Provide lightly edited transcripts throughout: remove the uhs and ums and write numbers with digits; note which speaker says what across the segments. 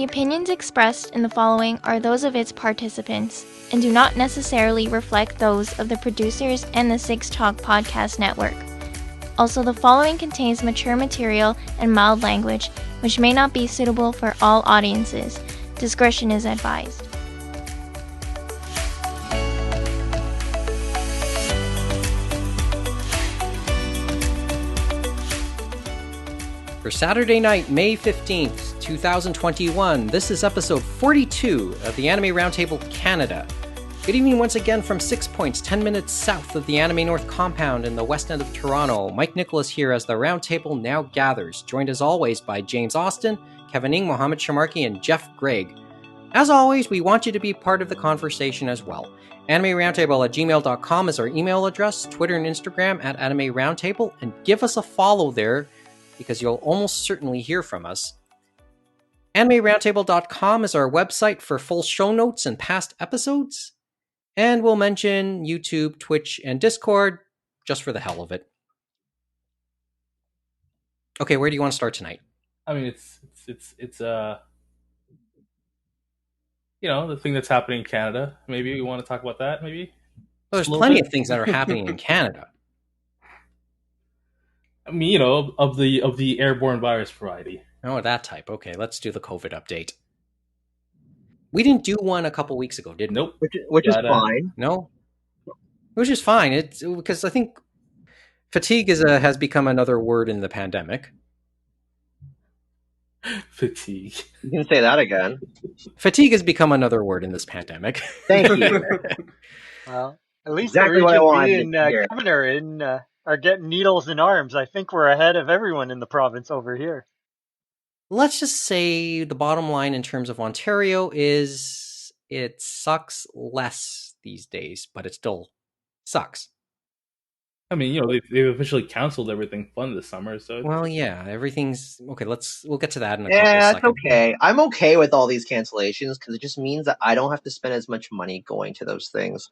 Speaker 1: opinions expressed in the following are those of its participants and do not necessarily reflect those of the producers and the Six Talk Podcast Network. Also, the following contains mature material and mild language, which may not be suitable for all audiences. Discretion is advised.
Speaker 2: For Saturday night, May 15th, 2021, this is episode 42 of the Anime Roundtable Canada. Good evening once again from 6 Points, 10 minutes south of the Anime North compound in the west end of Toronto. Mike Nicolas here as the Roundtable now gathers, joined as always by James Austin, Kevin Ng, Mohamed, Sharmarke, and Geoff Greig. As always, we want you to be part of the conversation as well. AnimeRoundtable@gmail.com is our email address, Twitter and Instagram @Anime Roundtable, and give us a follow there, because you'll almost certainly hear from us. AnimeRoundtable.com is our website for full show notes and past episodes. And we'll mention YouTube, Twitch, and Discord just for the hell of it. Okay, where do you want to start tonight?
Speaker 3: I mean, it's the thing that's happening in Canada. Maybe we want to talk about that. Maybe
Speaker 2: there's plenty of things that are happening in Canada.
Speaker 3: I mean, of the airborne virus variety.
Speaker 2: Oh, that type. Okay, let's do the COVID update. We didn't do one a couple weeks ago, did we?
Speaker 3: Nope.
Speaker 4: Which is fine.
Speaker 2: No? Which is fine. It's because I think fatigue has become another word in the pandemic.
Speaker 3: Fatigue.
Speaker 4: You can say that again.
Speaker 2: Fatigue has become another word in this pandemic.
Speaker 4: Thank you.
Speaker 5: Well, at least
Speaker 4: exactly
Speaker 5: the
Speaker 4: what I
Speaker 5: region
Speaker 4: wanted
Speaker 5: B and Governor are getting needles in arms. I think we're ahead of everyone in the province over here.
Speaker 2: Let's just say the bottom line in terms of Ontario is it sucks less these days, but it still sucks.
Speaker 3: I mean, they've officially canceled everything fun this summer, so...
Speaker 2: Well, yeah, everything's... Okay, we'll get to that in a couple
Speaker 4: seconds. Yeah,
Speaker 2: that's
Speaker 4: okay. I'm okay with all these cancellations, because it just means that I don't have to spend as much money going to those things.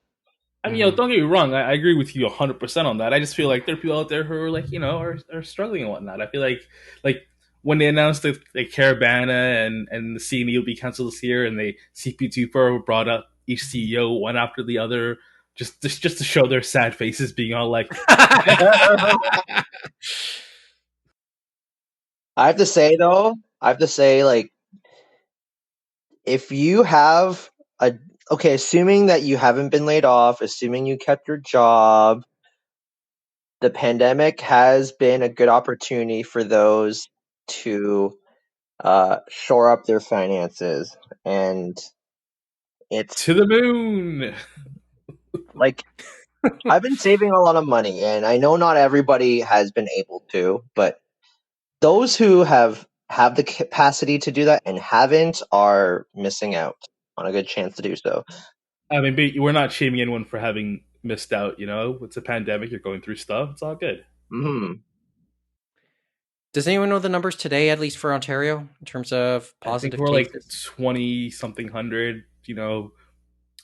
Speaker 3: I mean, don't get me wrong. I agree with you 100% on that. I just feel like there are people out there who are are struggling and whatnot. I feel like when they announced the Caravana and the CNE will be canceled this year, and they CP24 brought up each CEO one after the other, just to show their sad faces, being all like.
Speaker 4: I have to say, like, if you have assuming that you haven't been laid off, assuming you kept your job, the pandemic has been a good opportunity for those to shore up their finances, and it's
Speaker 3: to the moon.
Speaker 4: Like, I've been saving a lot of money, and I know not everybody has been able to, but those who have the capacity to do that and haven't are missing out on a good chance to do so.
Speaker 3: I mean, we're not shaming anyone for having missed out. It's a pandemic. You're going through stuff. It's all good.
Speaker 4: Mm-hmm.
Speaker 2: Does anyone know the numbers today, at least for Ontario, in terms of positive cases?
Speaker 3: I think we're like 20-something hundred,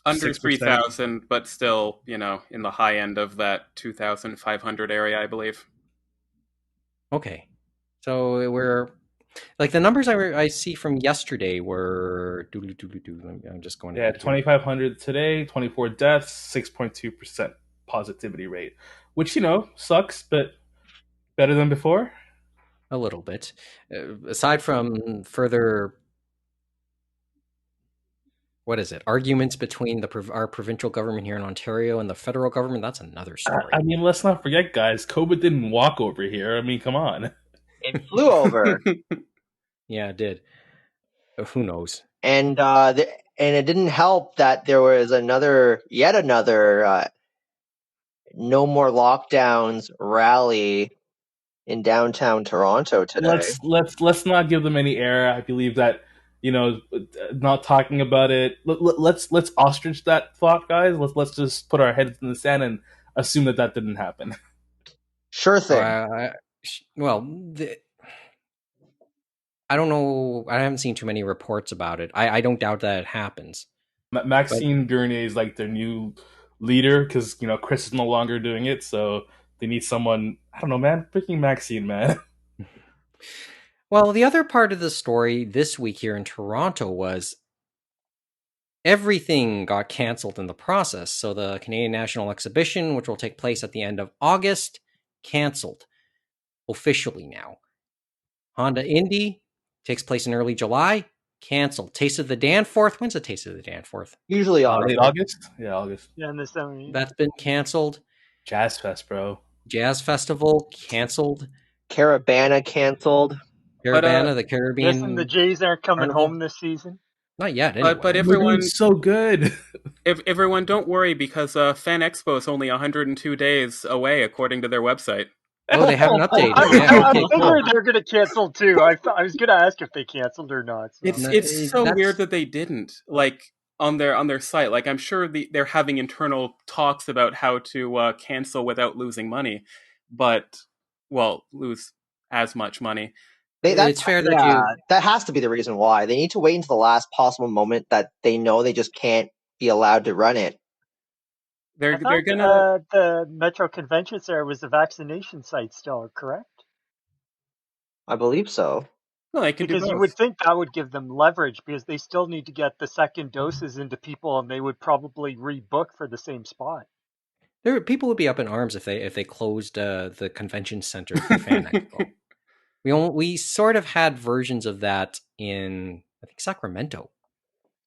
Speaker 6: under 3,000, but still, in the high end of that 2,500 area, I believe.
Speaker 2: Okay. So we're... Like, the numbers I see from yesterday were... I'm just going to...
Speaker 3: Yeah, 2,500 today, 24 deaths, 6.2% positivity rate. Which, sucks, but better than before.
Speaker 2: A little bit. Aside from further... What is it? Arguments between our provincial government here in Ontario and the federal government, that's another story.
Speaker 3: I mean, let's not forget, guys, COVID didn't walk over here. I mean, come on.
Speaker 4: It flew over.
Speaker 2: Yeah, it did. Who knows?
Speaker 4: And it didn't help that there was yet another no more lockdowns rally in downtown Toronto today.
Speaker 3: Let's not give them any air. I believe that not talking about it. Let's ostrich that thought, guys. Let's just put our heads in the sand and assume that didn't happen.
Speaker 4: Sure thing.
Speaker 2: I don't know. I haven't seen too many reports about it. I don't doubt that it happens.
Speaker 3: Maxime Bernier is like their new leader because Chris is no longer doing it, so they need someone. I don't know, man. Freaking Maxime, man.
Speaker 2: Well, the other part of the story this week here in Toronto was everything got cancelled in the process. So the Canadian National Exhibition, which will take place at the end of August, cancelled officially now. Honda Indy takes place in early July, cancelled. Taste of the Danforth. When's the Taste of the Danforth?
Speaker 4: Usually August.
Speaker 3: Late August? Yeah, August.
Speaker 5: Yeah, in the summer.
Speaker 2: That's been cancelled.
Speaker 3: Jazz Fest, bro.
Speaker 2: Jazz Festival cancelled.
Speaker 4: Caravana canceled.
Speaker 2: Caravana, the
Speaker 5: Guessing
Speaker 2: Caribbean.
Speaker 5: the Jays aren't coming
Speaker 2: Carnival?
Speaker 5: home this season.
Speaker 2: Not yet, anyway.
Speaker 6: But
Speaker 3: They're
Speaker 6: everyone,
Speaker 3: doing so good.
Speaker 6: if everyone, don't worry because Fan Expo is only 102 days away, according to their website.
Speaker 2: Oh, they haven't updated. Yeah,
Speaker 5: I
Speaker 2: okay, cool.
Speaker 5: figured they're going to cancel too. I was going to ask if they canceled or not. So.
Speaker 6: It's so
Speaker 2: That's-
Speaker 6: weird that they didn't, like, on their site. Like, I'm sure they're having internal talks about how to cancel without losing money, but lose as much money.
Speaker 2: It's fair that
Speaker 4: that has to be the reason why. They need to wait until the last possible moment that they know they just can't be allowed to run it.
Speaker 6: They're
Speaker 5: I thought,
Speaker 6: gonna.
Speaker 5: the Metro Convention Center was the vaccination site still, correct?
Speaker 4: I believe so.
Speaker 6: Well, they can do
Speaker 5: Because you
Speaker 6: both.
Speaker 5: would think that would give them leverage because they still need to get the second doses into people, and they would probably rebook for the same spot.
Speaker 2: people would be up in arms if they closed the convention center for Fan Expo. We sort of had versions of that in, I think, Sacramento.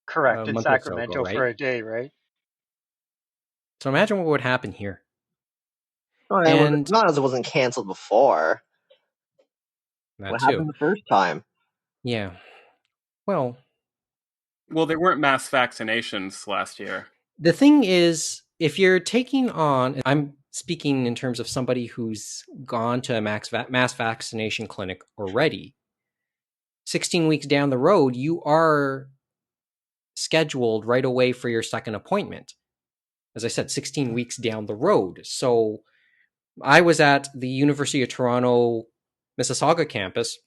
Speaker 5: Correct, in
Speaker 2: month or so
Speaker 5: Sacramento
Speaker 2: ago, right?
Speaker 5: for a day, right?
Speaker 2: So imagine what would happen here.
Speaker 4: And not as it wasn't canceled before.
Speaker 2: That
Speaker 4: What
Speaker 2: too.
Speaker 4: happened the first time?
Speaker 2: Yeah. Well,
Speaker 6: there weren't mass vaccinations last year.
Speaker 2: the thing is, if you're taking on, I'm speaking in terms of somebody who's gone to a mass vaccination clinic already, 16 weeks down the road, you are scheduled right away for your second appointment. As I said, 16 weeks down the road. So I was at the University of Toronto Mississauga campus,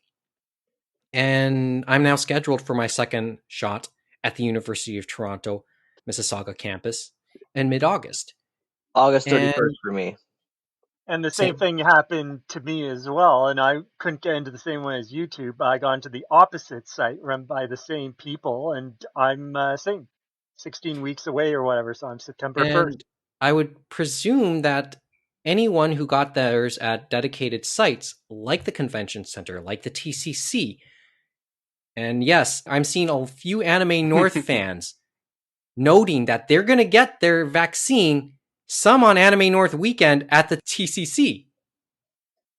Speaker 2: and I'm now scheduled for my second shot at the University of Toronto Mississauga campus in mid-August.
Speaker 4: August 31st for me.
Speaker 5: And the same thing happened to me as well, and I couldn't get into the same one as YouTube. I got into the opposite site run by the same people, and I'm same 16 weeks away or whatever, so I'm September 1st.
Speaker 2: I would presume that anyone who got theirs at dedicated sites like the convention center, like the TCC, and yes, I'm seeing a few Anime North fans noting that they're going to get their vaccine, some on Anime North weekend at the TCC.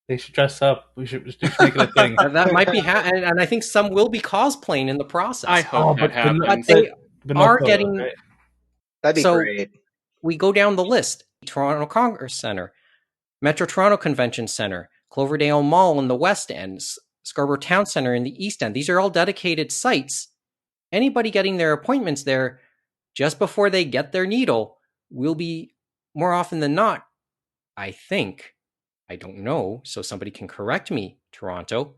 Speaker 3: They should dress up. We should just make it a thing.
Speaker 2: That might be, and I think some will be cosplaying in the process.
Speaker 6: I hope that happens.
Speaker 2: But they are getting.
Speaker 3: Right?
Speaker 4: That'd be great.
Speaker 2: We go down the list: Toronto Congress Center, Metro Toronto Convention Center, Cloverdale Mall in the West End, Scarborough Town Center in the East End. These are all dedicated sites. Anybody getting their appointments there just before they get their needle will be, more often than not, I think, I don't know, so somebody can correct me, Toronto.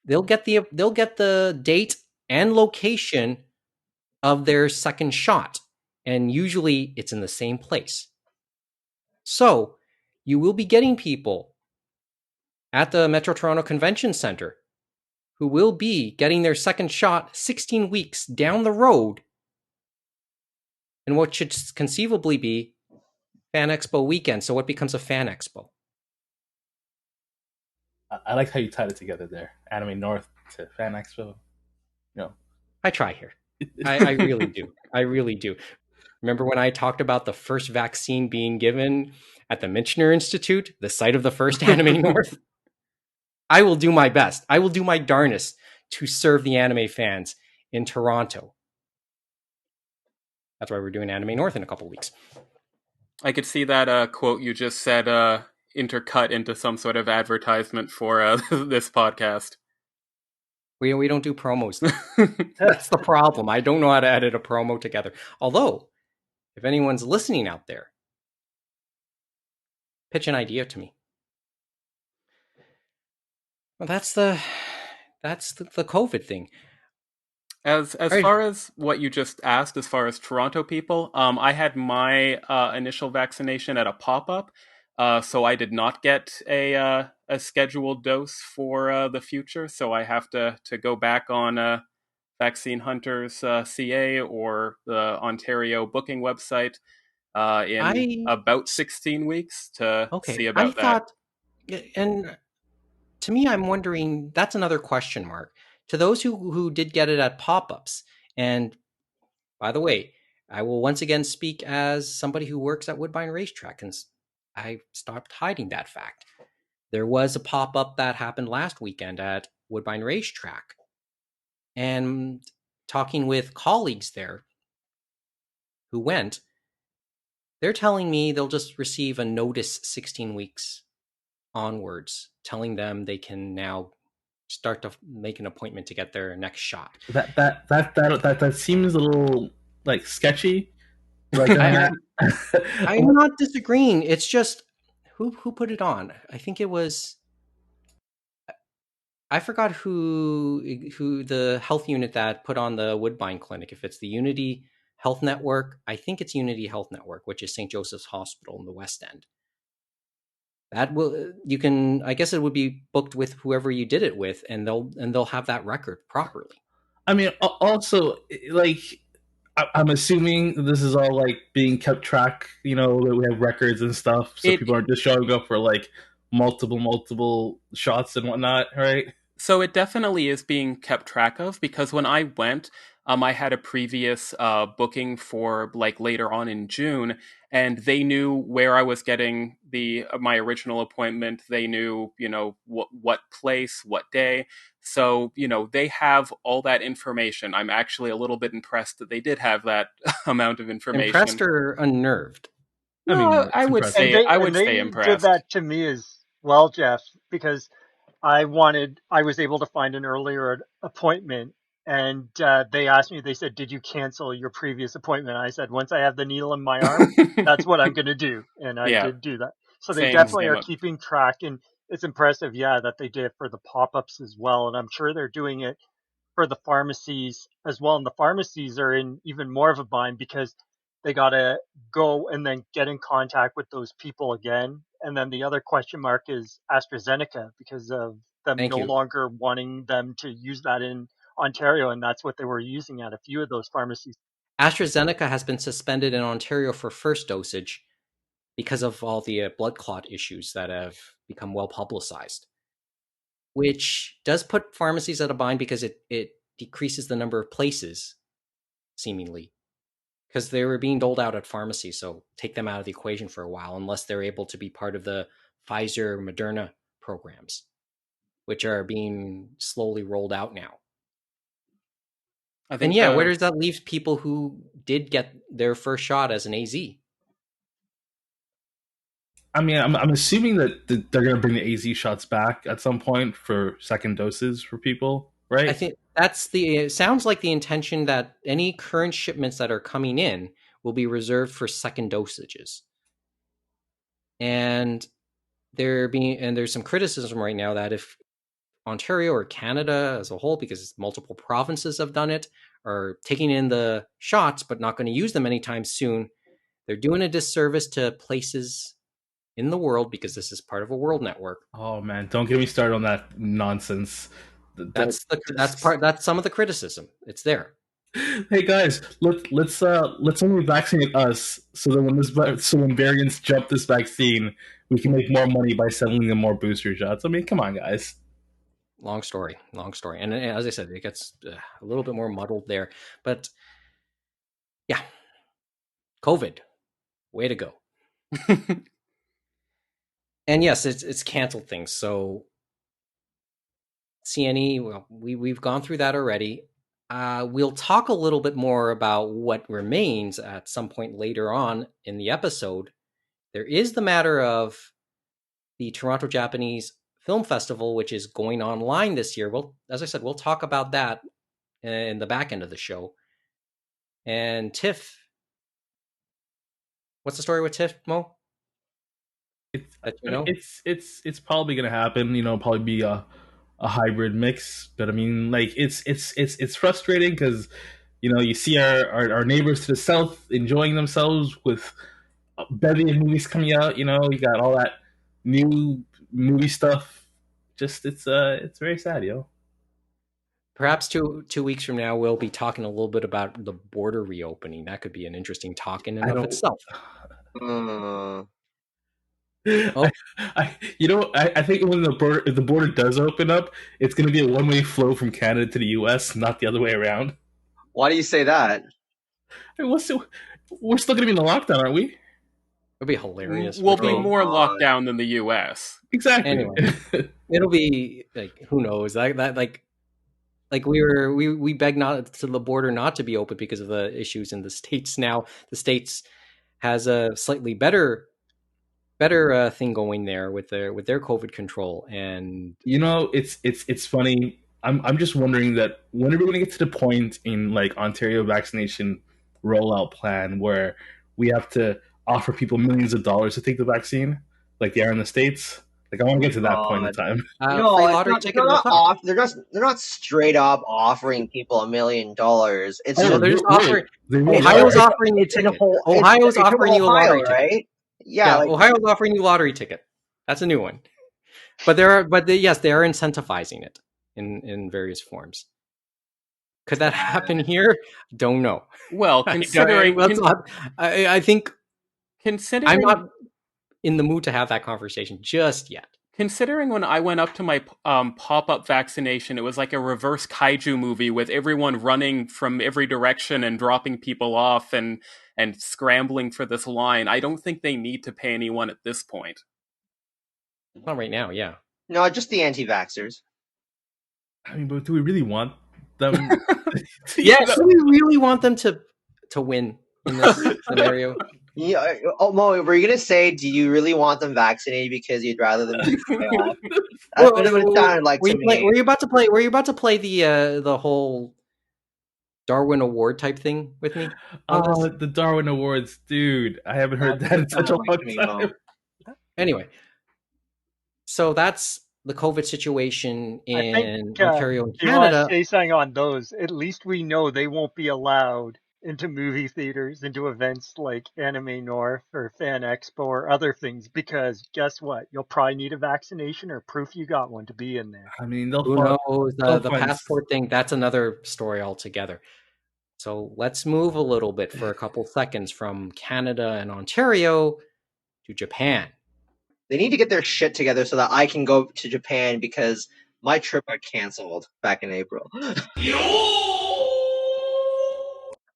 Speaker 2: They'll get the date and location of their second shot, and usually it's in the same place. So you will be getting people at the Metro Toronto Convention Center who will be getting their second shot 16 weeks down the road in what should conceivably be Fan Expo weekend. So what becomes a Fan Expo?
Speaker 3: I like how you tied it together there. Anime North to Fan Expo. No,
Speaker 2: I try here. I really do. I really do. Remember when I talked about the first vaccine being given at the Michener Institute, the site of the first Anime North? I will do my best. I will do my darnest to serve the anime fans in Toronto. That's why we're doing Anime North in a couple weeks.
Speaker 6: I could see that quote you just said intercut into some sort of advertisement for this podcast.
Speaker 2: We don't do promos. That's the problem. I don't know how to edit a promo together. Although, if anyone's listening out there, pitch an idea to me. Well, that's the COVID thing.
Speaker 6: As far as what you just asked, as far as Toronto people, I had my initial vaccination at a pop-up. So I did not get a scheduled dose for the future. So I have to go back on Vaccine Hunters CA or the Ontario booking website in
Speaker 2: I
Speaker 6: about 16 weeks to
Speaker 2: okay.
Speaker 6: see
Speaker 2: I
Speaker 6: about that.
Speaker 2: thought, and to me, I'm wondering. That's another question mark. To those who did get it at pop-ups, and by the way, I will once again speak as somebody who works at Woodbine Racetrack, and I stopped hiding that fact. There was a pop-up that happened last weekend at Woodbine Racetrack, and talking with colleagues there who went, they're telling me they'll just receive a notice 16 weeks onwards, telling them they can now start to make an appointment to get their next shot.
Speaker 3: That seems a little like sketchy. Like
Speaker 2: I, I'm not disagreeing. It's just who put it on. I think it was, I forgot who the health unit that put on the Woodbine Clinic. If it's the Unity Health Network, I think it's Unity Health Network, which is St. Joseph's Hospital in the West End. That will, you can, I guess it would be booked with whoever you did it with, and they'll have that record properly.
Speaker 3: I mean, also, like, I'm assuming this is all like being kept track. You know, we have records and stuff, so people aren't just showing up for like multiple shots and whatnot, right?
Speaker 6: So it definitely is being kept track of, because when I went, I had a previous booking for like later on in June, and they knew where I was getting my original appointment. They knew, what place, what day. So, they have all that information. I'm actually a little bit impressed that they did have that amount of information.
Speaker 2: Impressed or unnerved?
Speaker 6: No, I would say
Speaker 5: they
Speaker 6: impressed.
Speaker 5: did that to me as well, Geoff, because I was able to find an earlier appointment, and they asked me, they said, did you cancel your previous appointment? I said, once I have the needle in my arm, that's what I'm going to do. And I did do that. So they definitely are keeping track, and it's impressive, that they did it for the pop-ups as well. And I'm sure they're doing it for the pharmacies as well. And the pharmacies are in even more of a bind because they got to go and then get in contact with those people again. And then the other question mark is AstraZeneca, because of them no longer wanting them to use that in Ontario. And that's what they were using at a few of those pharmacies.
Speaker 2: AstraZeneca has been suspended in Ontario for first dosage because of all the blood clot issues that have become well publicized, which does put pharmacies at a bind because it decreases the number of places, seemingly, because they were being doled out at pharmacies. So take them out of the equation for a while, unless they're able to be part of the Pfizer, Moderna programs, which are being slowly rolled out now. And where does that leave people who did get their first shot as an AZ?
Speaker 3: I mean, I'm assuming that they're going to bring the AZ shots back at some point for second doses for people, right?
Speaker 2: I think it sounds like the intention, that any current shipments that are coming in will be reserved for second dosages. And there's some criticism right now that if Ontario or Canada as a whole, because multiple provinces have done it, are taking in the shots but not going to use them anytime soon, they're doing a disservice to places in the world, because this is part of a world network.
Speaker 3: Oh man, don't get me started on that nonsense.
Speaker 2: That's some of the criticism. It's there.
Speaker 3: Hey guys, let's only vaccinate us, so that when variants jump this vaccine, we can make more money by selling them more booster shots. I mean, come on, guys.
Speaker 2: Long story. And as I said, it gets a little bit more muddled there. But yeah, COVID, way to go. And yes, it's canceled things. So CNE, well, we've gone through that already. We'll talk a little bit more about what remains at some point later on in the episode. There is the matter of the Toronto Japanese Film Festival, which is going online this year. Well, as I said, we'll talk about that in the back end of the show. And TIFF, what's the story with TIFF, Mo?
Speaker 3: It's probably going to happen. Probably be a hybrid mix. But I mean, like, it's frustrating because you see our neighbors to the south enjoying themselves with a bevy of movies coming out. You got all that new movie stuff. Just it's very sad, yo.
Speaker 2: Perhaps 2 weeks from now, we'll be talking a little bit about the border reopening. That could be an interesting talk in and
Speaker 3: I
Speaker 2: of
Speaker 3: don't.
Speaker 2: itself. Oh,
Speaker 3: I think when if the border does open up, it's going to be a one-way flow from Canada to the U.S., not the other way around.
Speaker 4: Why do you say that?
Speaker 3: I mean, we're still going to be in the lockdown, aren't we?
Speaker 2: it'll be hilarious.
Speaker 6: We'll be
Speaker 4: Oh,
Speaker 6: more
Speaker 4: God.
Speaker 6: locked down than the U.S.
Speaker 3: Exactly.
Speaker 2: Anyway, it'll be like, who knows? That like we beg not to the border not to be open because of the issues in the States. Now the States has a slightly better thing going there with their COVID control. And
Speaker 3: it's funny. I'm just wondering that when are we going to get to the point in like Ontario vaccination rollout plan where we have to offer people millions of dollars to take the vaccine, like they are in the States? Like, I want to get to that point in time.
Speaker 4: No,
Speaker 2: free
Speaker 4: it's
Speaker 2: lottery
Speaker 4: not,
Speaker 2: ticket.
Speaker 4: they're
Speaker 2: What's
Speaker 4: not
Speaker 2: up?
Speaker 4: they're not straight up offering people $1 million. It's
Speaker 2: No,
Speaker 4: just
Speaker 2: they're just
Speaker 3: really?
Speaker 2: offering.
Speaker 3: They really
Speaker 2: Ohio's
Speaker 3: are?
Speaker 2: offering you a
Speaker 4: it's in
Speaker 2: ticket.
Speaker 4: whole.
Speaker 2: Ohio's
Speaker 4: it's
Speaker 2: offering you a
Speaker 4: Ohio,
Speaker 2: lottery ticket.
Speaker 4: right?
Speaker 2: Yeah,
Speaker 4: Yeah, like,
Speaker 2: Ohio's offering you a lottery ticket. That's a new one. But yes, they are incentivizing it in various forms. Could that happen here? Don't know.
Speaker 6: Well,
Speaker 2: I think I'm
Speaker 6: considering
Speaker 2: not in the mood to have that conversation just yet.
Speaker 6: Considering when I went up to my pop-up vaccination, it was like a reverse kaiju movie with everyone running from every direction and dropping people off and scrambling for this line. I don't think they need to pay anyone at this point.
Speaker 2: Not right now, yeah.
Speaker 4: no, just the anti-vaxxers.
Speaker 3: I mean, but do we really want them?
Speaker 2: Yes, do we really want them to win in this scenario?
Speaker 4: Yeah. Oh, Mo, were you gonna say, do you really want them vaccinated because you'd rather them just die off? That's what it sounded like to me.
Speaker 2: Were you about to play the whole Darwin Award type thing with me?
Speaker 3: Oh, the Darwin Awards, dude! I haven't heard that in such a long time.
Speaker 2: Anyway, so that's the COVID situation in Ontario and
Speaker 5: do you want
Speaker 2: Canada.
Speaker 5: to say something on those? At least we know they won't be allowed into movie theaters, into events like Anime North or Fan Expo or other things, because guess what? You'll probably need a vaccination or proof you got one to be in there.
Speaker 3: I mean,
Speaker 2: Who knows? The passport thing, that's another story altogether. So let's move a little bit for a couple seconds from Canada and Ontario to Japan.
Speaker 4: They need to get their shit together so that I can go to Japan because my trip got canceled back in April.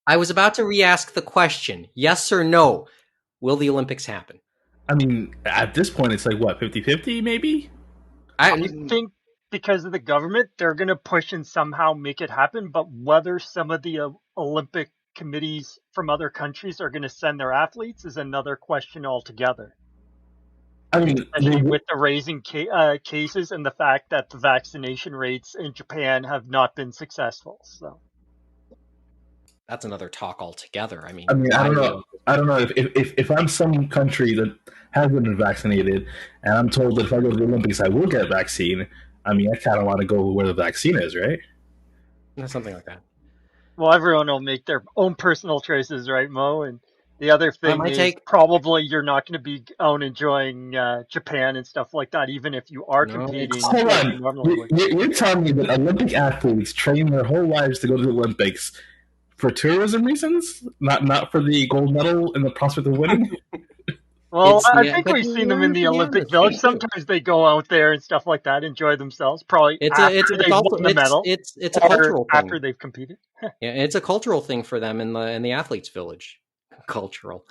Speaker 2: I was about to re-ask the question, yes or no, will the Olympics happen?
Speaker 3: I mean, at this point, it's like, what, 50-50 maybe?
Speaker 5: I think because of the government, they're going to push and somehow make it happen, but whether some of the Olympic committees from other countries are going to send their athletes is another question altogether.
Speaker 3: I mean,
Speaker 5: especially with the raising cases and the fact that the vaccination rates in Japan have not been successful. So
Speaker 2: that's another talk altogether. I mean,
Speaker 3: I don't know if I'm some country that hasn't been vaccinated and I'm told that if I go to the Olympics I will get a vaccine. I mean, I kind of want to go where the vaccine is, right?
Speaker 2: Something like that.
Speaker 5: Well, everyone will make their own personal choices, right, Mo? And the other thing is probably you're not going to be out enjoying Japan and stuff like that, even if you are competing.
Speaker 3: Hold on. You're telling me that Olympic athletes train their whole lives to go to the Olympics for tourism reasons, not for the gold medal and the prospect of winning?
Speaker 5: Well, I think we've seen them in the Olympic Village. Sometimes they go out there and stuff like that, enjoy themselves. Probably after they've won the medal.
Speaker 2: It's a cultural thing.
Speaker 5: After they've competed.
Speaker 2: Yeah, it's a cultural thing for them in the athletes' village. Cultural.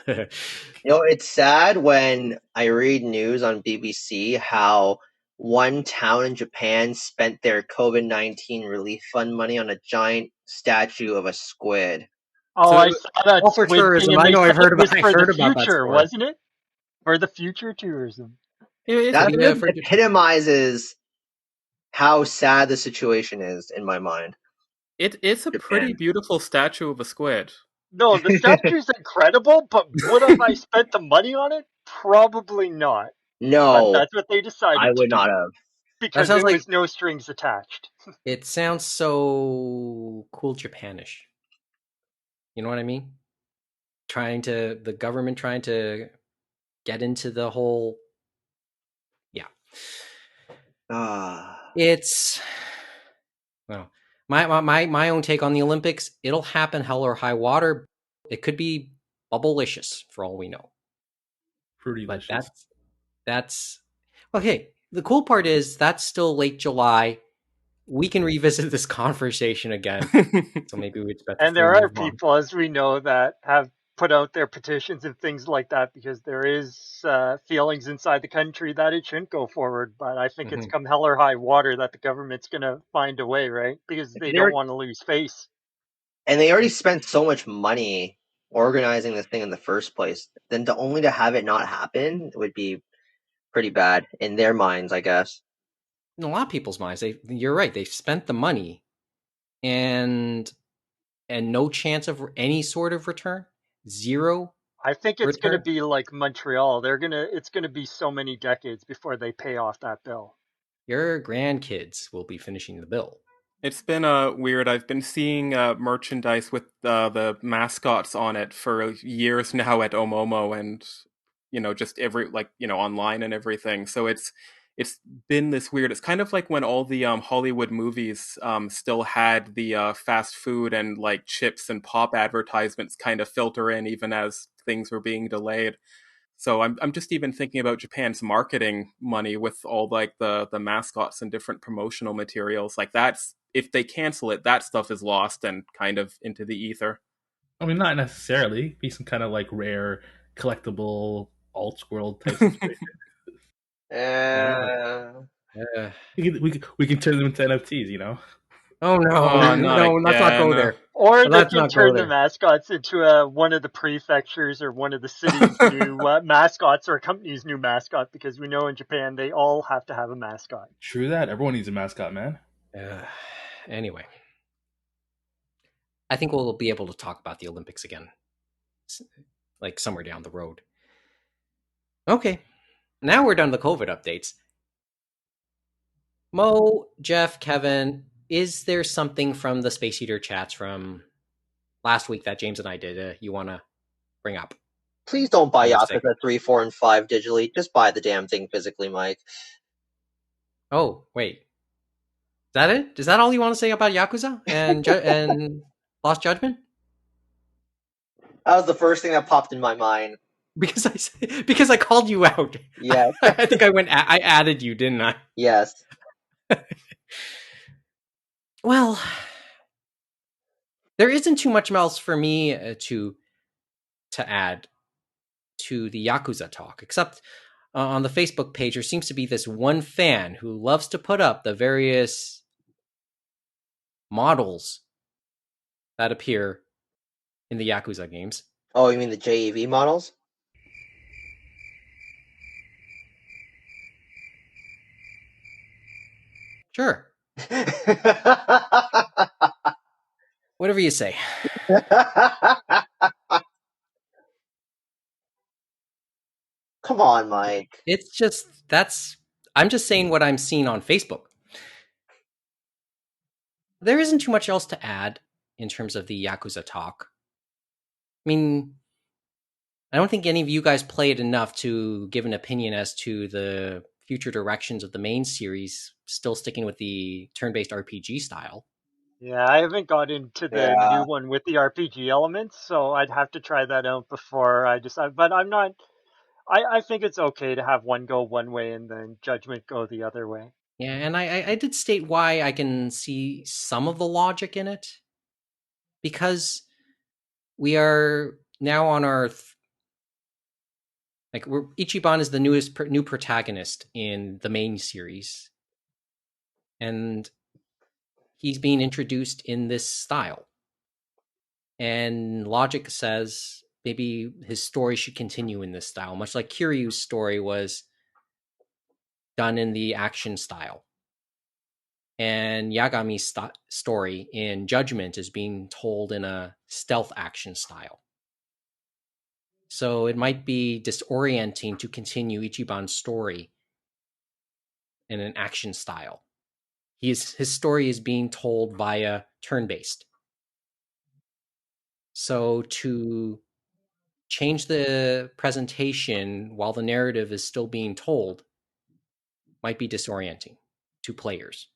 Speaker 4: It's sad when I read news on BBC how one town in Japan spent their COVID-19 relief fund money on a giant statue of a squid.
Speaker 5: Oh, I saw that
Speaker 2: for tourism. I know. I've heard about that story.
Speaker 5: Wasn't it? For the future tourism.
Speaker 4: That epitomizes how sad the situation is in my mind.
Speaker 6: It's a pretty beautiful statue of a squid.
Speaker 5: No, the statue's incredible, but would have I spent the money on it? Probably not.
Speaker 4: No.
Speaker 5: But that's what they decided.
Speaker 4: I would not have.
Speaker 5: Because there was no strings attached.
Speaker 2: It sounds so cool Japanish. You know what I mean? The government trying to get into the whole. Yeah,
Speaker 4: Ah.
Speaker 2: it's well, my own take on the Olympics. It'll happen, hell or high water. It could be bubblicious for all we know.
Speaker 3: Fruity
Speaker 2: But
Speaker 3: licious.
Speaker 2: that's okay. The cool part is that's still late July. We can revisit this conversation again. So maybe it's better
Speaker 5: And
Speaker 2: if we
Speaker 5: there are
Speaker 2: move on.
Speaker 5: people, as we know, that have put out their petitions and things like that because there is feelings inside the country that it shouldn't go forward. But I think it's
Speaker 2: Mhm.
Speaker 5: come hell or high water that the government's going to find a way, right? Because they don't want to lose face.
Speaker 4: And they already spent so much money organizing this thing in the first place. Then to have it not happen would be pretty bad in their minds, I guess.
Speaker 2: In a lot of people's minds, you're right. They've spent the money, and no chance of any sort of return. Zero
Speaker 5: I think it's going to
Speaker 2: return.
Speaker 5: be like Montreal. It's going to be so many decades before they pay off that bill.
Speaker 2: Your grandkids will be finishing the bill.
Speaker 6: It's been weird. I've been seeing merchandise with the mascots on it for years now at Omomo, and just every online and everything. So it's been this weird. It's kind of like when all the Hollywood movies still had the fast food and like chips and pop advertisements kind of filter in even as things were being delayed. So I'm just even thinking about Japan's marketing money with all like the mascots and different promotional materials. Like that's if they cancel it, that stuff is lost and kind of into the ether.
Speaker 3: I mean, not necessarily. Be some kind of like rare collectible alt world type situation.
Speaker 2: Uh,
Speaker 4: Uh,
Speaker 2: uh,
Speaker 3: We can turn them into NFTs.
Speaker 2: oh no,
Speaker 6: Oh, not
Speaker 2: no, let's not go
Speaker 6: again.
Speaker 2: there.
Speaker 5: Or they
Speaker 2: Let's
Speaker 5: can
Speaker 2: not go
Speaker 5: turn the
Speaker 2: there.
Speaker 5: mascots into one of the prefectures or one of the city's new mascots or a company's new mascot because we know in Japan they all have to have a mascot.
Speaker 3: True that. Everyone needs a mascot, man.
Speaker 2: Uh, anyway, I think we'll be able to talk about the Olympics again, like somewhere down the road. Okay, now we're done with the COVID updates. Mo, Geoff, Kevin, is there something from the Space Eater chats from last week that James and I did you want to bring up
Speaker 4: please don't buy
Speaker 2: in this
Speaker 4: Yakuza
Speaker 2: segment?
Speaker 4: 3, 4, and 5 digitally. Just buy the damn thing physically, Mike.
Speaker 2: Oh, wait. Is that it? Is that all you want to say about Yakuza and Lost Judgment?
Speaker 4: That was the first thing that popped in my mind.
Speaker 2: Because I called you out.
Speaker 4: Yes.
Speaker 2: I think I added you, didn't I?
Speaker 4: Yes.
Speaker 2: Well, there isn't too much else for me to add to the Yakuza talk, except on the Facebook page, there seems to be this one fan who loves to put up the various models that appear in the Yakuza games.
Speaker 4: Oh, you mean the JEV models?
Speaker 2: Sure, whatever you say.
Speaker 4: Come on, Mike.
Speaker 2: It's just I'm just saying what I'm seeing on Facebook. There isn't too much else to add in terms of the Yakuza talk. I mean, I don't think any of you guys played enough to give an opinion as to the future directions of the main series, still sticking with the turn-based RPG style.
Speaker 5: Yeah, I haven't got into the
Speaker 4: Yeah.
Speaker 5: new one with the RPG elements, so I'd have to try that out before I decide. But I'm not. I think it's okay to have one go one way and then Judgment go the other way.
Speaker 2: Yeah, and I did state why I can see some of the logic in it, because we are now on our Ichiban is the new protagonist in the main series, and he's being introduced in this style. And logic says maybe his story should continue in this style, much like Kiryu's story was done in the action style. And Yagami's story in Judgment is being told in a stealth action style. So it might be disorienting to continue Ichiban's story in an action style. His story is being told via turn-based. So to change the presentation while the narrative is still being told might be disorienting to players.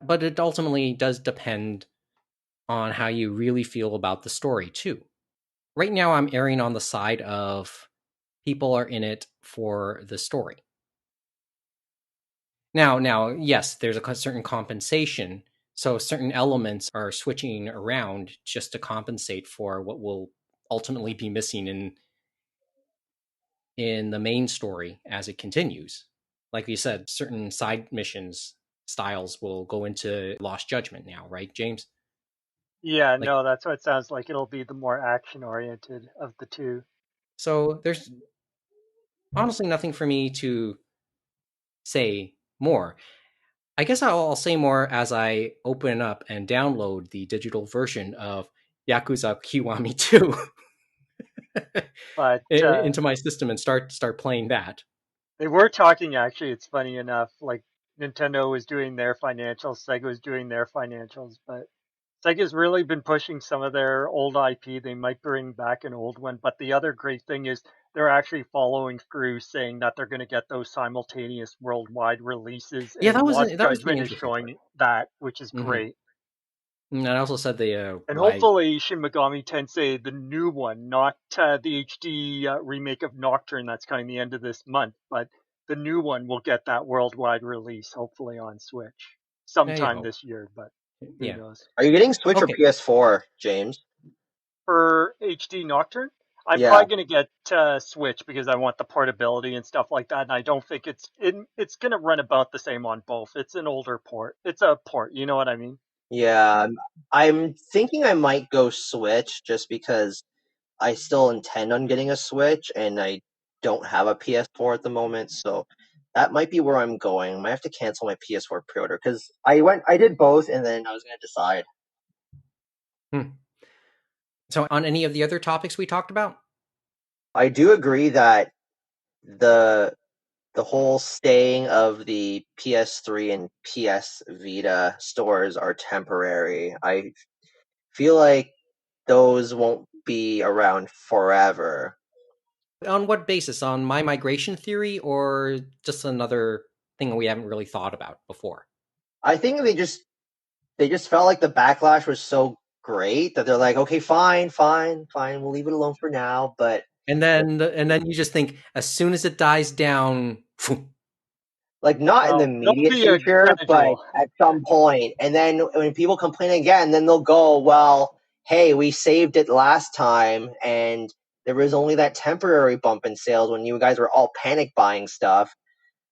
Speaker 2: But it ultimately does depend on how you really feel about the story, too. Right now, I'm erring on the side of people are in it for the story. Now, yes, there's a certain compensation. So certain elements are switching around just to compensate for what will ultimately be missing in the main story as it continues. Like you said, certain side missions styles will go into Lost Judgment now, right, James?
Speaker 5: Yeah,
Speaker 2: Like,
Speaker 5: no, that's what it sounds like. It'll be the more action oriented of the two.
Speaker 2: so there's honestly nothing for me to say more. I guess I'll say more as I open up and download the digital version of Yakuza Kiwami 2
Speaker 5: But
Speaker 2: into my system and start playing that.
Speaker 5: they were talking, actually, it's funny enough, like Nintendo was doing their financials, Sega was doing their financials, but Sega's really been pushing some of their old IP. They might bring back an old one, but the other great thing is they're actually following through, saying that they're going to get those simultaneous worldwide releases,
Speaker 2: Yeah,
Speaker 5: and Lost
Speaker 2: that was the
Speaker 5: Judgment is
Speaker 2: interesting part.
Speaker 5: showing that, which is
Speaker 2: Mm-hmm.
Speaker 5: great.
Speaker 2: And I also said the
Speaker 5: And
Speaker 2: why.
Speaker 5: hopefully Shin Megami Tensei, the new one, not the HD remake of Nocturne that's coming the end of this month, but the new one will get that worldwide release, hopefully on Switch
Speaker 2: Yeah, you
Speaker 5: sometime
Speaker 2: hope.
Speaker 5: this year, but who
Speaker 2: Yeah.
Speaker 5: knows.
Speaker 4: Are you getting Switch or
Speaker 2: Okay.
Speaker 4: PS4, James?
Speaker 5: For HD Nocturne, I'm
Speaker 4: Yeah.
Speaker 5: probably going to get Switch because I want the portability and stuff like that, and I don't think it's going to run about the same on both. It's an older port. It's a port, you know what I mean?
Speaker 4: Yeah, I'm thinking I might go Switch just because I still intend on getting a Switch and I don't have a PS4 at the moment, so that might be where I'm going. I might have to cancel my PS4 pre-order because I did both and then I was gonna decide.
Speaker 2: So, on any of the other topics we talked about?
Speaker 4: I do agree that the the whole staying of the PS3 and PS Vita stores are temporary. I feel like those won't be around forever.
Speaker 2: On what basis? On my migration theory or just another thing we haven't really thought about before?
Speaker 4: I think they just felt like the backlash was so great that they're like, okay, fine, we'll leave it alone for now. But
Speaker 2: And then you just think as soon as it dies down,
Speaker 4: like not in the
Speaker 5: Well, there'll
Speaker 4: immediate
Speaker 5: be a
Speaker 4: future, but
Speaker 5: gradual.
Speaker 4: at some point. And then when people complain again, then they'll go, well, hey, we saved it last time, and there was only that temporary bump in sales when you guys were all panic buying stuff.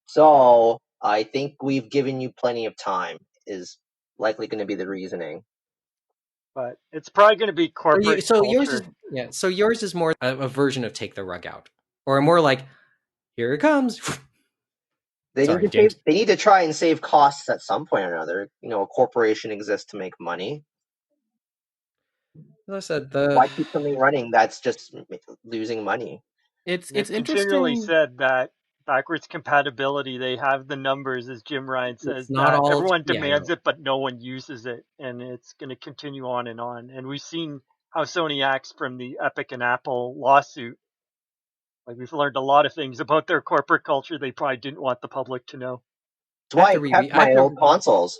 Speaker 4: So I think we've given you plenty of time. Is likely going to be the reasoning.
Speaker 5: But it's probably going to be corporate
Speaker 2: so yours is
Speaker 5: culture.
Speaker 2: yeah. So yours is more a version of take the rug out, or more like here it comes.
Speaker 4: They need
Speaker 2: Sorry,
Speaker 4: to save.
Speaker 2: James.
Speaker 4: They need to try and save costs at some point or another. You know, a corporation exists to make money.
Speaker 2: As I said,
Speaker 4: Why keep something running that's just losing money?
Speaker 5: And
Speaker 6: It's
Speaker 5: they've continually
Speaker 6: interesting.
Speaker 5: said that backwards compatibility, they have the numbers, as Jim Ryan
Speaker 2: it's
Speaker 5: says,
Speaker 2: not
Speaker 5: that
Speaker 2: all.
Speaker 5: everyone
Speaker 2: Yeah, I
Speaker 5: demands
Speaker 2: know.
Speaker 5: it, but no one uses it. And it's going to continue on and on. And we've seen how Sony acts from the Epic and Apple lawsuit. Like, we've learned a lot of things about their corporate culture they probably didn't want the public to know.
Speaker 4: That's
Speaker 2: I have
Speaker 4: why
Speaker 2: to
Speaker 4: I kept
Speaker 2: reread. I have
Speaker 4: my old
Speaker 2: to.
Speaker 4: consoles.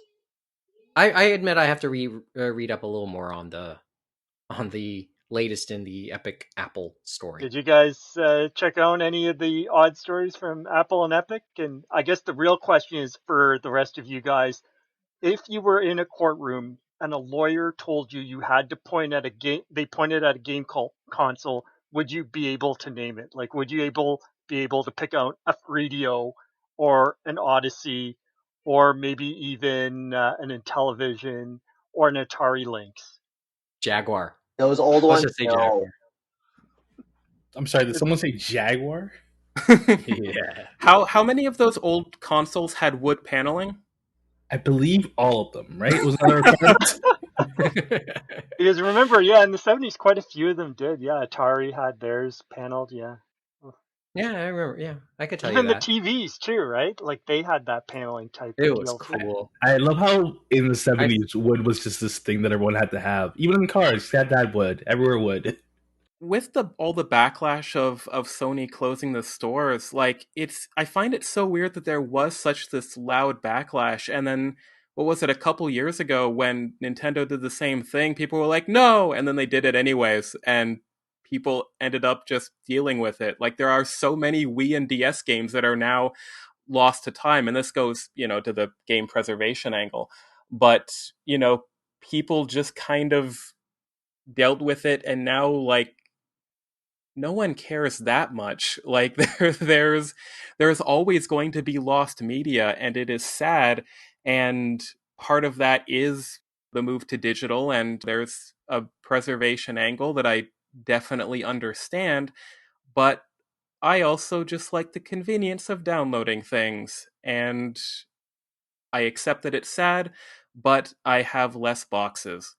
Speaker 2: I admit I have to read up a little more on the latest in the Epic Apple story.
Speaker 5: Did you guys check out any of the odd stories from Apple and Epic? And I guess the real question is for the rest of you guys, if you were in a courtroom and a lawyer told you you had to point at a game, they pointed at a game console, would you be able to name it? Like, would you be able to pick out a 3DO or an Odyssey or maybe even an Intellivision or an Atari Lynx?
Speaker 2: Jaguar.
Speaker 4: Those old
Speaker 2: Let's
Speaker 4: ones,
Speaker 2: just say
Speaker 4: no.
Speaker 2: Jaguar.
Speaker 3: I'm sorry, did
Speaker 5: It,
Speaker 3: someone say Jaguar?
Speaker 2: Yeah.
Speaker 6: How many of those old consoles had wood paneling?
Speaker 3: I believe all of them, right? Was another requirement?
Speaker 5: because remember, yeah, in the 70s, quite a few of them did. Yeah, Atari had theirs paneled, yeah.
Speaker 2: Yeah, I remember. Yeah, I could tell you
Speaker 5: Even the
Speaker 2: that.
Speaker 5: TVs too, right? Like they had that paneling type
Speaker 2: It
Speaker 5: of
Speaker 2: was
Speaker 5: deal too.
Speaker 2: cool.
Speaker 3: I love how in the
Speaker 2: I
Speaker 3: 70s wood was just this thing that everyone had to have. Even in cars, you had to have wood. Everywhere wood.
Speaker 6: with all the backlash of Sony closing the stores, like I find it so weird that there was such this loud backlash, and then what was it, a couple years ago when Nintendo did the same thing, people were like, no, and then they did it anyways, and people ended up just dealing with it. Like, there are so many Wii and DS games that are now lost to time, and this goes, to the game preservation angle, but people just kind of dealt with it, and now, like, no one cares that much. Like, there's always going to be lost media, and it is sad. And part of that is the move to digital, and there's a preservation angle that I definitely understand. But I also just like the convenience of downloading things, and I accept that it's sad, but I have less boxes.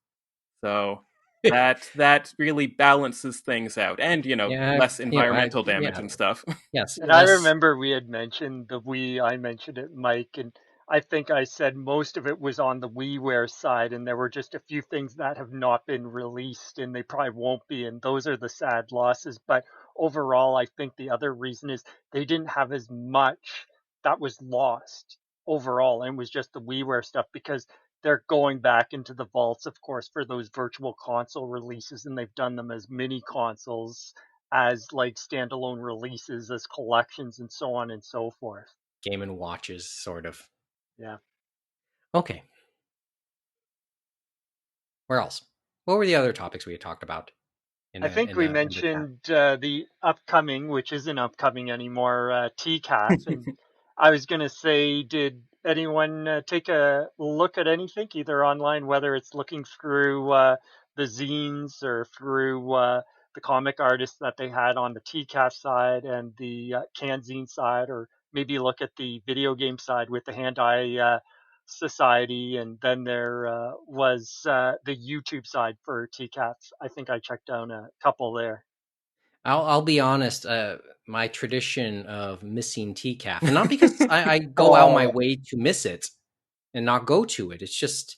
Speaker 6: So that really balances things out, and
Speaker 2: Yeah,
Speaker 6: less environmental damage and stuff.
Speaker 2: yes,
Speaker 5: And I
Speaker 2: less.
Speaker 5: remember we had mentioned the Wii. I mentioned it, Mike, and I think I said most of it was on the WiiWare side, and there were just a few things that have not been released, and they probably won't be, and those are the sad losses. But overall, I think the other reason is they didn't have as much that was lost overall, and it was just the WiiWare stuff because they're going back into the vaults, of course, for those virtual console releases, and they've done them as mini consoles, as like standalone releases, as collections, and so on and so forth.
Speaker 2: Game and Watches, sort of.
Speaker 5: Yeah.
Speaker 2: Okay. Where else? What were the other topics we had talked about
Speaker 5: I think we
Speaker 2: in the chat?
Speaker 5: mentioned the upcoming, which isn't upcoming anymore, TCAF. And I was going to say, did anyone take a look at anything, either online, whether it's looking through the zines or through the comic artists that they had on the TCAF side and the Canzine side, or maybe look at the video game side with the Hand-Eye Society, and then there was the YouTube side for TCAF. I think I checked down a couple there.
Speaker 2: I'll be honest. My tradition of missing TCAF, and not because I go out my way to miss it and not go to it. It's just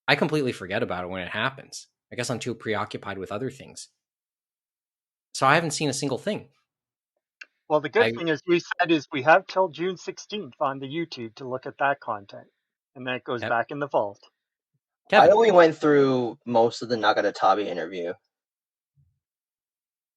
Speaker 2: I completely forget about it when it happens. I guess I'm too preoccupied with other things, so I haven't seen a single thing.
Speaker 5: Well, the good thing is we said is we have till June 16th on the YouTube to look at that content, and then it goes back in the vault.
Speaker 2: Kevin.
Speaker 4: I only went through most of the Nagatatabe interview.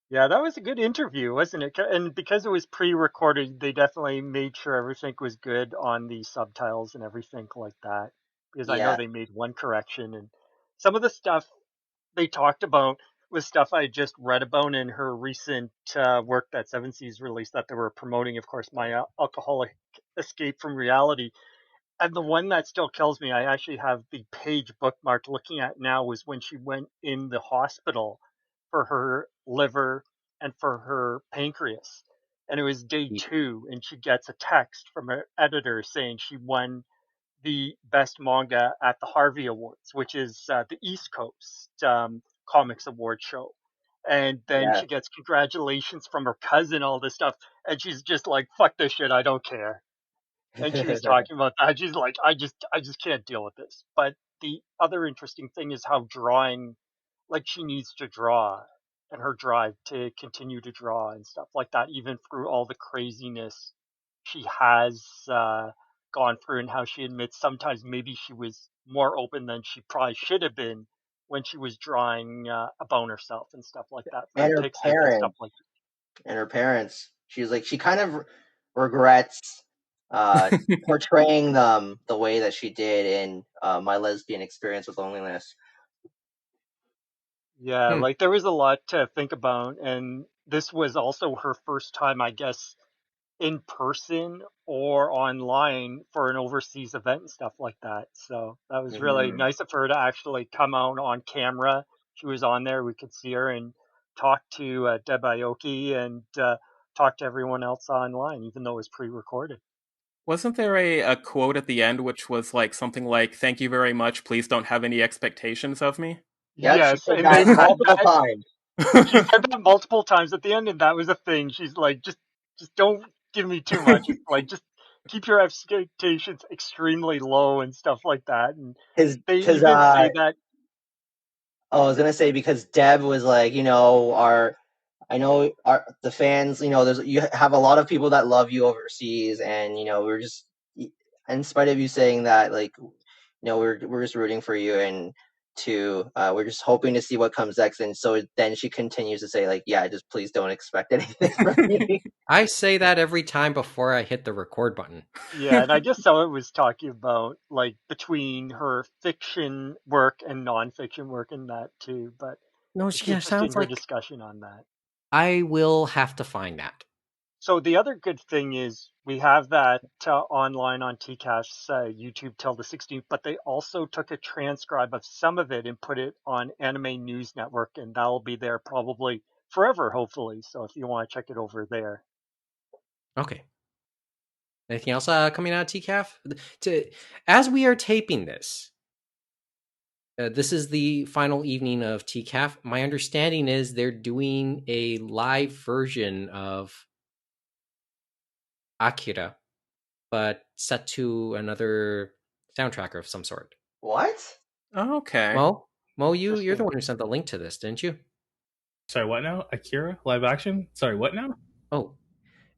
Speaker 5: Yeah, that was a good interview, wasn't it? And because it was pre-recorded, they definitely made sure everything was good on the subtitles and everything like that. Because I know they made one correction, and some of the stuff they talked about was stuff I just read about in her recent work that Seven Seas released that they were promoting. Of course, my alcoholic escape from reality. And the one that still kills me, I actually have the page bookmarked looking at now, was when she went in the hospital for her liver and for her pancreas. And it was day 2, and she gets a text from her editor saying she won the best manga at the Harvey Awards, which is the East Coast comics award show. And then she gets congratulations from her cousin, all this stuff. And she's just like, fuck this shit, I don't care. And she was talking about that. She's like, I just can't deal with this. But the other interesting thing is how drawing, like, she needs to draw, and her drive to continue to draw and stuff like that, even through all the craziness she has gone through, and how she admits sometimes maybe she was more open than she probably should have been when she was drawing about herself and stuff like that.
Speaker 4: And her parents.
Speaker 5: Like
Speaker 4: and her parents. She's like, she kind of regrets portraying them the way that she did in My Lesbian Experience with Loneliness.
Speaker 5: Yeah, like there was a lot to think about, and this was also her first time, I guess, in person or online for an overseas event and stuff like that. So that was really nice of her to actually come out on camera. She was on there, we could see her and talk to Deb Aoki and talk to everyone else online, even though it was pre-recorded.
Speaker 6: Wasn't there a quote at the end which was like something like, "Thank you very much, please don't have any expectations of me"?
Speaker 4: Yep,
Speaker 5: yes,
Speaker 4: she said
Speaker 5: and
Speaker 4: that
Speaker 5: they've had
Speaker 4: multiple
Speaker 5: that.
Speaker 4: times.
Speaker 5: She said that multiple times at the end, and that was a thing. She's like, just don't give me too much. It's like, just keep your expectations extremely low and stuff like that. And they even say that.
Speaker 4: I was gonna say, because Deb was like, I know the fans. You have a lot of people that love you overseas, and we're just, in spite of you saying that, like, we're just rooting for you, and we're just hoping to see what comes next. And so then she continues to say, like, yeah, just please don't expect anything from me.
Speaker 2: I say that every time before I hit the record button.
Speaker 5: Yeah, and I guess someone was talking about like between her fiction work and nonfiction work in that too, but
Speaker 2: No,
Speaker 5: it's
Speaker 2: she
Speaker 5: interesting
Speaker 2: sounds
Speaker 5: her
Speaker 2: like
Speaker 5: discussion on that.
Speaker 2: I will have to find that.
Speaker 5: So the other good thing is we have that online on TCAF's YouTube till the 16th, but they also took a transcribe of some of it and put it on Anime News Network, and that'll be there probably forever, hopefully. So if you want to check it over there.
Speaker 2: Okay. Anything else coming out of TCAF? As we are taping this, this is the final evening of TCAF. My understanding is they're doing a live version of Akira, but set to another soundtrack of some sort.
Speaker 4: What?
Speaker 6: Okay.
Speaker 2: Mo, you're the
Speaker 5: Interesting.
Speaker 2: one who sent the link to this, didn't you?
Speaker 3: Sorry, what now? Akira live action? Sorry, what now?
Speaker 2: Oh,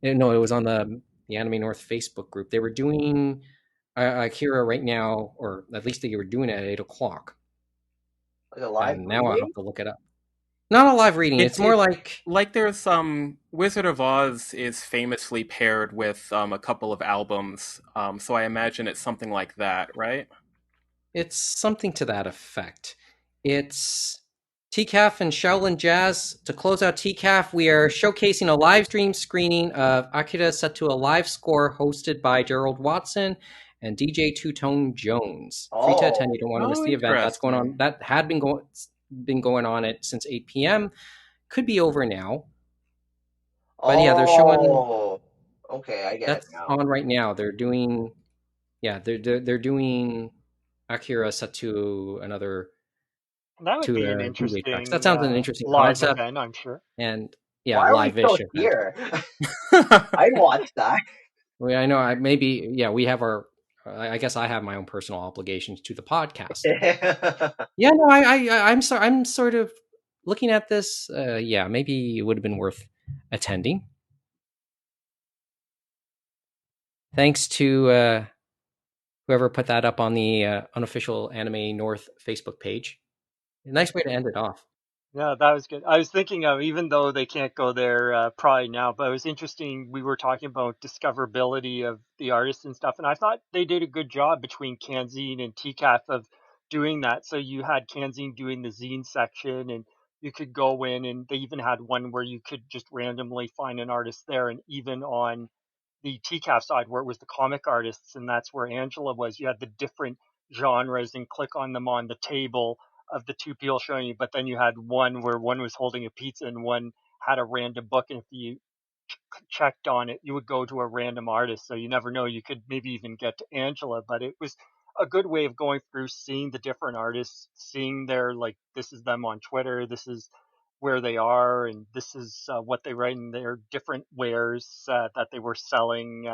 Speaker 2: no, it was on the Anime North Facebook group. They were doing Akira right now, or at least they were doing it at 8 o'clock.
Speaker 4: Like a live
Speaker 2: And now I'll
Speaker 4: reading?
Speaker 2: have to look it up. Not a live reading. It's more
Speaker 6: It's
Speaker 2: like
Speaker 6: like there's Wizard of Oz is famously paired with a couple of albums. So I imagine it's something like that, right?
Speaker 2: it's something to that effect. It's TCAF and Shaolin Jazz. To close out TCAF, we are showcasing a live stream screening of Akira set to a live score hosted by Gerald Watson and DJ Two Tone Jones. Free to attend.
Speaker 4: Oh,
Speaker 2: You don't want to miss
Speaker 6: Oh,
Speaker 2: the event. That's going
Speaker 6: interesting.
Speaker 2: on. That had been going on it since 8 p.m. Could be over now, but yeah, they're showing.
Speaker 4: oh, okay, I get it
Speaker 2: That's
Speaker 4: now.
Speaker 2: on right now. They're doing. Yeah, they're doing Akira set to another
Speaker 5: That would
Speaker 2: to
Speaker 5: be an
Speaker 2: a two-way tracks. That
Speaker 5: interesting
Speaker 2: sounds an interesting
Speaker 5: live
Speaker 2: concept,
Speaker 5: event, I'm sure.
Speaker 2: and yeah,
Speaker 4: Why are we still
Speaker 2: live-ish event.
Speaker 4: here? I'd watch that.
Speaker 2: I know. Maybe yeah. We have our. I guess I have my own personal obligations to the podcast. Yeah, no, I'm sorry. I'm sort of looking at this. Yeah, maybe it would have been worth attending. Thanks to whoever put that up on the unofficial Anime North Facebook page. A nice way to end it off.
Speaker 5: Yeah, that was good. I was thinking of, even though they can't go there probably now, but it was interesting. We were talking about discoverability of the artists and stuff, and I thought they did a good job between Kanzine and TCAF of doing that. So you had Kanzine doing the zine section, and you could go in, and they even had one where you could just randomly find an artist there, and even on the TCAF side where it was the comic artists, and that's where Angela was. You had the different genres and click on them on the table of the two people showing you, but then you had one where one was holding a pizza and one had a random book, and if you checked on it, you would go to a random artist. So you never know. You could maybe even get to Angela, but it was a good way of going through, seeing the different artists, seeing their, like, this is them on Twitter, this is where they are, and this is what they write in their different wares that they were selling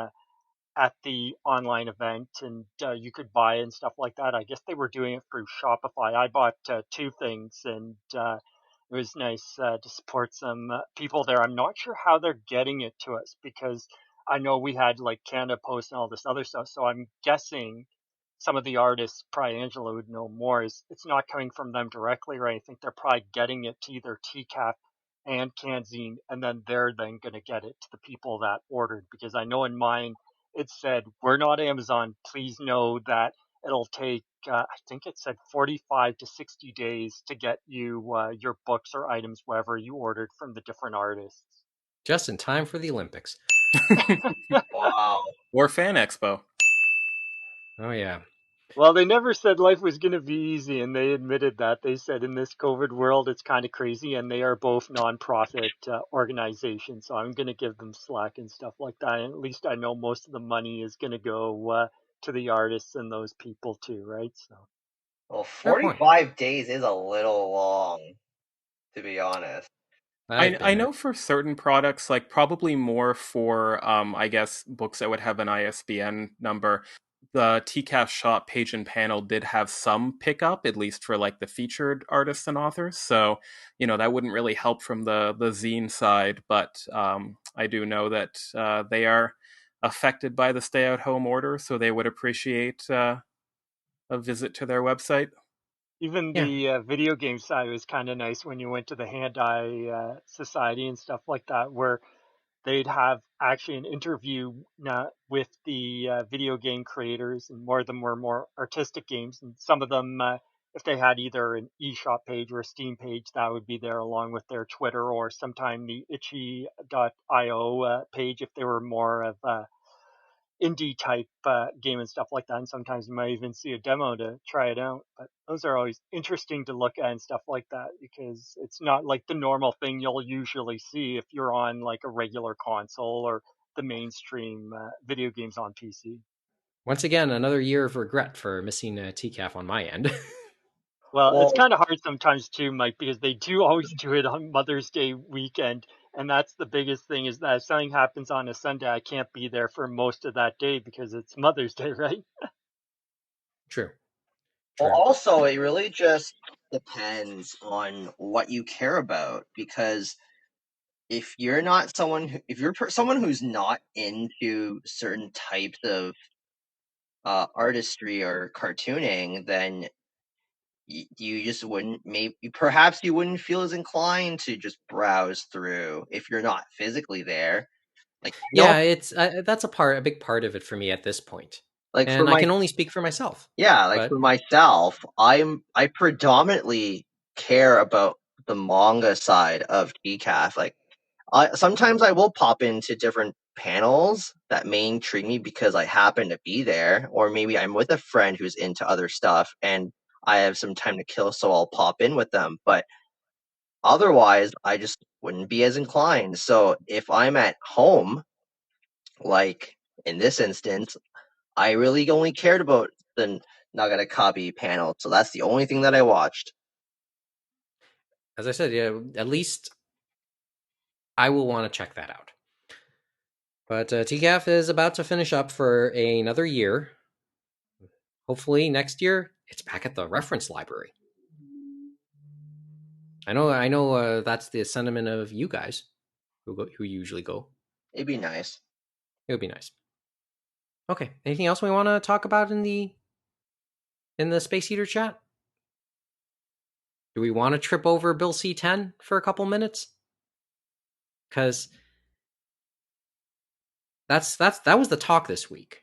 Speaker 5: at the online event, and you could buy and stuff like that. I guess they were doing it through Shopify. I bought two things, and it was nice to support some people there. I'm not sure how they're getting it to us because I know we had like Canada Post and all this other stuff. So I'm guessing some of the artists, probably Angela would know more, is it's not coming from them directly, right? I think they're probably getting it to either TCAP and Canzine, and then they're then going to get it to the people that ordered. Because I know in mine, it said, we're not Amazon. Please know that it'll take, I think it said 45 to 60 days to get you your books or items, wherever you ordered from the different artists.
Speaker 2: Just in time for the Olympics.
Speaker 4: Wow.
Speaker 6: Or Fan Expo.
Speaker 2: Oh yeah.
Speaker 5: Well, they never said life was going to be easy, and they admitted that. They said in this COVID world, it's kind of crazy, and they are both nonprofit organizations, so I'm going to give them slack and stuff like that. And at least I know most of the money is going to go to the artists and those people too, right? So.
Speaker 4: Well,
Speaker 2: Fair point.
Speaker 4: 45 days is a little long, to be honest.
Speaker 2: I've
Speaker 6: I
Speaker 2: been there.
Speaker 6: know for certain products, like probably more for I guess books that would have an ISBN number, the TCAF shop page and panel did have some pickup, at least for like the featured artists and authors. So, that wouldn't really help from the zine side, but I do know that they are affected by the stay-at-home order, so they would appreciate a visit to their website.
Speaker 5: Even
Speaker 2: Yeah.
Speaker 5: the video game side was kind of nice when you went to the Hand-Eye Society and stuff like that, where they'd have actually an interview with the video game creators, and more of them were more artistic games, and some of them, if they had either an eShop page or a Steam page, that would be there along with their Twitter, or sometime the itchy.io page if they were more of indie type game and stuff like that. And sometimes you might even see a demo to try it out. But those are always interesting to look at and stuff like that, because it's not like the normal thing you'll usually see if you're on like a regular console or the mainstream video games on PC.
Speaker 2: Once again, another year of regret for missing TCAF on my end.
Speaker 5: Well, it's
Speaker 4: Well,
Speaker 5: kind of hard sometimes too, Mike, because they do always do it on Mother's Day weekend. And that's the biggest thing, is that if something happens on a Sunday, I can't be there for most of that day because it's Mother's Day, right?
Speaker 2: True.
Speaker 4: well,
Speaker 2: True.
Speaker 4: also, it really just depends on what you care about, because if you're not someone, if you're someone who's not into certain types of artistry or cartooning, then you just wouldn't, maybe perhaps you wouldn't feel as inclined to just browse through if you're not physically there. Like,
Speaker 2: Yeah, it's that's a big part of it for me at this point,
Speaker 4: like for
Speaker 2: and I
Speaker 4: my
Speaker 2: can only speak for myself.
Speaker 4: yeah, like for
Speaker 2: But
Speaker 4: myself, I predominantly care about the manga side of TCAF. Like, sometimes I will pop into different panels that may intrigue me because I happen to be there, or maybe I'm with a friend who's into other stuff and I have some time to kill, so I'll pop in with them. But otherwise, I just wouldn't be as inclined. So if I'm at home, like in this instance, I really only cared about the Nagata Kabi panel, so that's the only thing that I watched.
Speaker 2: as I said, yeah, at least I will want to check that out. But TCAF is about to finish up for another year. Hopefully next year it's back at the reference library. I know. That's the sentiment of you guys who usually go.
Speaker 4: It'd be nice.
Speaker 2: It would be nice. Okay. Anything else we want to talk about in the Space Eater chat? Do we want to trip over Bill C10 for a couple minutes? Because that was the talk this week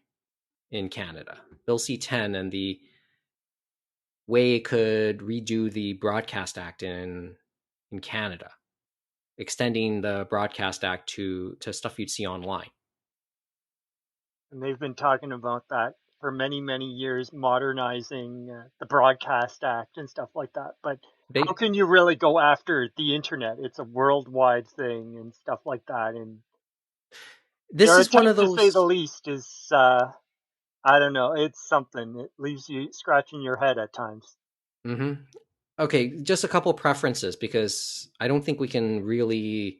Speaker 2: in Canada. Bill C10 and the way it could redo the Broadcast Act in Canada, extending the Broadcast Act to stuff you'd see online.
Speaker 5: And they've been talking about that for many, many years, modernizing the Broadcast Act and stuff like that. But how can you really go after the internet? It's a worldwide thing and stuff like that. And
Speaker 2: This
Speaker 5: their
Speaker 2: is one
Speaker 5: attempt,
Speaker 2: of
Speaker 5: to say the
Speaker 2: those.
Speaker 5: least, is I don't know. It's something. It leaves you scratching your head at times.
Speaker 2: Mm-hmm. Okay, just a couple preferences because I don't think we can really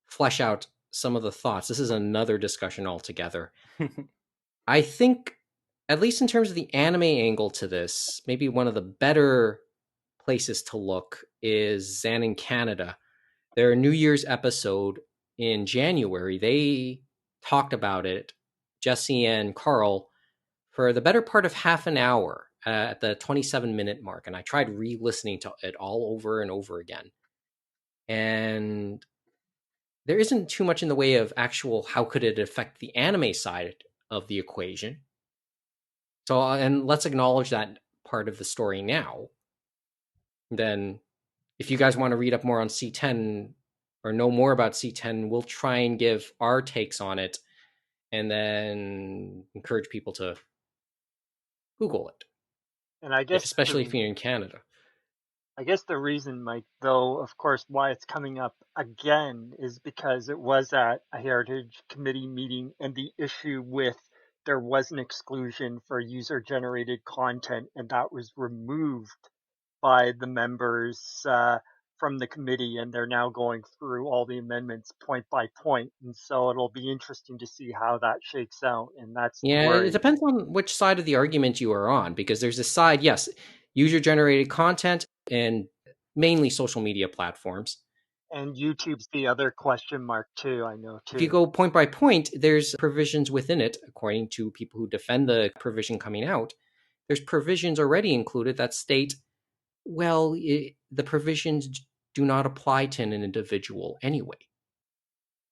Speaker 2: flesh out some of the thoughts. This is another discussion altogether. I think, at least in terms of the anime angle to this, maybe one of the better places to look is Zan in Canada. Their New Year's episode in January, they talked about it, Jesse and Carl, for the better part of half an hour at the 27-minute mark. And I tried re-listening to it all over and over again. And there isn't too much in the way of actual how could it affect the anime side of the equation. So, and let's acknowledge that part of the story now. Then, if you guys want to read up more on C10 or know more about C10, we'll try and give our takes on it and then encourage people to Google it,
Speaker 5: And I guess
Speaker 2: especially if you're in Canada.
Speaker 5: the reason, Mike, though, of course, why it's coming up again is because it was at a Heritage Committee meeting, and the issue with there was an exclusion for user-generated content, and that was removed by the members from the committee, and they're now going through all the amendments point by point. And so it'll be interesting to see how that shakes out. And that's the
Speaker 2: Yeah, it
Speaker 5: worry.
Speaker 2: depends on which side of the argument you are on, because there's a side, yes, user generated content and mainly social media platforms.
Speaker 5: And YouTube's the other question mark too, I know
Speaker 2: If you
Speaker 5: too.
Speaker 2: go point by point, there's provisions within it, according to people who defend the provision coming out. There's provisions already included that state, well, the provisions do not apply to an individual anyway.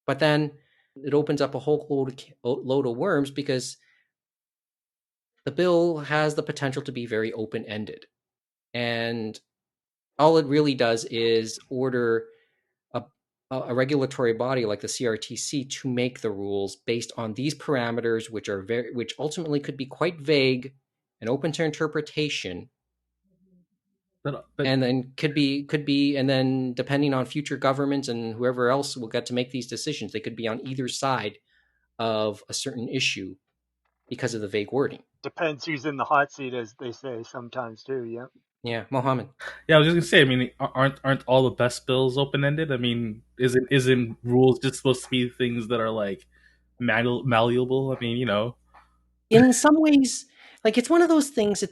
Speaker 2: But then it opens up a whole load of worms, because the bill has the potential to be very open ended. And all it really does is order a, a regulatory body like the CRTC to make the rules based on these parameters, which ultimately could be quite vague and open to interpretation,
Speaker 3: But
Speaker 2: and then and then depending on future governments and whoever else will get to make these decisions, they could be on either side of a certain issue because of the vague wording.
Speaker 5: Depends who's in the hot seat, as they say sometimes too. Yeah.
Speaker 2: Yeah, Mohammed.
Speaker 3: yeah, I was just gonna say. I mean, aren't all the best bills open ended? I mean, isn't rules just supposed to be things that are like malleable? I mean,
Speaker 2: In some ways, like, it's one of those things.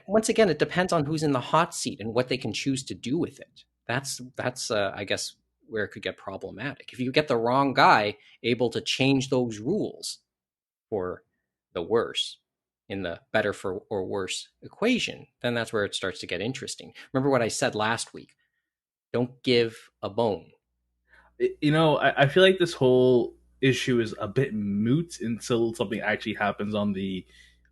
Speaker 2: Once again, it depends on who's in the hot seat and what they can choose to do with it. That's I guess where it could get problematic. If you get the wrong guy able to change those rules for the worse in the better for or worse equation, then that's where it starts to get interesting. Remember what I said last week: don't give a bone.
Speaker 3: I feel like this whole issue is a bit moot until something actually happens on the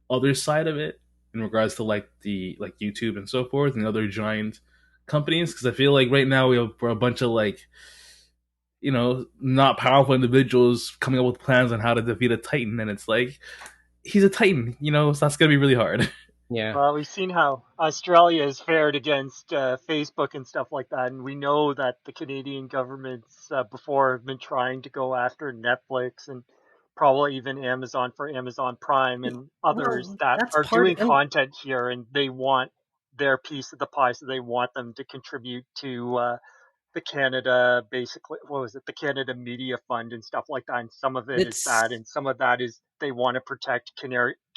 Speaker 3: other side of it, in regards to like YouTube and so forth and other giant companies. Because I feel like right now we're a bunch of like not powerful individuals coming up with plans on how to defeat a titan, and it's like he's a titan, so that's gonna be really hard.
Speaker 2: Yeah.
Speaker 5: Well, we've seen how Australia has fared against Facebook and stuff like that, and we know that the Canadian governments before have been trying to go after Netflix and probably even Amazon for Amazon Prime and others
Speaker 2: Well,
Speaker 5: that
Speaker 2: that's
Speaker 5: are
Speaker 2: part
Speaker 5: doing
Speaker 2: and
Speaker 5: content here, and they want their piece of the pie, so they want them to contribute to the Canada, basically, what was it, the Canada Media Fund and stuff like that. And some of it is that,
Speaker 2: it's
Speaker 5: and some of that is they want to protect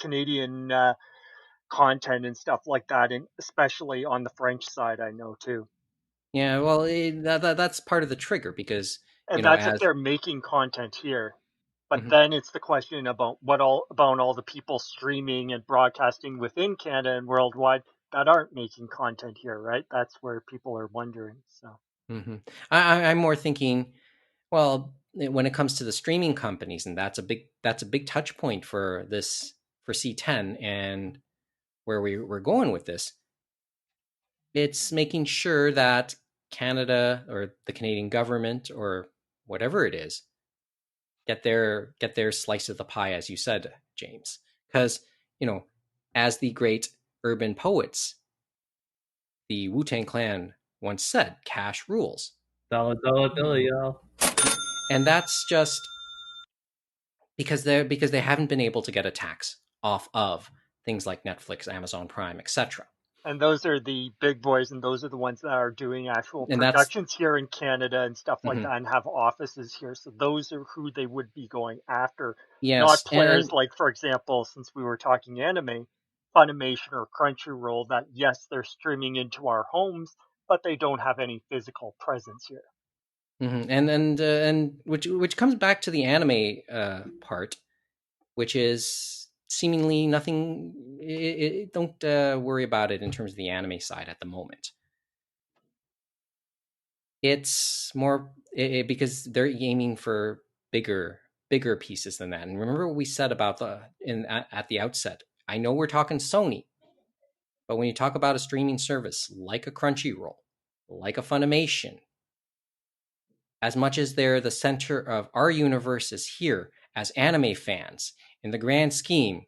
Speaker 5: Canadian content and stuff like that, and especially on the French side, I know too.
Speaker 2: yeah, well, that's part of the trigger, because
Speaker 5: And that's if
Speaker 2: as
Speaker 5: they're making content here. But
Speaker 2: mhm.
Speaker 5: then it's the question about all the people streaming and broadcasting within Canada and worldwide that aren't making content here, right? That's where people are wondering. So
Speaker 2: Hmm. I'm more thinking, well, when it comes to the streaming companies, and that's a big touch point for this, for C10, and where we're going with this. It's making sure that Canada, or the Canadian government, or whatever it is, get their slice of the pie, as you said, James. Because, as the great urban poets, the Wu-Tang Clan, once said, cash rules.
Speaker 3: Dollar, dollar, dollar, y'all.
Speaker 2: And that's just because they haven't been able to get a tax off of things like Netflix, Amazon Prime, etc.
Speaker 5: and those are the big boys, and those are the ones that are doing actual
Speaker 2: And that's
Speaker 5: productions here in Canada and stuff like
Speaker 2: mhm.
Speaker 5: that, and have offices here. So those are who they would be going after, not
Speaker 2: Yes,
Speaker 5: players
Speaker 2: and
Speaker 5: like, for example, since we were talking anime, Funimation or Crunchyroll, that yes, they're streaming into our homes, but they don't have any physical presence here.
Speaker 2: and which comes back to the anime part, which is seemingly nothing. Don't worry about it in terms of the anime side at the moment. It's more because they're aiming for bigger pieces than that. And remember what we said about at the outset. I know we're talking Sony, but when you talk about a streaming service like a Crunchyroll, like a Funimation, as much as they're the center of our universe is here as anime fans, in the grand scheme,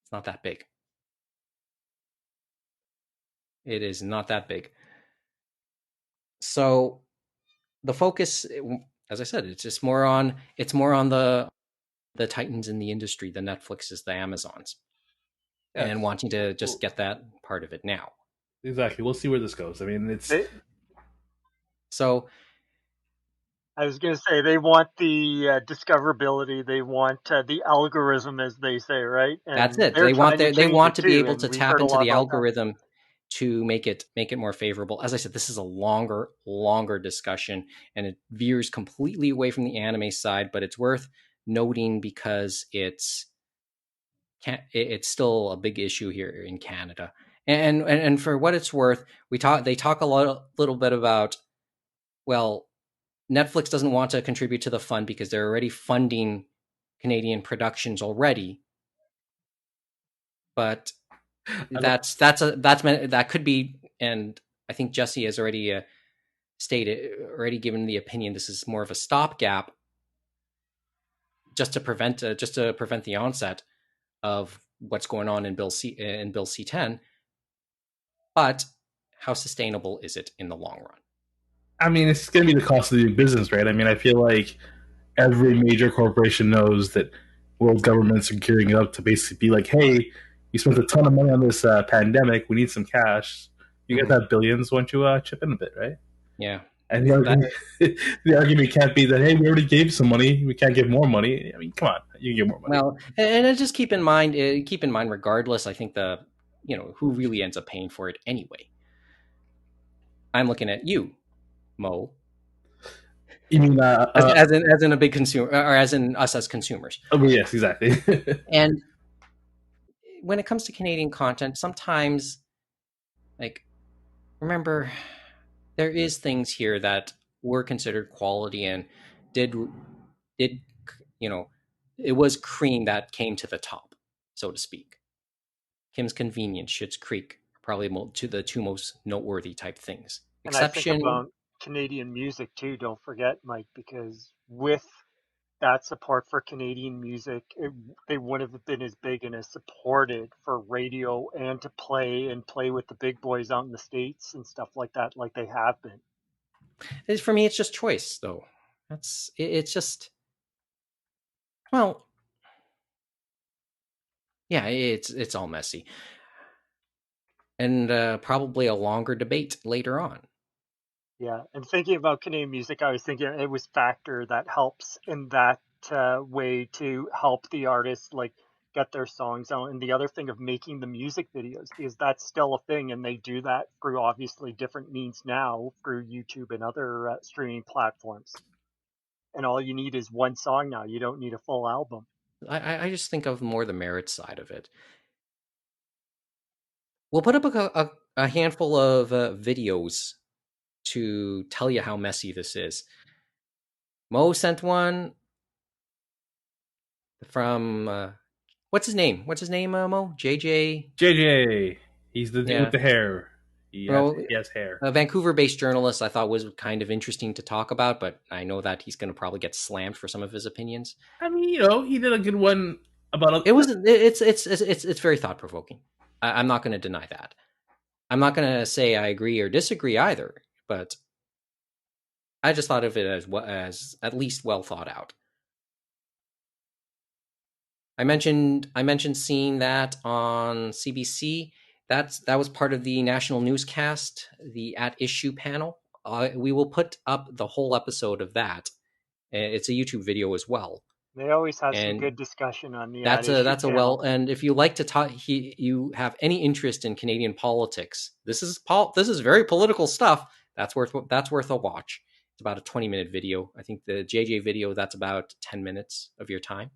Speaker 2: it's not that big. It is not that big. So the focus, as I said, it's more on the titans in the industry, the Netflixes, the Amazons, and
Speaker 3: Yes.
Speaker 2: wanting to just
Speaker 3: Well,
Speaker 2: get that part of it now.
Speaker 3: exactly. We'll see where this goes. I mean, it's
Speaker 5: They
Speaker 2: So
Speaker 5: I was going to say they want the discoverability, they want the algorithm, as they say, right?
Speaker 2: that's
Speaker 5: And
Speaker 2: it.
Speaker 5: they're trying to
Speaker 2: They
Speaker 5: change
Speaker 2: want
Speaker 5: it
Speaker 2: to be
Speaker 5: too,
Speaker 2: able
Speaker 5: and
Speaker 2: to
Speaker 5: we've
Speaker 2: tap
Speaker 5: heard a
Speaker 2: into
Speaker 5: lot
Speaker 2: the
Speaker 5: about that.
Speaker 2: algorithm to make it more favorable. As I said, this is a longer discussion, and it veers completely away from the anime side, but it's worth noting because it's still a big issue here in Canada. And for what it's worth, they talk little bit about, well, Netflix doesn't want to contribute to the fund because they're already funding Canadian productions already. But that could be, and I think Jesse has already already given the opinion this is more of a stopgap, just to prevent the onset of what's going on in Bill C-10. But how sustainable is it in the long run?
Speaker 3: I mean, it's going to be the cost of doing business, right? I mean, I feel like every major corporation knows that world governments are gearing up to basically be like, hey, you spent a ton of money on this pandemic. We need some cash. You guys have billions. Why don't you chip in a bit, right?
Speaker 2: Yeah.
Speaker 3: And the argument, the argument can't be that, hey, we already gave some money. We can't give more money. I mean, come on. You can give more money.
Speaker 2: Well, and just keep in mind, regardless, I think who really ends up paying for it anyway. I'm looking at you, Mo.
Speaker 3: You mean
Speaker 2: as in a big consumer, or as in us as consumers?
Speaker 3: Oh, yes, exactly.
Speaker 2: And when it comes to Canadian content, sometimes, like, remember, there is things here that were considered quality and did you know it was cream that came to the top, so to speak. Kim's Convenience, Schitt's Creek, probably to the two most noteworthy type things.
Speaker 5: And I think
Speaker 2: Exception,
Speaker 5: about Canadian music too, don't forget, Mike, because with that support for Canadian music, they wouldn't have been as big and as supported for radio and to play with the big boys out in the States and stuff like that, like they have been.
Speaker 2: for me, it's just choice, though. It's just, well, yeah, it's all messy, and probably a longer debate later on.
Speaker 5: Yeah, and thinking about Canadian music, I was thinking it was Factor that helps in that way to help the artists like get their songs out. And the other thing of making the music videos, because that's still a thing, and they do that through obviously different means now through YouTube and other streaming platforms. And all you need is one song now. You don't need a full album.
Speaker 2: I just think of more the merit side of it. We'll put up a handful of videos to tell you how messy this is. Mo sent one from what's his name? Mo? JJ.
Speaker 3: JJ, he's the dude with the hair.
Speaker 2: Well,
Speaker 3: He has hair.
Speaker 2: a Vancouver-based journalist I thought was kind of interesting to talk about, but I know that he's going to probably get slammed for some of his opinions.
Speaker 3: I mean, he did a good one about
Speaker 2: it. Was it's very thought-provoking. I'm not going to deny that. I'm not going to say I agree or disagree either, but I just thought of it as at least well thought out. I mentioned seeing that on CBC. That was part of the national newscast, the At Issue panel. We will put up the whole episode of that. It's a YouTube video as well.
Speaker 5: They always have some good discussion on the At Issue
Speaker 2: a well. And if you like to talk, you have any interest in Canadian politics, this is very political stuff. That's worth a watch. It's about a 20-minute video. I think the JJ video, that's about 10 minutes of your time.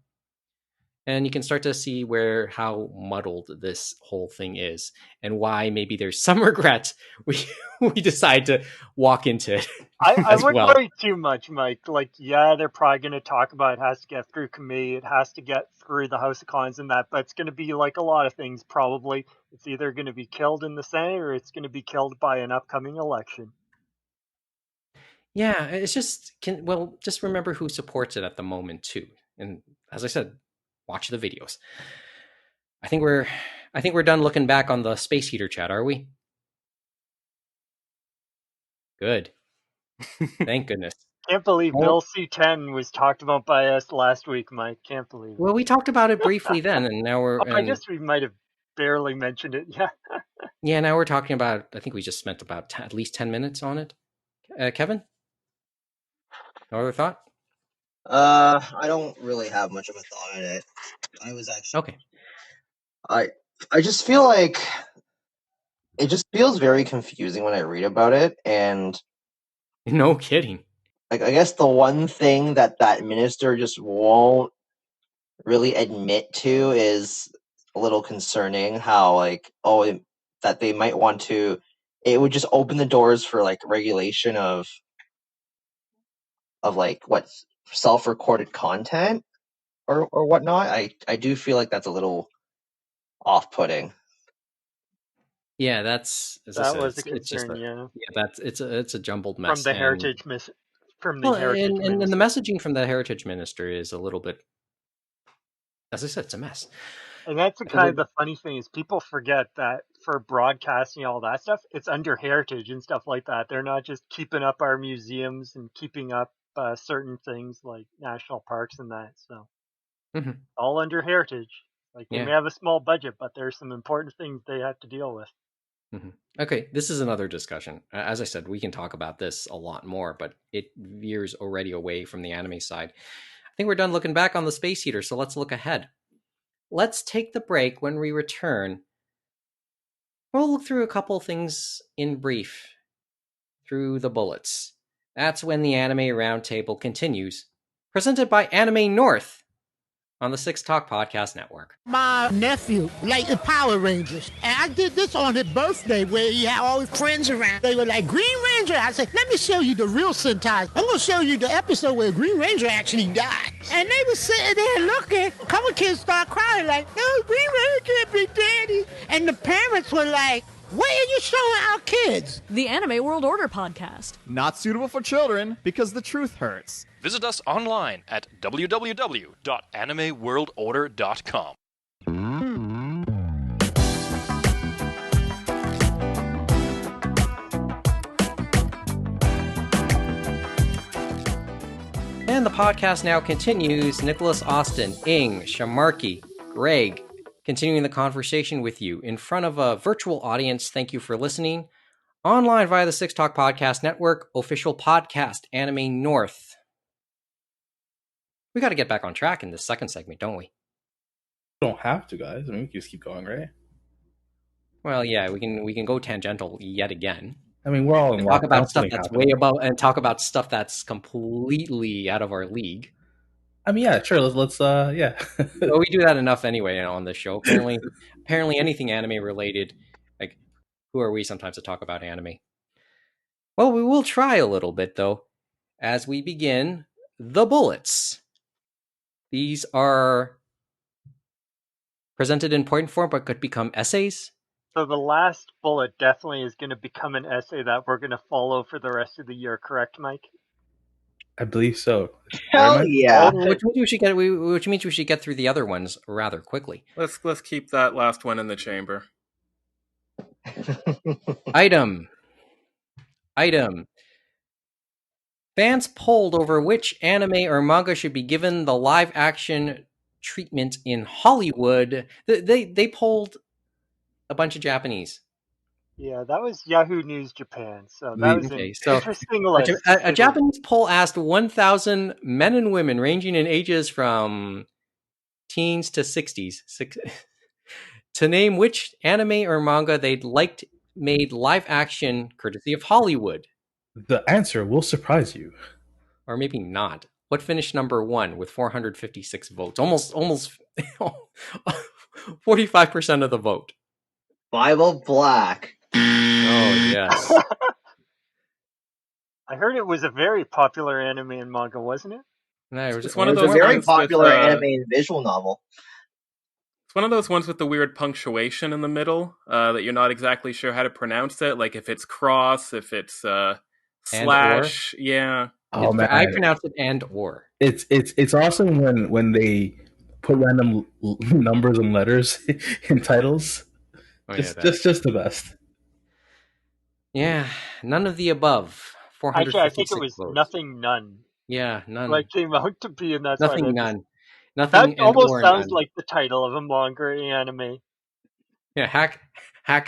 Speaker 2: And you can start to see how muddled this whole thing is, and why maybe there's some regret we decide to walk into it.
Speaker 5: I wouldn't worry too much, Mike. Like, yeah, they're probably going to talk about it has to get through committee, it has to get through the House of Commons and that, but it's going to be like a lot of things. Probably it's either going to be killed in the Senate or it's going to be killed by an upcoming election.
Speaker 2: Yeah, it's just just remember who supports it at the moment too. And as I said, watch the videos. I think we're done looking back on the space heater chat, are we? Good. Thank goodness.
Speaker 5: Can't believe Bill C-10 was talked about by us last week, Mike. Can't believe it.
Speaker 2: Well, we talked about it briefly then, and now we're...
Speaker 5: I guess we might have barely mentioned it, yeah.
Speaker 2: Yeah, now we're talking about... I think we just spent about at least 10 minutes on it. Kevin, no other thought?
Speaker 4: I don't really have much of a thought on it. I was actually
Speaker 2: Okay.
Speaker 4: I just feel like it just feels very confusing when I read about it, and
Speaker 2: No kidding.
Speaker 4: like I guess the one thing that minister just won't really admit to is a little concerning. How like that they might want to. It would just open the doors for like regulation of like what self-recorded content or whatnot. I do feel like that's a little off-putting.
Speaker 2: Yeah, that's as I
Speaker 5: That
Speaker 2: said,
Speaker 5: was a
Speaker 2: it's just
Speaker 5: concern, yeah.
Speaker 2: it's a jumbled
Speaker 5: From
Speaker 2: mess,
Speaker 5: the
Speaker 2: and
Speaker 5: heritage
Speaker 2: and the
Speaker 5: minister.
Speaker 2: messaging from the heritage minister is a little bit, as I said, it's a mess.
Speaker 5: And that's the
Speaker 2: Because
Speaker 5: kind of the funny thing is people forget that for broadcasting all that stuff, it's under heritage and stuff like that. They're not just keeping up our museums and keeping up certain things like national parks and that. So
Speaker 2: Mhm.
Speaker 5: all under heritage. Like they may
Speaker 2: Yeah.
Speaker 5: have a small budget, but there's some important things they have to deal with.
Speaker 2: Okay, this is another discussion. As I said, we can talk about this a lot more, but it veers already away from the anime side. I think we're done looking back on the space heater, so let's look ahead. Let's take the break. When we return, we'll look through a couple things in brief, through the bullets. That's when the Anime Roundtable continues, presented by Anime North on the Six Talk Podcast Network.
Speaker 7: My nephew liked the Power Rangers, and I did this on his birthday where he had all his friends around. They were like, Green Ranger. I said, let me show you the real Sentai. I'm going to show you the episode where Green Ranger actually died. And they were sitting there looking. A couple kids started crying like, no, Green Ranger can't be daddy. And the parents were like, why are you showing our kids?
Speaker 8: The Anime World Order podcast.
Speaker 9: Not suitable for children because the truth hurts.
Speaker 10: Visit us online at www.animeworldorder.com.
Speaker 2: And the podcast now continues. Nicholas, Austin, Ing, Sharmarke, Greig, continuing the conversation with you in front of a virtual audience. Thank you for listening. Online via the Six Talk Podcast Network, official podcast, Anime North. We got to get back on track in this second segment, don't we?
Speaker 3: Don't have to, guys. I mean, we can just keep going, right?
Speaker 2: Well, yeah, we can go tangential yet again.
Speaker 3: I mean, we're all in
Speaker 2: talk about stuff that's way above, and talk about stuff that's completely out of our league.
Speaker 3: I mean, yeah, sure. Let's yeah.
Speaker 2: Well, we do that enough anyway on this show. Apparently, anything anime related. Like, who are we sometimes to talk about anime? Well, we will try a little bit though, as we begin the bullets. These are presented in point form, but could become essays.
Speaker 5: So the last bullet definitely is going to become an essay that we're going to follow for the rest of the year, correct, Mike?
Speaker 3: I believe so.
Speaker 4: Hell yeah!
Speaker 2: Which means we should get through the other ones rather quickly.
Speaker 6: Let's keep that last one in the chamber.
Speaker 2: Item. Fans polled over which anime or manga should be given the live action treatment in Hollywood. They polled a bunch of Japanese.
Speaker 5: Yeah, that was Yahoo News Japan. So that was an interesting list.
Speaker 2: A Japanese poll asked 1,000 men and women ranging in ages from teens to 60s to name which anime or manga they'd liked made live action courtesy of Hollywood.
Speaker 3: The answer will surprise you.
Speaker 2: Or maybe not. What finished number one with 456 votes? Almost 45% of the vote.
Speaker 4: Bible Black.
Speaker 2: Oh, yes.
Speaker 5: I heard it was a very popular anime and manga, wasn't it?
Speaker 2: No,
Speaker 6: it's one of those
Speaker 4: very popular anime and visual novel.
Speaker 6: It's one of those ones with the weird punctuation in the middle that you're not exactly sure how to pronounce it. Like if it's cross, if it's slash, yeah.
Speaker 3: Oh man,
Speaker 2: I pronounce it and or.
Speaker 3: It's awesome when they put random numbers and letters in titles. Oh, just the best.
Speaker 2: Yeah, none of the above.
Speaker 5: Actually, I think it was
Speaker 2: votes.
Speaker 5: Nothing None.
Speaker 2: Yeah, none.
Speaker 5: Like came out to be, and that's
Speaker 2: Nothing
Speaker 5: why
Speaker 2: None. Nothing.
Speaker 5: That almost sounds
Speaker 2: none.
Speaker 5: like the title of a manga anime.
Speaker 2: Yeah, hack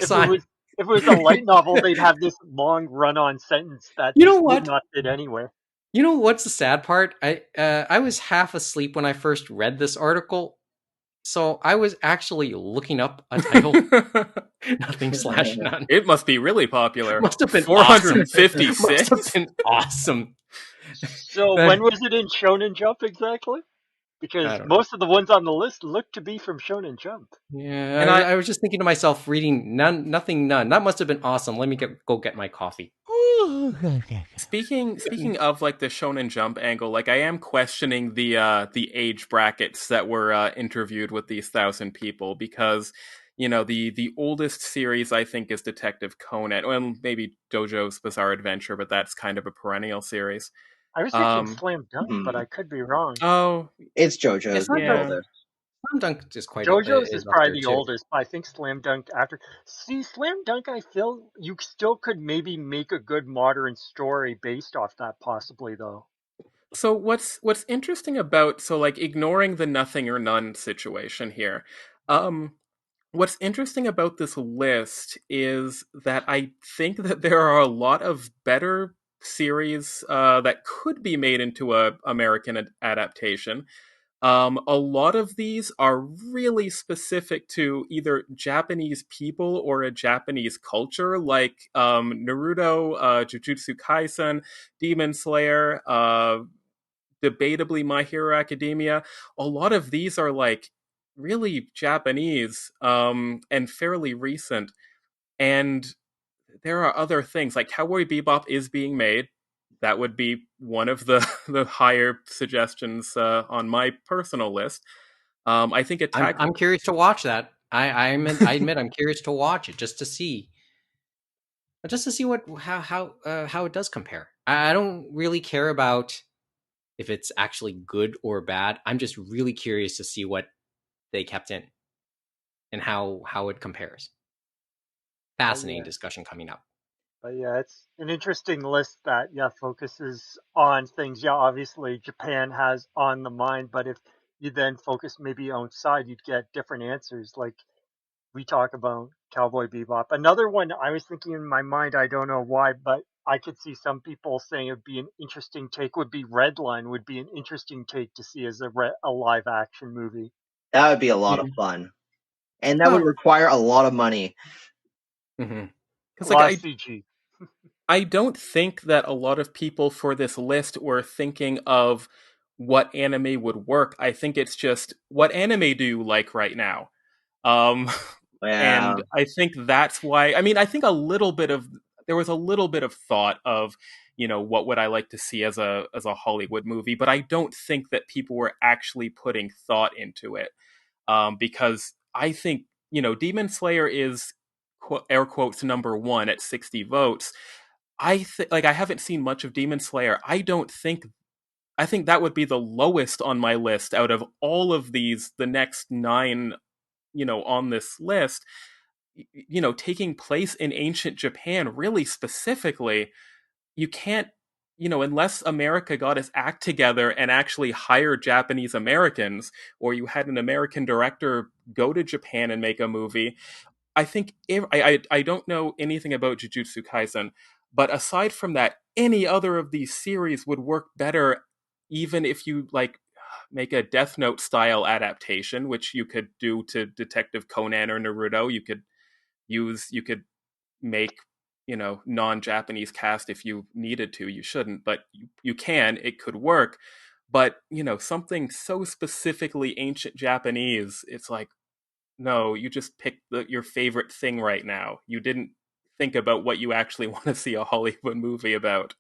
Speaker 2: sign.
Speaker 5: If it was a light novel, they'd have this long run-on sentence that
Speaker 2: You know
Speaker 5: just would
Speaker 2: what?
Speaker 5: not fit anywhere.
Speaker 2: You know what's the sad part? I was half asleep when I first read this article, so I was actually looking up a title. Nothing/none.
Speaker 6: It must be really popular.
Speaker 2: Must have been awesome. Must have
Speaker 6: 456.
Speaker 2: been awesome.
Speaker 5: So when was it in Shonen Jump exactly?
Speaker 2: I
Speaker 5: Because
Speaker 2: don't know.
Speaker 5: most of the ones on the list look to be from Shonen Jump.
Speaker 2: Yeah,
Speaker 6: And
Speaker 2: I was just thinking to myself, reading nothing, none. That must have been awesome. Let me go get my coffee.
Speaker 6: Speaking of like the Shonen Jump angle, like I am questioning the age brackets that were interviewed with these 1,000 people, because the oldest series I think is Detective Conan, well maybe JoJo's Bizarre Adventure, but that's kind of a perennial series.
Speaker 5: I was thinking Slam Dunk, but I could be wrong.
Speaker 6: Oh,
Speaker 4: It's JoJo's
Speaker 2: It's not
Speaker 4: the
Speaker 6: yeah.
Speaker 4: oldest.
Speaker 2: Slam Dunk is quite
Speaker 5: JoJo's is
Speaker 2: is up
Speaker 5: probably
Speaker 2: there
Speaker 5: the
Speaker 2: too.
Speaker 5: oldest, but I think Slam Dunk after. See, Slam Dunk, I feel you still could maybe make a good modern story based off that, possibly though.
Speaker 6: So what's interesting about, so like ignoring the nothing or none situation here, what's interesting about this list is that I think that there are a lot of better series that could be made into a American adaptation. A lot of these are really specific to either Japanese people or a Japanese culture, like Naruto, Jujutsu Kaisen, Demon Slayer, debatably My Hero Academia. A lot of these are like really Japanese and fairly recent. And there are other things like Cowboy Bebop is being made. That would be one of the the higher suggestions on my personal list. I think Attack.
Speaker 2: I'm curious to watch that. I admit I'm curious to watch it just to see what how it does compare. I don't really care about if it's actually good or bad. I'm just really curious to see what they kept in and how it compares. Fascinating discussion coming up.
Speaker 5: But yeah, it's an interesting list that focuses on things. Yeah, obviously Japan has on the mind, but if you then focus maybe outside, you'd get different answers. Like we talk about Cowboy Bebop. Another one I was thinking in my mind, I don't know why, but I could see some people saying it would be an interesting take. Would be Redline. Would be an interesting take to see as a live action movie.
Speaker 4: That would be a lot of fun, and that would require a lot of money.
Speaker 6: Mm-hmm.
Speaker 5: A lot of CG.
Speaker 6: I don't think that a lot of people for this list were thinking of what anime would work. I think it's just, what anime do you like right now? And I think that's why. I mean, I think there was a little bit of thought of, what would I like to see as a Hollywood movie, but I don't think that people were actually putting thought into it, because I think Demon Slayer is air quotes number one at 60 votes. I haven't seen much of Demon Slayer. I think that would be the lowest on my list out of all of these, the next 9, on this list, taking place in ancient Japan, really specifically. You can't, unless America got its act together and actually hired Japanese Americans, or you had an American director go to Japan and make a movie. I think I don't know anything about Jujutsu Kaisen, but aside from that, any other of these series would work better, even if you make a Death Note style adaptation, which you could do to Detective Conan or Naruto. You could make non-Japanese cast if you needed to. You shouldn't, but you can. It could work. But something so specifically ancient Japanese, it's like, no, you just picked your favorite thing right now. You didn't think about what you actually want to see a Hollywood movie about.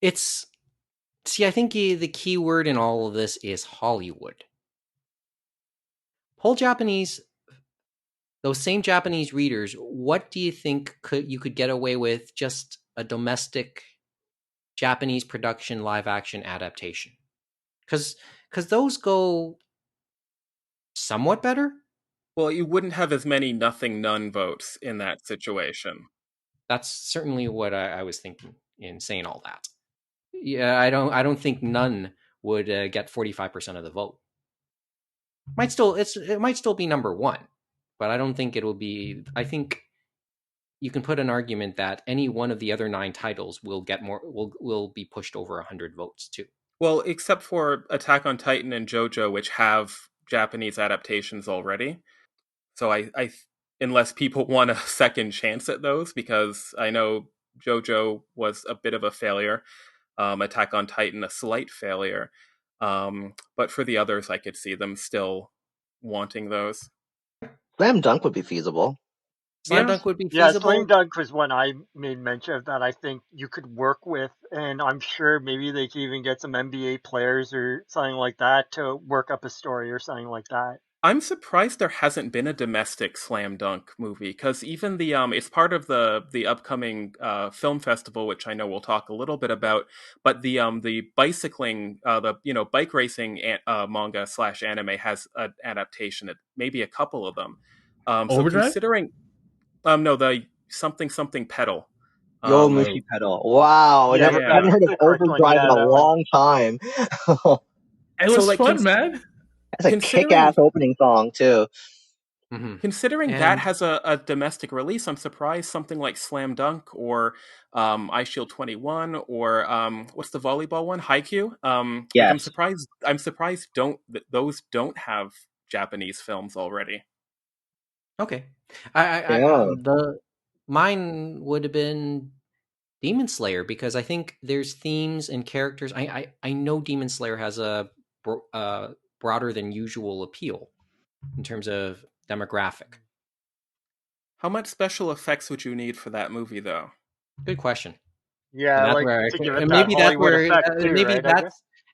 Speaker 2: I think the key word in all of this is Hollywood. Poll those same Japanese readers, what do you think you could get away with just a domestic Japanese production live action adaptation? Because those go somewhat better.
Speaker 6: Well, you wouldn't have as many nothing none votes in that situation.
Speaker 2: That's certainly what I was thinking in saying all that. Yeah, I don't think none would get 45% of the vote. It might still be number one, but I don't think it'll be. I think you can put an argument that any one of the other 9 titles will get more will be pushed over 100 votes too.
Speaker 6: Well, except for Attack on Titan and JoJo, which have Japanese adaptations already. So unless people want a second chance at those, because I know JoJo was a bit of a failure, Attack on Titan a slight failure, but for the others, I could see them still wanting those.
Speaker 4: Slam Dunk would be feasible.
Speaker 2: Slam Dunk would be
Speaker 5: Yeah,
Speaker 2: feasible.
Speaker 5: Slam Dunk was one I made mention of that I think you could work with, and I'm sure maybe they could even get some NBA players or something like that to work up a story or something like that.
Speaker 6: I'm surprised there hasn't been a domestic Slam Dunk movie, because even the it's part of the upcoming film festival, which I know we'll talk a little bit about. But the bicycling bike racing manga / anime has an adaptation, maybe a couple of them. So
Speaker 3: Overdrive?
Speaker 6: considering no, the something pedal.
Speaker 4: Yo Mushi Pedal. Wow,
Speaker 5: Yeah,
Speaker 4: I haven't
Speaker 5: that's
Speaker 4: heard of
Speaker 5: the correct one.
Speaker 4: Overdrive
Speaker 5: Yeah,
Speaker 4: in a
Speaker 5: that one.
Speaker 4: long time.
Speaker 3: It was fun, man.
Speaker 4: That's a kick-ass opening song too.
Speaker 6: Considering that has a domestic release, I'm surprised something like Slam Dunk or Ice Shield 21 or what's the volleyball one, Haikyuu.
Speaker 4: Yes.
Speaker 6: I'm surprised those don't have Japanese films already.
Speaker 2: Okay, mine would have been Demon Slayer, because I think there's themes and characters. I know Demon Slayer has a broader than usual appeal in terms of demographic.
Speaker 6: How much special effects would you need for that movie, though?
Speaker 2: Good question.
Speaker 5: Yeah,
Speaker 2: and
Speaker 5: like to give it that Hollywood effect too, right?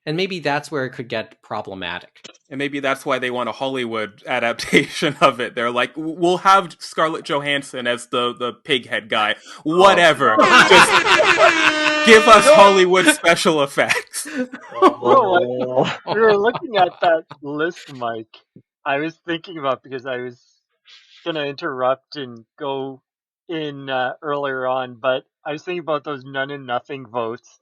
Speaker 2: Maybe that's where it could get problematic.
Speaker 6: And maybe that's why they want a Hollywood adaptation of it. They're like, we'll have Scarlett Johansson as the pighead guy. Whatever. Just give us Hollywood special effects.
Speaker 5: No, we were looking at that list, Mike. I was thinking about, because I was going to interrupt and go in earlier on, but I was thinking about those none and nothing votes.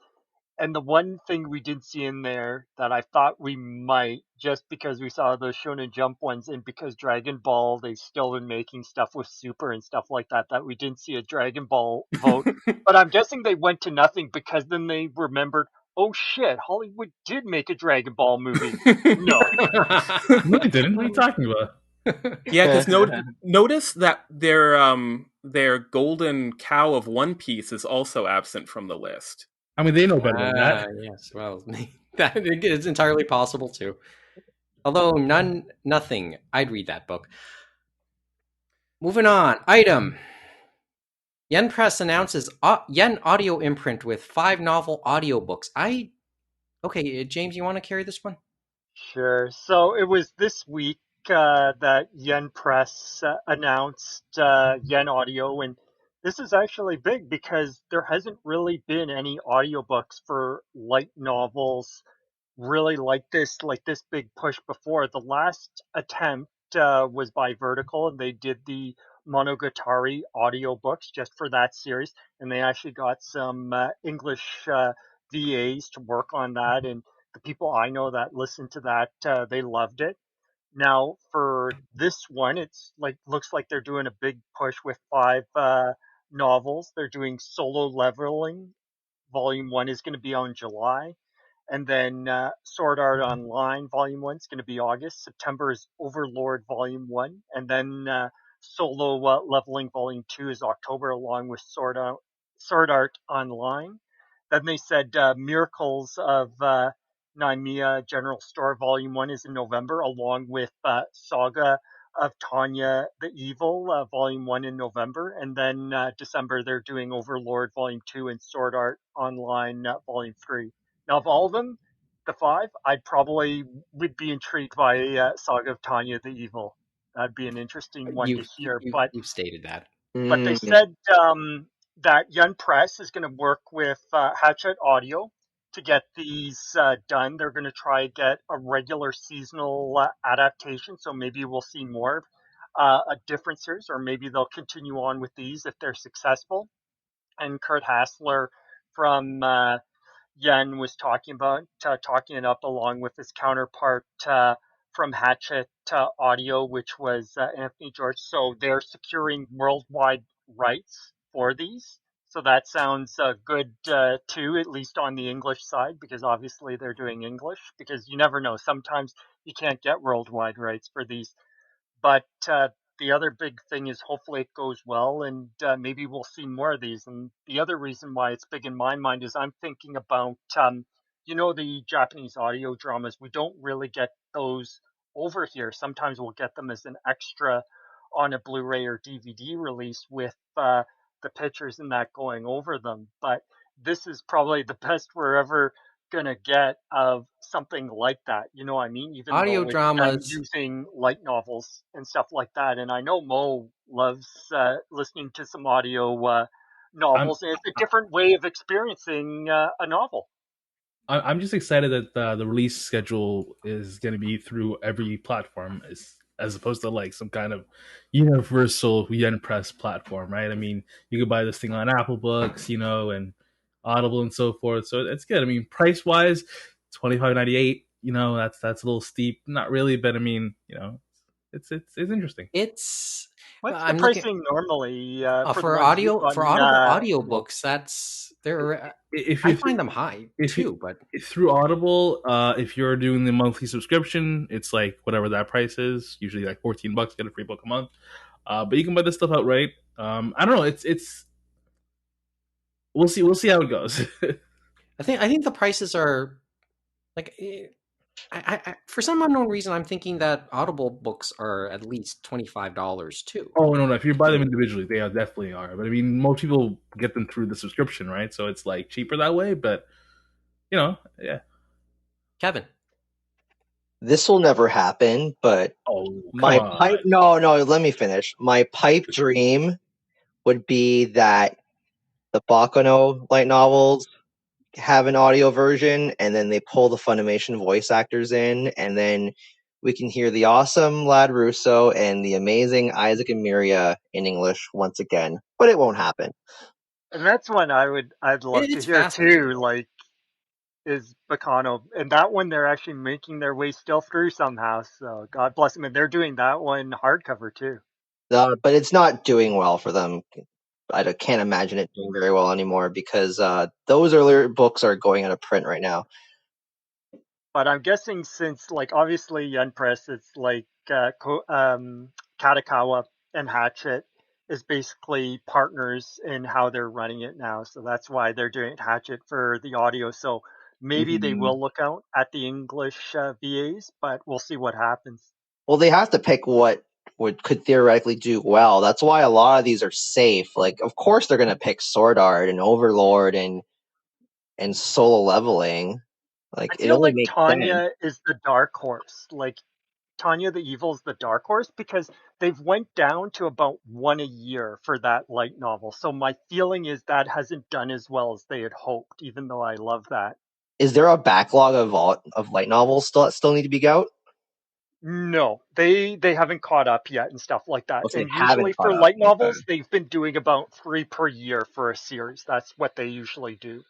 Speaker 5: And the one thing we did see in there that I thought we might, just because we saw those Shonen Jump ones, and because Dragon Ball, they've still been making stuff with Super and stuff like that, that we didn't see a Dragon Ball vote. But I'm guessing they went to nothing because then they remembered, oh shit, Hollywood did make a Dragon Ball movie. No.
Speaker 3: No, they didn't. What are you talking about?
Speaker 6: Yeah, because notice that their golden cow of One Piece is also absent from the list.
Speaker 3: I mean, they know better than that.
Speaker 2: Yes, well, that is entirely possible too. Although nothing, I'd read that book. Moving on, item. Yen Press announces Yen audio imprint with 5 novel audiobooks. Okay, James, you want to carry this one?
Speaker 5: Sure. So it was this week that Yen Press announced Yen Audio, and this is actually big because there hasn't really been any audiobooks for light novels really like this big push before. The last attempt was by Vertical, and they did the Monogatari audiobooks just for that series, and they actually got some English VAs to work on that, and the people I know that listened to that, they loved it. Now for this one, it's looks like they're doing a big push with 5 novels. They're doing Solo Leveling. Volume 1 is going to be on July. And then Sword Art Online Volume 1 is going to be August. September is Overlord Volume 1. And then Solo Leveling Volume 2 is October, along with Sword Art Online. Then they said Miracles of Naimiya General Store Volume 1 is in November, along with Saga of Tanya the Evil Volume 1 in November. And then December, they're doing Overlord Volume 2 and Sword Art Online Volume 3. Now, of all of them, the 5, I probably would be intrigued by Saga of Tanya the Evil. That'd be an interesting one to hear.
Speaker 2: You've stated that.
Speaker 5: But they said that Yen Press is going to work with Hatchet Audio to get these done. They're going to try to get a regular seasonal adaptation, so maybe we'll see more of a different series, or maybe they'll continue on with these if they're successful. And Kurt Hassler from Yen was talking it up along with his counterpart from Hatchet Audio, which was Anthony George. So they're securing worldwide rights for these. So that sounds good too, at least on the English side, because obviously they're doing English. Because you never know, sometimes you can't get worldwide rights for these. But the other big thing is hopefully it goes well, and maybe we'll see more of these. And the other reason why it's big in my mind is I'm thinking about, the Japanese audio dramas. We don't really get those over here. Sometimes we'll get them as an extra on a Blu-ray or DVD release with the pictures and that going over them. But this is probably the best we're ever gonna get of something like that. You know what I mean? Even
Speaker 2: Audio
Speaker 5: though it's done
Speaker 2: dramas.
Speaker 5: using light novels and stuff like that. And I know Mo loves listening to some audio
Speaker 3: I'm
Speaker 5: novels, and it's a different way of experiencing a novel.
Speaker 3: I'm just excited that the release schedule is going to be through every platform, as opposed to like some kind of universal yen press platform, right? I mean, you could buy this thing on Apple Books, and Audible and so forth. So it's good. I mean, price wise, $25.98. That's a little steep. Not really, but I mean, it's interesting.
Speaker 2: It's
Speaker 5: What's the
Speaker 2: I'm looking
Speaker 5: pricing normally for the
Speaker 2: for
Speaker 5: ones you've
Speaker 2: Audible
Speaker 5: gotten?
Speaker 2: audiobooks. That's they're
Speaker 3: If
Speaker 2: I
Speaker 3: you
Speaker 2: find them high
Speaker 3: if you
Speaker 2: too, but
Speaker 3: through Audible, if you're doing the monthly subscription, it's like whatever that price is, usually like $14, get a free book a month. But you can buy this stuff outright. I don't know. It's we'll see how it goes.
Speaker 2: I think the prices are like for some unknown reason I'm thinking that Audible books are at least $25 too.
Speaker 3: Oh no, if you buy them individually, they definitely are. But I mean, most people get them through the subscription, right? So it's like cheaper that way. But yeah.
Speaker 2: Kevin,
Speaker 4: This will never happen, but
Speaker 3: Oh come
Speaker 4: my
Speaker 3: on.
Speaker 4: pipe. No, let me finish. My pipe dream would be that the Baccano light novels have an audio version, and then they pull the Funimation voice actors in, and then we can hear the awesome Lad Russo and the amazing Isaac and Miria in English once again. But it won't happen.
Speaker 5: And that's one I'd love to
Speaker 2: it's
Speaker 5: hear
Speaker 2: fascinating
Speaker 5: too.
Speaker 2: though.
Speaker 5: Like is Bacano, and that one they're actually making their way still through somehow. So God bless them, and they're doing that one hardcover too.
Speaker 4: But it's not doing well for them. Can't imagine it doing very well anymore because those earlier books are going out of print right now.
Speaker 5: But I'm guessing since like obviously Yen Press, it's like Katakawa and Hatchet is basically partners in how they're running it now. So that's why they're doing Hatchet for the audio. So maybe they
Speaker 4: Mhm.
Speaker 5: will look out at the English VAs, but we'll see what happens.
Speaker 4: Well, they have to pick what could theoretically do well. That's why a lot of these are safe. Like, of course, they're going to pick Sword Art and Overlord and Solo Leveling. Like,
Speaker 5: I
Speaker 4: it
Speaker 5: feel
Speaker 4: only
Speaker 5: like
Speaker 4: makes sense.
Speaker 5: Tanya is the dark horse. Like Tanya the Evil's the dark horse because they've went down to about one a year for that light novel. So my feeling is that hasn't done as well as they had hoped, even though I love that.
Speaker 4: Is there a backlog of light novels still need to be out?
Speaker 5: No, they haven't caught up yet and stuff like that.
Speaker 4: If they
Speaker 5: And
Speaker 4: haven't
Speaker 5: usually
Speaker 4: caught
Speaker 5: for
Speaker 4: up.
Speaker 5: light novels, they've been doing about 3 per year for a series. That's what they usually do.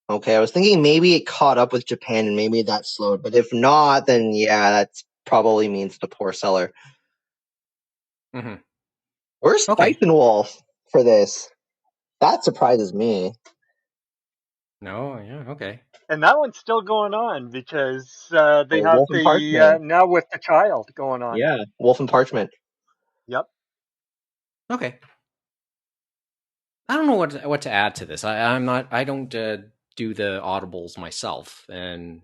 Speaker 4: Okay, I was thinking maybe it caught up with Japan and maybe that slowed. But if not, then yeah, that probably means the poor seller.
Speaker 2: Mm-hmm.
Speaker 4: Where's Spice
Speaker 2: Okay.
Speaker 4: and Wolf for this? That surprises me.
Speaker 2: No, yeah, okay.
Speaker 5: And that one's still going on because they have
Speaker 4: Wolf and
Speaker 5: the
Speaker 4: Parchment.
Speaker 5: now with the child going on.
Speaker 4: Yeah, Wolf and Parchment.
Speaker 5: Yep.
Speaker 2: Okay. I don't know what to add to this. I don't do the audibles myself, and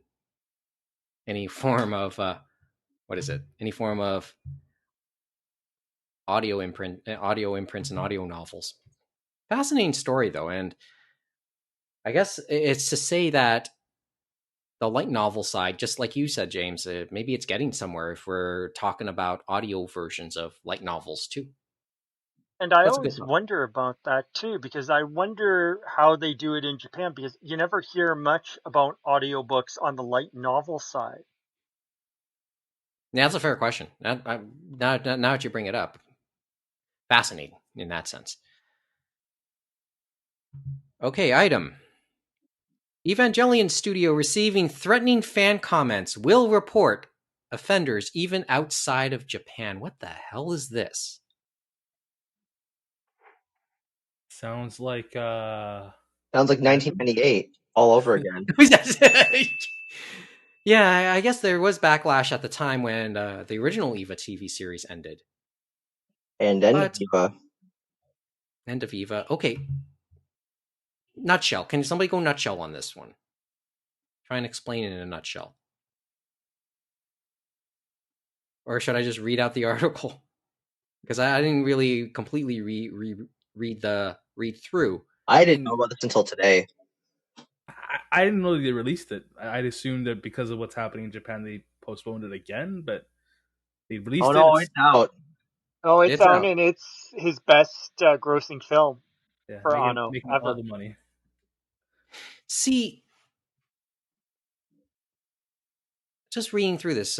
Speaker 2: any form of what is it? Any form of audio imprints, and audio novels. Fascinating story though, and I guess it's to say that the light novel side, just like you said, James, maybe it's getting somewhere if we're talking about audio versions of light novels too.
Speaker 5: And I
Speaker 2: That's a good
Speaker 5: always
Speaker 2: one.
Speaker 5: wonder about that too, because I wonder how they do it in Japan, because you never hear much about audiobooks on the light novel side.
Speaker 2: Yeah, that's a fair question. Now that you bring it up, fascinating in that sense. Okay, item. Evangelion Studio receiving threatening fan comments will report offenders even outside of Japan. What the hell is this?
Speaker 3: Sounds like
Speaker 4: Sounds like 1998 all over again.
Speaker 2: Yeah, I guess there was backlash at the time when the original Eva TV series ended.
Speaker 4: And then
Speaker 2: But
Speaker 4: Eva.
Speaker 2: end of Eva. Okay. Nutshell. Can somebody go nutshell on this one? Try and explain it in a nutshell. Or should I just read out the article? Because I didn't really completely read through.
Speaker 4: I didn't know about this until today.
Speaker 3: I didn't know they released it. I'd assumed that because of what's happening in Japan, they postponed it again, but they released it.
Speaker 4: No, it's out.
Speaker 5: Oh, it's
Speaker 2: It's
Speaker 5: out,
Speaker 2: out.
Speaker 5: and it's his best grossing film for Anno
Speaker 3: making
Speaker 5: ever.
Speaker 3: all the money.
Speaker 2: See, just reading through this,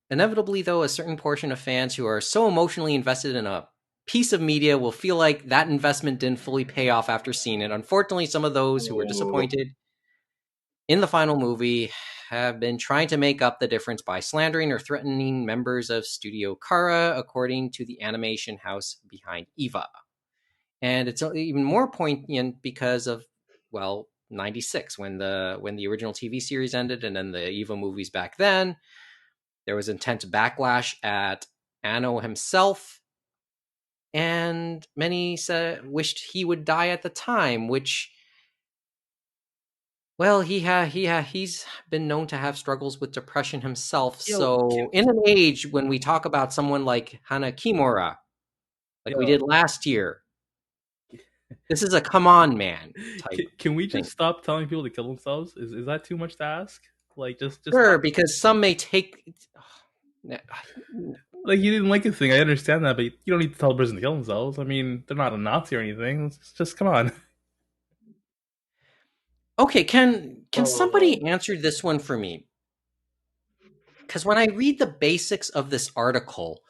Speaker 2: inevitably, though, a certain portion of fans who are so emotionally invested in a piece of media will feel like that investment didn't fully pay off after seeing it. Unfortunately, some of those who were disappointed in the final movie have been trying to make up the difference by slandering or threatening members of Studio Kara, according to the animation house behind Eva. And it's even more poignant because of, well, 96, when the original TV series ended, and then the Eva movies back then. There was intense backlash at Anno himself, and many wished he would die at the time, which, well, he's been known to have struggles with depression himself. So in an age when we talk about someone like Hana Kimura, like we did last year, this is a come on, man type.
Speaker 3: Can we just
Speaker 2: thing.
Speaker 3: stop telling people to kill themselves? Is that too much to ask? Like, just
Speaker 2: sure, because some may take.
Speaker 3: Like, you didn't like a thing, I understand that, but you don't need to tell a person to kill themselves. I mean, they're not a Nazi or anything. It's just come on.
Speaker 2: Okay, can somebody answer this one for me? Because when I read the basics of this article,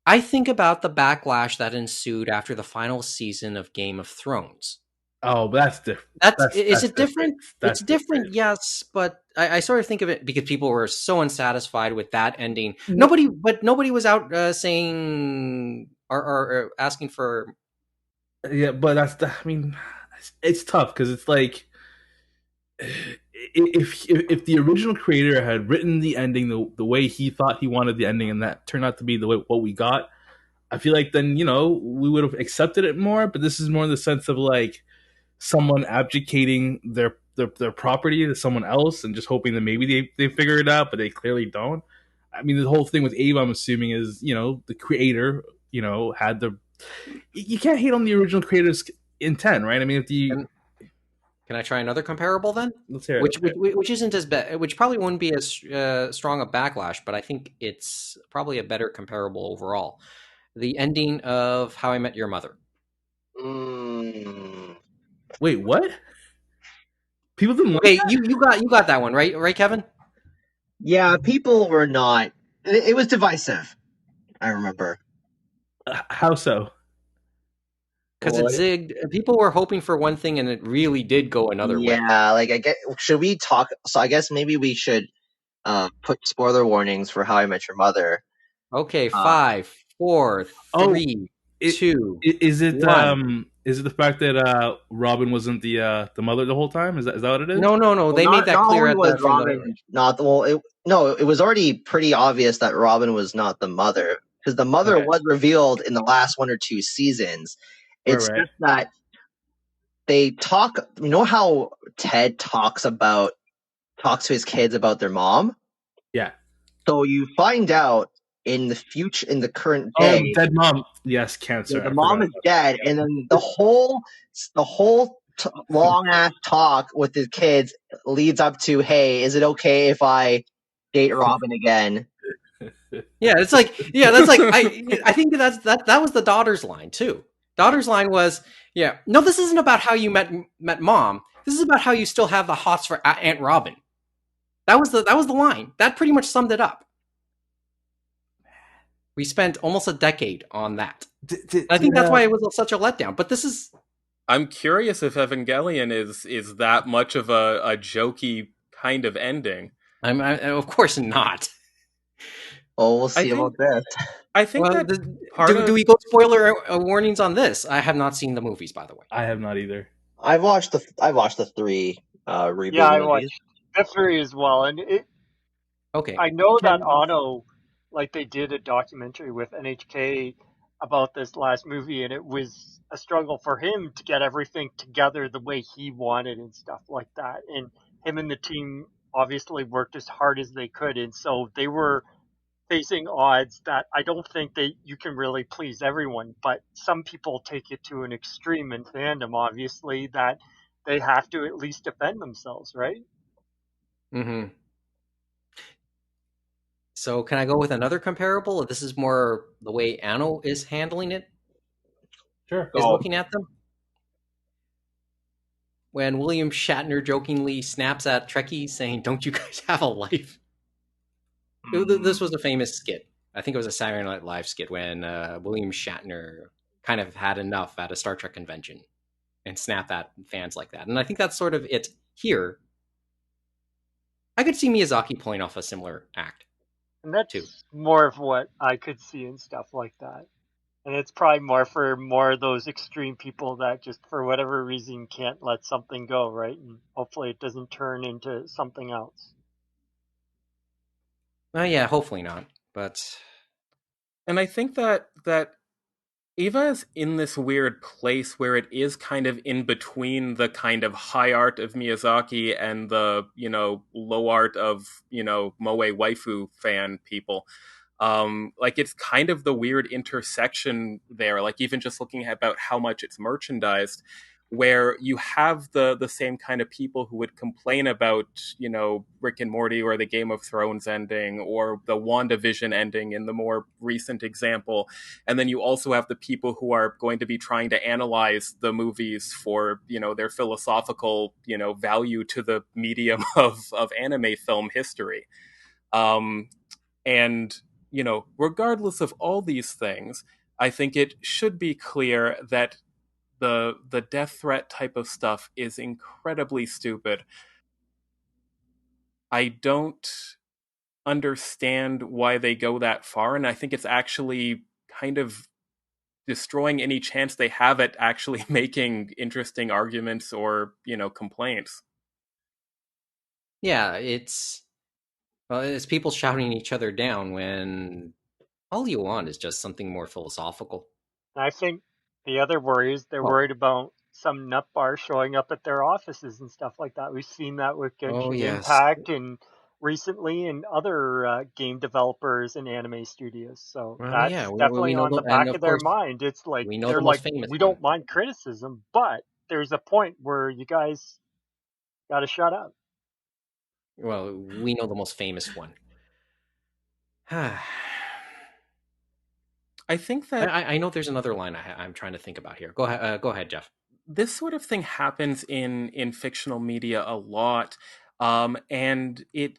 Speaker 2: I think about the backlash that ensued after the final season of Game of Thrones.
Speaker 3: Oh, but that's different.
Speaker 2: Is it different? It's different, yes, but I sort of think of it because people were so unsatisfied with that ending. Nobody was out saying or asking for.
Speaker 3: Yeah, but I mean, it's tough because it's like if the original creator had written the ending the way he thought he wanted the ending, and that turned out to be the way what we got, I feel like then we would have accepted it more. But this is more in the sense of like someone abdicating their property to someone else and just hoping that maybe they figure it out, but they clearly don't. I mean, the whole thing with Ava, I'm assuming, is the creator had the. You can't hate on the original creator's intent, right? I mean, if the
Speaker 2: Can I try another comparable then?
Speaker 3: Let's hear it.
Speaker 2: Which isn't as bad, which probably wouldn't be as strong a backlash, but I think it's probably a better comparable overall. The ending of How I Met Your Mother.
Speaker 3: Wait, what? People didn't like
Speaker 2: that? You got that one, right, Kevin?
Speaker 4: Yeah, people were not. It was divisive. I remember.
Speaker 3: How so?
Speaker 2: Because it zigged. People were hoping for one thing, and it really did go another way.
Speaker 4: Yeah, like I get. Should we talk? So I guess maybe we should put spoiler warnings for How I Met Your Mother.
Speaker 2: Okay, 5, 4, 3, 2.
Speaker 3: Is it
Speaker 2: 1.
Speaker 3: Is it the fact that Robin wasn't the mother the whole time? Is that what it is?
Speaker 2: No. Well, they made that clear at the
Speaker 4: Robin. It was already pretty obvious that Robin was not the mother, because the mother was revealed in the last 1 or 2 seasons. It's just that they talk. You know how Ted talks to his kids about their mom?
Speaker 3: Yeah.
Speaker 4: So you find out in the future, in the current day,
Speaker 3: dead mom. Yes, cancer.
Speaker 4: The mom is dead, and then the whole long ass talk with his kids leads up to, hey, is it okay if I date Robin again?
Speaker 2: Yeah, it's like that's like I think that was the daughter's line too. Daughter's line was, no, this isn't about how you met mom. This is about how you still have the hots for Aunt Robin. That was the line. That pretty much summed it up. We spent almost a decade on that. I think that's why it was such a letdown. But this is.
Speaker 6: I'm curious if Evangelion is that much of a jokey kind of ending.
Speaker 2: Of course not.
Speaker 4: Oh, we'll
Speaker 6: I
Speaker 4: see
Speaker 6: think
Speaker 4: about that.
Speaker 6: I think
Speaker 2: Well,
Speaker 6: that part
Speaker 2: do
Speaker 6: of
Speaker 2: we go spoiler warnings on this? I have not seen the movies, by the way.
Speaker 3: I have not either.
Speaker 4: I watched the three
Speaker 5: Yeah,
Speaker 4: reboot
Speaker 5: I
Speaker 4: movies.
Speaker 5: watched the three as well, and
Speaker 2: Okay,
Speaker 5: I know that
Speaker 2: can
Speaker 5: Ono, like they did a documentary with NHK about this last movie, and it was a struggle for him to get everything together the way he wanted and stuff like that. And him and the team obviously worked as hard as they could, and so they were facing odds that I don't think that you can really please everyone, but some people take it to an extreme in fandom, obviously, that they have to at least defend themselves, right?
Speaker 2: mm-hmm. So can I go with another comparable? This is more the way Anno is handling it,
Speaker 3: Sure.
Speaker 2: is
Speaker 4: Oh,
Speaker 2: looking at them. When William Shatner jokingly snaps at Trekkies saying, "Don't you guys have a life?" This was a famous skit. I think it was a Saturday Night Live skit when William Shatner kind of had enough at a Star Trek convention and snapped at fans like that. And I think that's sort of it here. I could see Miyazaki pulling off a similar act
Speaker 5: And
Speaker 2: too.
Speaker 5: that's more of what I could see in stuff like that. And it's probably more for more of those extreme people that just for whatever reason can't let something go, right? And hopefully it doesn't turn into something else.
Speaker 2: Yeah, hopefully not. But
Speaker 6: and I think that Eva is in this weird place where it is kind of in between the kind of high art of Miyazaki and the, low art of, Moe waifu fan people. Like it's kind of the weird intersection there, like even just looking at about how much it's merchandised, where you have the same kind of people who would complain about, Rick and Morty or the Game of Thrones ending or the WandaVision ending in the more recent example. And then you also have the people who are going to be trying to analyze the movies for, their philosophical, value to the medium of anime film history. And, regardless of all these things, I think it should be clear that the death threat type of stuff is incredibly stupid. I don't understand why they go that far, and I think it's actually kind of destroying any chance they have at actually making interesting arguments or, complaints.
Speaker 2: yeah, it's people shouting each other down when all you want is just something more philosophical.
Speaker 5: And I think the other worry is they're
Speaker 2: Well,
Speaker 5: worried about some nut bar showing up at their offices and stuff like that. We've seen that with
Speaker 2: oh
Speaker 5: Genshin
Speaker 2: yes.
Speaker 5: Impact and recently in other game developers and anime studios. So
Speaker 2: Well, yeah,
Speaker 5: that's
Speaker 2: we
Speaker 5: definitely
Speaker 2: know
Speaker 5: on the
Speaker 2: and
Speaker 5: back
Speaker 2: of
Speaker 5: of their
Speaker 2: course
Speaker 5: mind. It's like
Speaker 2: we know the
Speaker 5: they're
Speaker 2: most
Speaker 5: like,
Speaker 2: famous
Speaker 5: we
Speaker 2: one.
Speaker 5: don't mind criticism, but there's a point where you guys got to shut up.
Speaker 2: Well, we know the most famous one. I
Speaker 6: I think that
Speaker 2: I know there's another line I'm trying to think about here. Go ahead, Geoff.
Speaker 6: this sort of thing happens in fictional media a lot, and it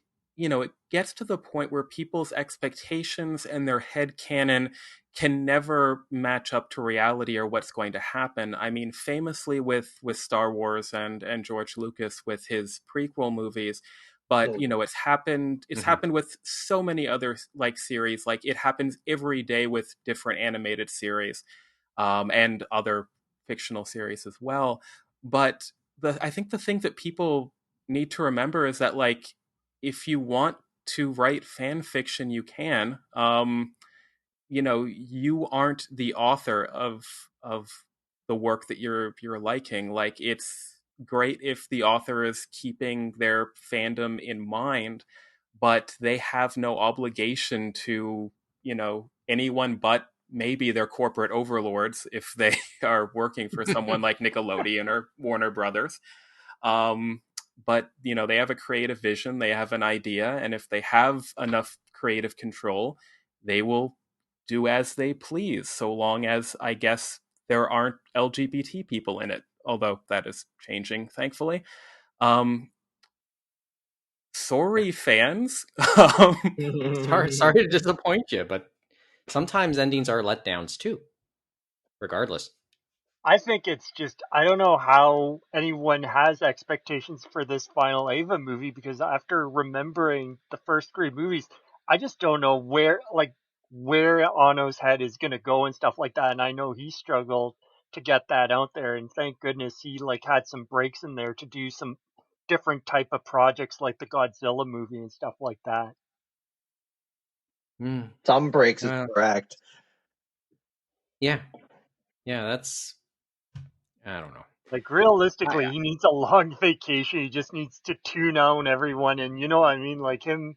Speaker 6: gets to the point where people's expectations and their head canon can never match up to reality or what's going to happen. I mean, famously with Star Wars and George Lucas with his prequel movies. But it's
Speaker 2: Hmm.
Speaker 6: happened with so many other like series. Like it happens every day with different animated series, and other fictional series as well. But I think the thing that people need to remember is that like if you want to write fan fiction, you can. You aren't the author of the work that you're liking. Like it's great if the author is keeping their fandom in mind, but they have no obligation to, anyone but maybe their corporate overlords if they are working for someone like Nickelodeon or Warner Brothers. Um, but they have a creative vision, they have an idea, and if they have enough creative control, they will do as they please, so long as I guess there aren't LGBT people in it. Although that is changing, thankfully. Um, sorry, fans.
Speaker 2: Sorry to disappoint you, but sometimes endings are letdowns too. Regardless.
Speaker 5: I think it's just, I don't know how anyone has expectations for this final Ava movie because after remembering the first three movies, I just don't know where Ano's head is gonna go and stuff like that. And I know he struggled to get that out there, and thank goodness he had some breaks in there to do some different type of projects like the Godzilla movie and stuff like that.
Speaker 4: Some breaks is correct.
Speaker 2: Yeah, that's, I don't know.
Speaker 5: Like realistically, he needs a long vacation. He just needs to tune out everyone, and you know what I mean. Like him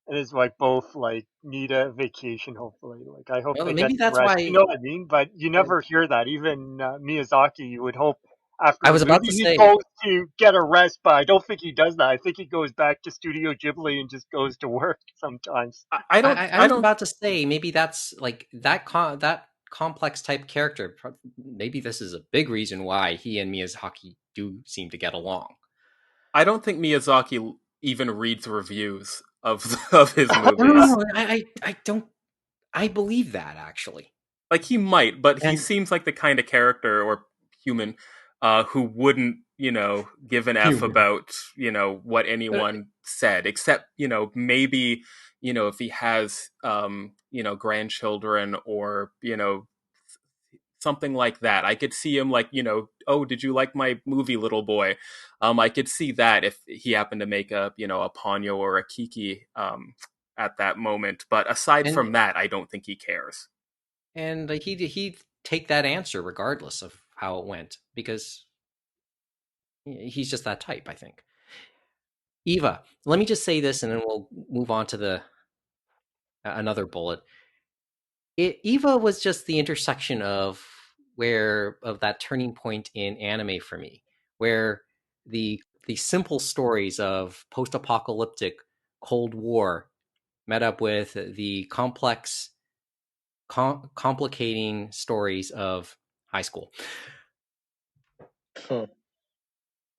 Speaker 5: and his wife both need a vacation. Hopefully, I hope
Speaker 2: Well,
Speaker 5: they
Speaker 2: maybe
Speaker 5: get some
Speaker 2: that's
Speaker 5: rest.
Speaker 2: why.
Speaker 5: You know what I mean? But you never hear that. Even Miyazaki, you would hope after
Speaker 2: I
Speaker 5: a
Speaker 2: was about
Speaker 5: movie
Speaker 2: to
Speaker 5: he
Speaker 2: say.
Speaker 5: goes to get a rest, but I don't think he does that. I think he goes back to Studio Ghibli and just goes to work sometimes.
Speaker 6: I don't.
Speaker 2: I was about to say maybe that's like that complex type character. Maybe this is a big reason why he and Miyazaki do seem to get along.
Speaker 6: I don't think Miyazaki even reads reviews of his movies.
Speaker 2: No, I don't. I believe that actually.
Speaker 6: Like he might, but he seems like the kind of character or human who wouldn't, give an F about, what anyone said, except, maybe, if he has, grandchildren or, something like that. I could see him like, oh, did you like my movie, little boy? I could see that if he happened to make a, a Ponyo or a Kiki at that moment. But aside from that, I don't think he cares.
Speaker 2: And he'd take that answer regardless of how it went because he's just that type, I think. Eva, let me just say this, and then we'll move on to the another bullet. Eva was just the intersection of that turning point in anime for me, where the simple stories of post-apocalyptic Cold War met up with the complex, complicating stories of high school.
Speaker 5: It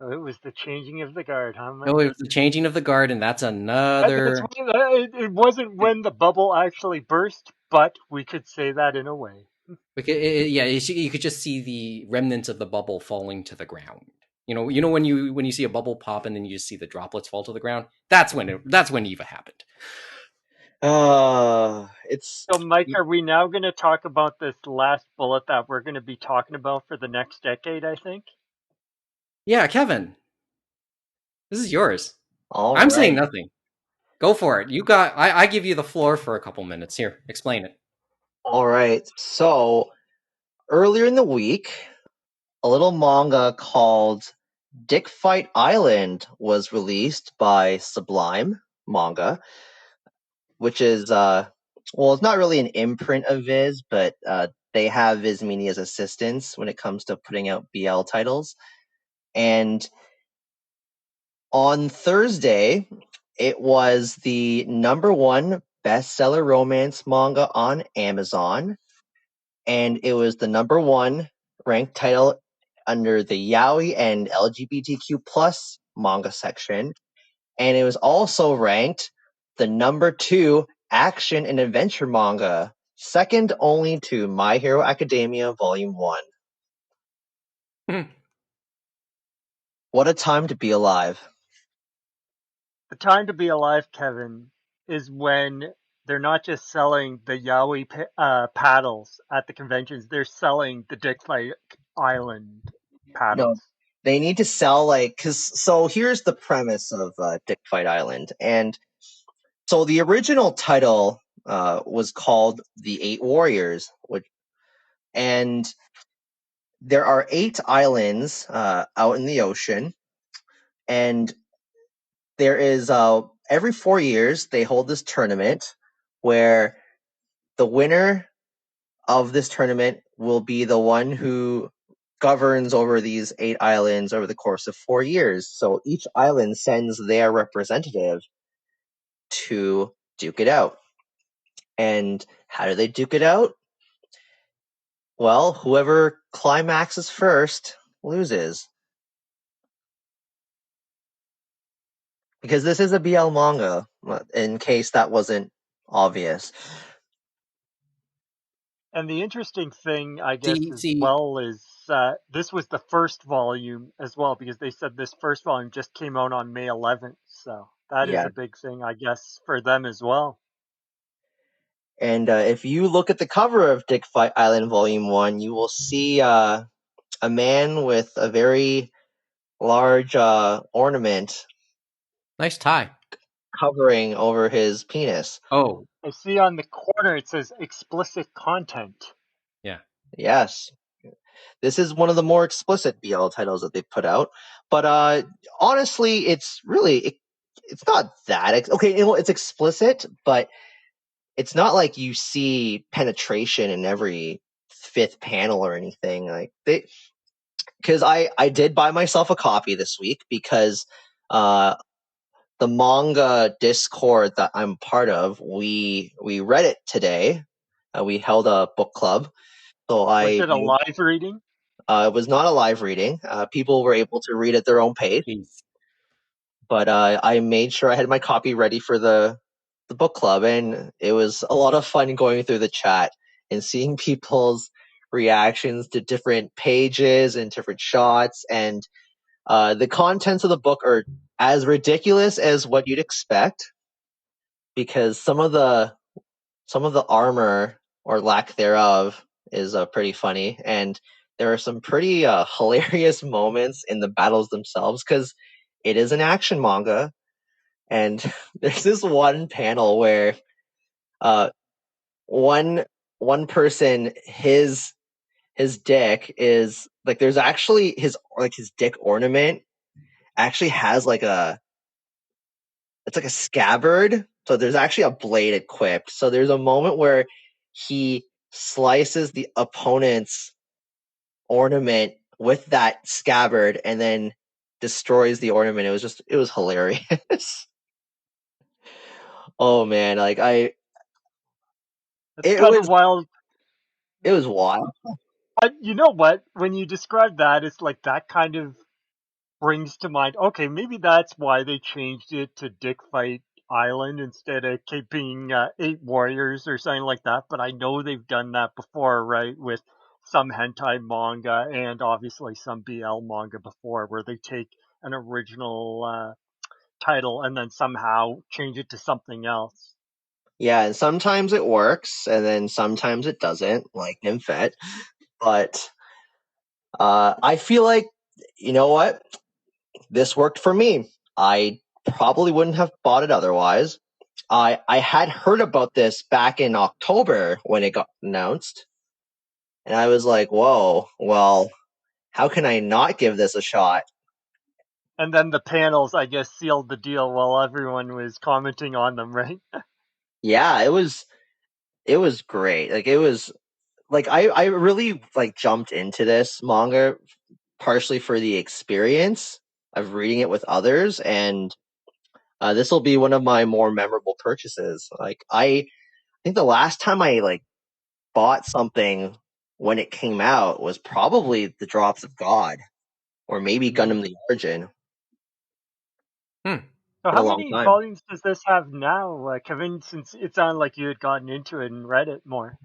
Speaker 5: was the changing of the guard, huh?
Speaker 2: No, it was the changing of the guard, and that's another.
Speaker 5: It wasn't when the bubble actually burst, but we could say that in a way.
Speaker 2: You could just see the remnants of the bubble falling to the ground. You know when you see a bubble pop and then you just see the droplets fall to the ground. That's when Eva happened.
Speaker 5: So, Mike, are we now going to talk about this last bullet that we're going to be talking about for the next decade? I think.
Speaker 2: Yeah, Kevin, this is yours.
Speaker 4: I'm
Speaker 2: saying nothing. Go for it. I give you the floor for a couple minutes. Here, explain it.
Speaker 4: All right. So earlier in the week, a little manga called Dick Fight Island was released by Sublime Manga, which is it's not really an imprint of Viz, but they have Viz Media as assistants when it comes to putting out BL titles. And on Thursday, it was the #1 bestseller romance manga on Amazon, and it was the #1 ranked title under the yaoi and LGBTQ plus manga section, and it was also ranked the #2 action and adventure manga, second only to My Hero Academia Volume 1. What a time to be alive.
Speaker 5: The time to be alive, Kevin, is when they're not just selling the yaoi paddles at the conventions, they're selling the Dick Fight Island paddles.
Speaker 4: No, they need to sell so here's the premise of Dick Fight Island. And so the original title was called The 8 Warriors, and there are 8 islands out in the ocean, and there is every 4 years they hold this tournament where the winner of this tournament will be the one who governs over these 8 islands over the course of 4 years. So each island sends their representative to duke it out. And how do they duke it out? Well, whoever climaxes first loses. Because this is a BL manga, in case that wasn't obvious.
Speaker 5: And the interesting thing, I guess, well, is this was the first volume as well, because they said this first volume just came out on May 11th. So that is a big thing, I guess, for them as well.
Speaker 4: And if you look at the cover of Dick Fight Island Volume 1, you will see a man with a very large ornament
Speaker 2: Nice tie.
Speaker 4: covering over his penis.
Speaker 2: Oh,
Speaker 5: I see on the corner it says explicit content.
Speaker 2: yeah.
Speaker 4: Yes. This is one of the more explicit BL titles that they've put out. But honestly, it's really... It's not that... Okay, it's explicit, but it's not like you see penetration in every fifth panel or anything. Because I did buy myself a copy this week because the manga Discord that I'm part of, we read it today. We held a book club. So
Speaker 5: Was it a live reading?
Speaker 4: It was not a live reading. People were able to read at their own pace.
Speaker 2: Jeez.
Speaker 4: But I made sure I had my copy ready for the book club, and it was a lot of fun going through the chat and seeing people's reactions to different pages and different shots. And the contents of the book are as ridiculous as what you'd expect, because some of the armor or lack thereof is pretty funny, and there are some pretty hilarious moments in the battles themselves, because it is an action manga. And there's this one panel where one person, his dick is like, there's actually his dick ornament actually has it's like a scabbard. So there's actually a blade equipped. So there's a moment where he slices the opponent's ornament with that scabbard and then destroys the ornament. It was hilarious. Oh man,
Speaker 5: It's kind of wild.
Speaker 4: It was wild.
Speaker 5: But you know what? When you describe that, it's like that kind of brings to mind, okay, maybe that's why they changed it to Dick Fight Island instead of keeping 8 Warriors or something like that. But I know they've done that before, right? With some hentai manga and obviously some BL manga before, where they take an original title and then somehow change it to something else.
Speaker 4: Yeah, and sometimes it works, and then sometimes it doesn't, like Nymphet. But I feel like, you know what? This worked for me. I probably wouldn't have bought it otherwise. I had heard about this back in October when it got announced, and I was like, whoa, well, how can I not give this a shot?
Speaker 5: And then the panels, I guess, sealed the deal while everyone was commenting on them, right?
Speaker 4: Yeah, it was great. Like, it was like, I really jumped into this manga partially for the experience of reading it with others, and this will be one of my more memorable purchases. Like, I think the last time I bought something when it came out was probably The Drops of God, or maybe Gundam the Origin.
Speaker 5: So
Speaker 4: Been
Speaker 5: how
Speaker 4: a long
Speaker 5: many
Speaker 4: time.
Speaker 5: volumes does this have now, Kevin, since it sounded like you had gotten into it and read it more?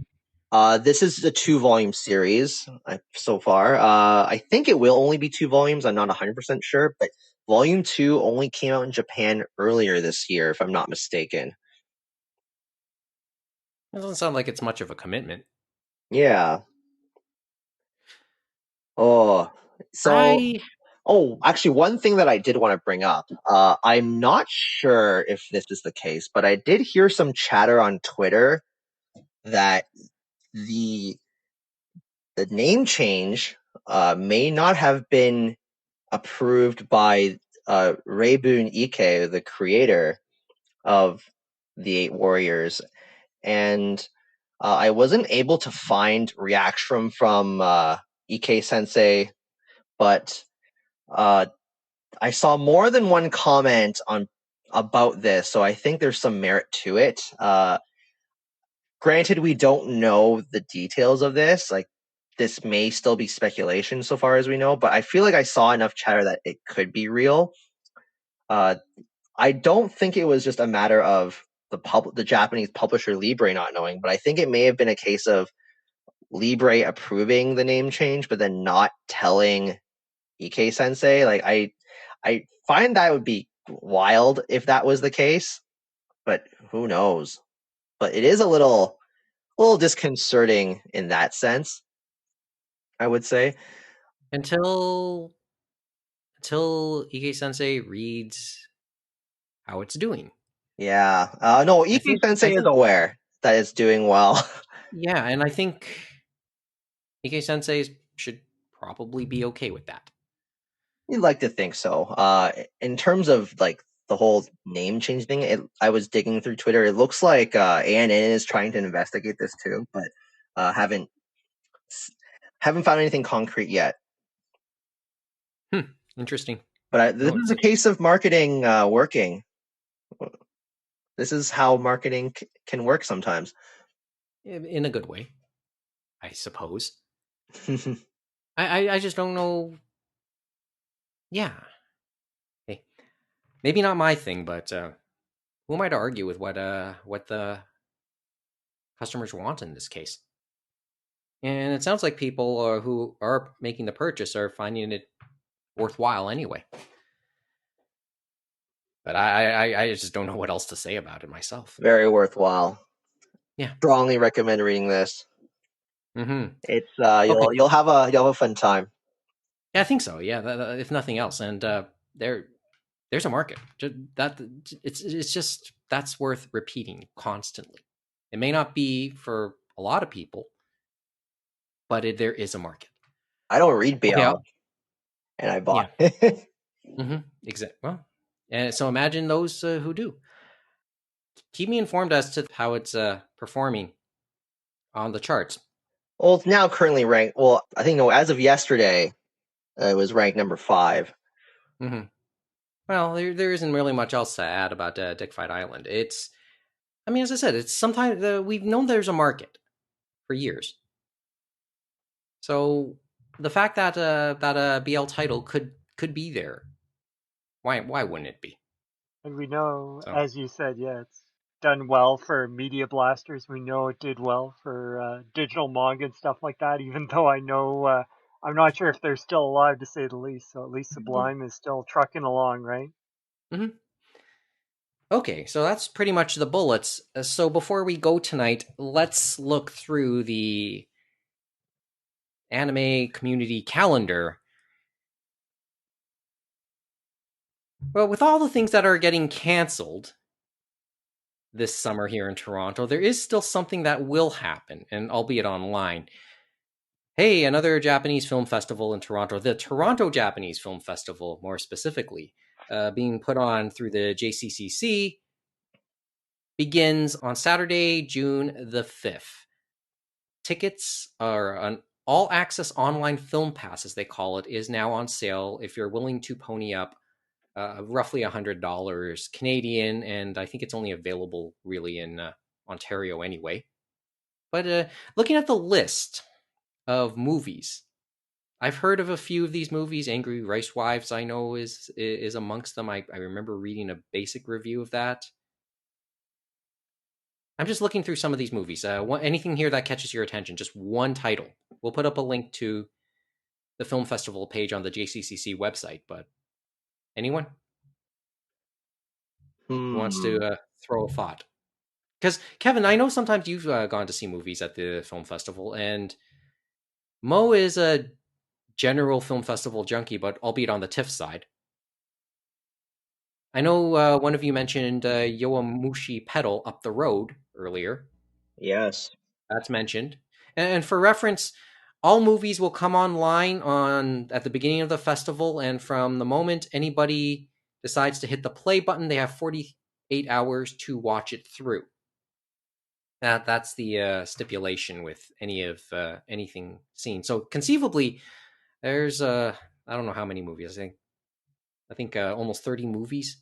Speaker 4: This is a 2-volume series so far. I think it will only be 2 volumes. I'm not 100% sure, but Volume 2 only came out in Japan earlier this year, if I'm not mistaken.
Speaker 2: It doesn't sound like it's much of a commitment.
Speaker 4: Yeah. Oh, so... Oh, actually, one thing that I did want to bring up, I'm not sure if this is the case, but I did hear some chatter on Twitter that the name change may not have been approved by Reibun Ike, the creator of the 8 Warriors, and I wasn't able to find reaction from Ike Sensei, but I saw more than one comment about this, so I think there's some merit to it. Granted, we don't know the details of this. Like, this may still be speculation so far as we know, but I feel like I saw enough chatter that it could be real. I don't think it was just a matter of the Japanese publisher Libre not knowing, but I think it may have been a case of Libre approving the name change, but then not telling Ike Sensei. Like, I find that would be wild if that was the case, but who knows? But it is a little a little disconcerting in that sense, I would say.
Speaker 2: Until Ike Sensei reads how it's doing.
Speaker 4: Yeah. No, Ike Sensei is aware that it's doing well.
Speaker 2: Yeah, and I think Ike Sensei should probably be okay with that.
Speaker 4: You'd like to think so. In terms of like the whole name change thing, I was digging through Twitter. It looks like ANN is trying to investigate this too, but haven't found anything concrete yet.
Speaker 2: Interesting.
Speaker 4: But this is a case of marketing working. This is how marketing can work sometimes.
Speaker 2: In a good way, I suppose. I just don't know. Yeah. Hey, maybe not my thing, but who am I to argue with what the customers want in this case? And it sounds like people who are making the purchase are finding it worthwhile anyway. But I just don't know what else to say about it myself.
Speaker 4: Very worthwhile.
Speaker 2: Yeah.
Speaker 4: Strongly recommend reading this.
Speaker 2: Mm-hmm.
Speaker 4: It's you'll have a fun time.
Speaker 2: Yeah, I think so. Yeah, if nothing else, and there's a market that it's just that's worth repeating constantly. It may not be for a lot of people, but there is a market.
Speaker 4: I don't read BL, and I bought. Yeah.
Speaker 2: Exactly. Well, and so imagine those who do. Keep me informed as to how it's performing on the charts.
Speaker 4: Well, it's now currently ranked. Well, I think as of yesterday, it was ranked number 5.
Speaker 2: Mm-hmm. Well, there isn't really much else to add about Dick Fight Island. It's, I mean, as I said, it's sometimes we've known there's a market for years. So the fact that that BL title could be there, why wouldn't it be?
Speaker 5: And we know, as you said, it's done well for media blasters. We know it did well for digital manga and stuff like that, even though I know I'm not sure if they're still alive, to say the least. So at least Sublime is still trucking along, right?
Speaker 2: Mm-hmm. Okay, so that's pretty much the bullets. So before we go tonight, let's look through the anime community calendar. Well, with all the things that are getting canceled this summer here in Toronto, there is still something that will happen, and albeit online. Hey, another Japanese film festival in Toronto, the Toronto Japanese Film Festival, more specifically, being put on through the JCCC, begins on Saturday, June the 5th. Tickets are an all-access online film pass, as they call it, is now on sale if you're willing to pony up roughly $100 Canadian, and I think it's only available really in Ontario anyway. But looking at the list of movies, I've heard of a few of these movies. Angry Rice Wives, I know, is amongst them. I remember reading a basic review of that. I'm just looking through some of these movies. Anything here that catches your attention? Just one title. We'll put up a link to the film festival page on the JCCC website, but anyone who wants to throw a thought? Because, Kevin, I know sometimes you've gone to see movies at the film festival, and Mo is a general film festival junkie, but albeit on the TIFF side. I know one of you mentioned Yowamushi Pedal up the road earlier.
Speaker 4: Yes.
Speaker 2: That's mentioned. And for reference, all movies will come online at the beginning of the festival, and from the moment anybody decides to hit the play button, they have 48 hours to watch it through. That's the stipulation with anything seen. So conceivably, there's I don't know how many movies. I think almost 30 movies.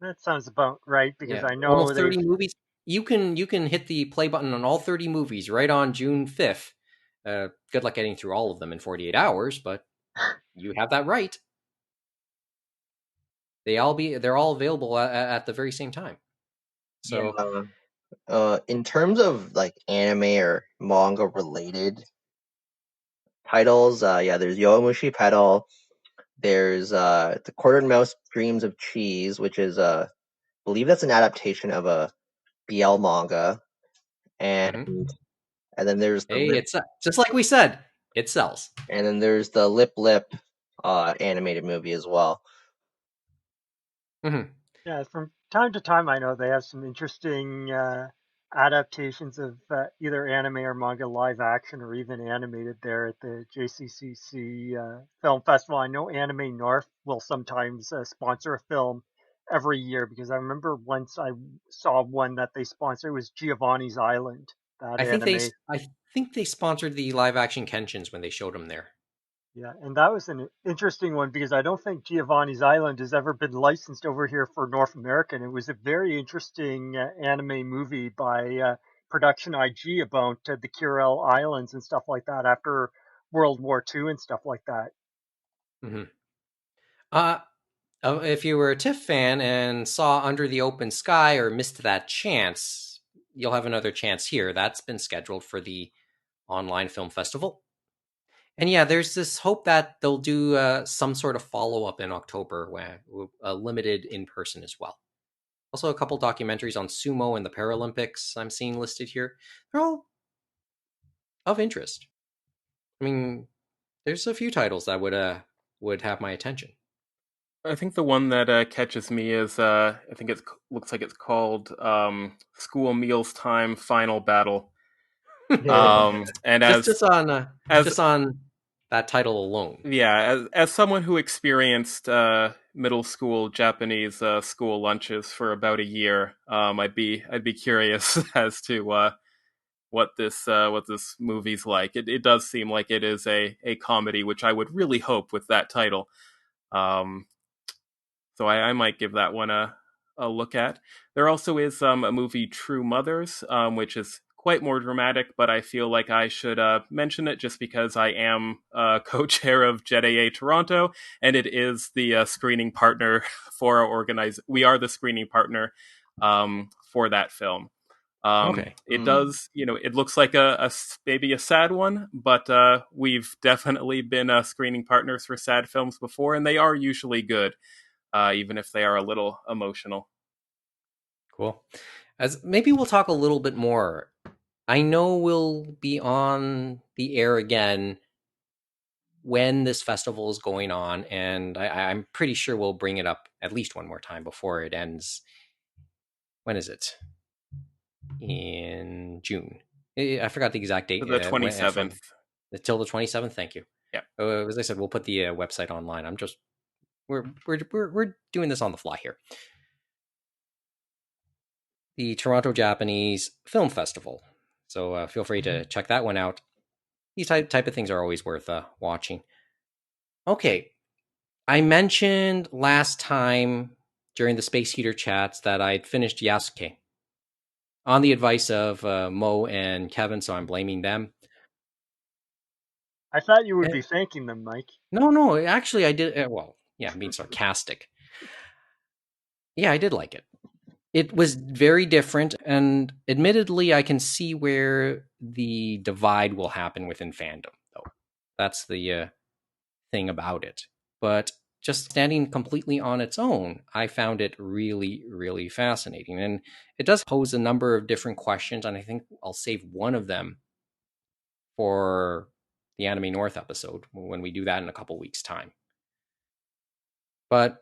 Speaker 5: That sounds about right, because I know
Speaker 2: almost 30 movies. You can hit the play button on all 30 movies right on June 5th. Good luck getting through all of them in 48 hours, but you have that right. They're all available at the very same time. So
Speaker 4: in terms of like anime or manga related titles, there's Yowamushi Pedal. There's The Quartered Mouse Dreams of Cheese, which is I believe that's an adaptation of a BL manga. And And then there's the
Speaker 2: Hey, it's just like we said, it sells.
Speaker 4: and then there's the Lip animated movie as well.
Speaker 2: Mm-hmm.
Speaker 5: Yeah, from time to time, I know they have some interesting adaptations of either anime or manga live action or even animated there at the JCCC Film Festival. I know Anime North will sometimes sponsor a film every year because I remember once I saw one that they sponsored. It was Giovanni's Island, that anime.
Speaker 2: I think they sponsored the live action Kenshins when they showed them there.
Speaker 5: Yeah, and that was an interesting one because I don't think Giovanni's Island has ever been licensed over here for North America. And it was a very interesting anime movie by Production IG about the Kuril Islands and stuff like that after World War II and stuff like that.
Speaker 2: Mm-hmm. If you were a TIFF fan and saw Under the Open Sky or missed that chance, you'll have another chance here. That's been scheduled for the online film festival. And yeah, there's this hope that they'll do some sort of follow-up in October, where limited in person as well. Also, a couple documentaries on sumo and the Paralympics I'm seeing listed here. They're all of interest. I mean, there's a few titles that would have my attention.
Speaker 6: I think the one that catches me is I think it looks like it's called School Meals Time Final Battle. And
Speaker 2: just on that title alone.
Speaker 6: Yeah, as someone who experienced middle school Japanese school lunches for about a year, I'd be curious as to what this movie's like. It does seem like it is a comedy, which I would really hope with that title. So I might give that one a look at. There also is a movie, True Mothers, which is quite more dramatic, but I feel like I should mention it just because I am co-chair of JEDAA Toronto, and it is the screening partner for our We are the screening partner for that film.
Speaker 2: Okay.
Speaker 6: It does, it looks like maybe a sad one, but we've definitely been screening partners for sad films before, and they are usually good. Even if they are a little emotional.
Speaker 2: Cool. As maybe we'll talk a little bit more. I know we'll be on the air again when this festival is going on, and I'm pretty sure we'll bring it up at least one more time before it ends. When is it? In June. I forgot the exact date.
Speaker 6: The 27th.
Speaker 2: Till the 27th. Thank you.
Speaker 6: Yeah.
Speaker 2: As I said, we'll put the website online. We're doing this on the fly here. The Toronto Japanese Film Festival. So feel free to check that one out. These type of things are always worth watching. Okay. I mentioned last time during the Space Heater chats that I'd finished Yasuke on the advice of Mo and Kevin, so I'm blaming them.
Speaker 5: I thought you would be thanking them, Mike.
Speaker 2: No, actually I did. Well, yeah, I'm being sarcastic. Yeah, I did like it. It was very different, and admittedly, I can see where the divide will happen within fandom, though. That's the thing about it. But just standing completely on its own, I found it really, really fascinating. And it does pose a number of different questions, and I think I'll save one of them for the Anime North episode when we do that in a couple weeks' time. But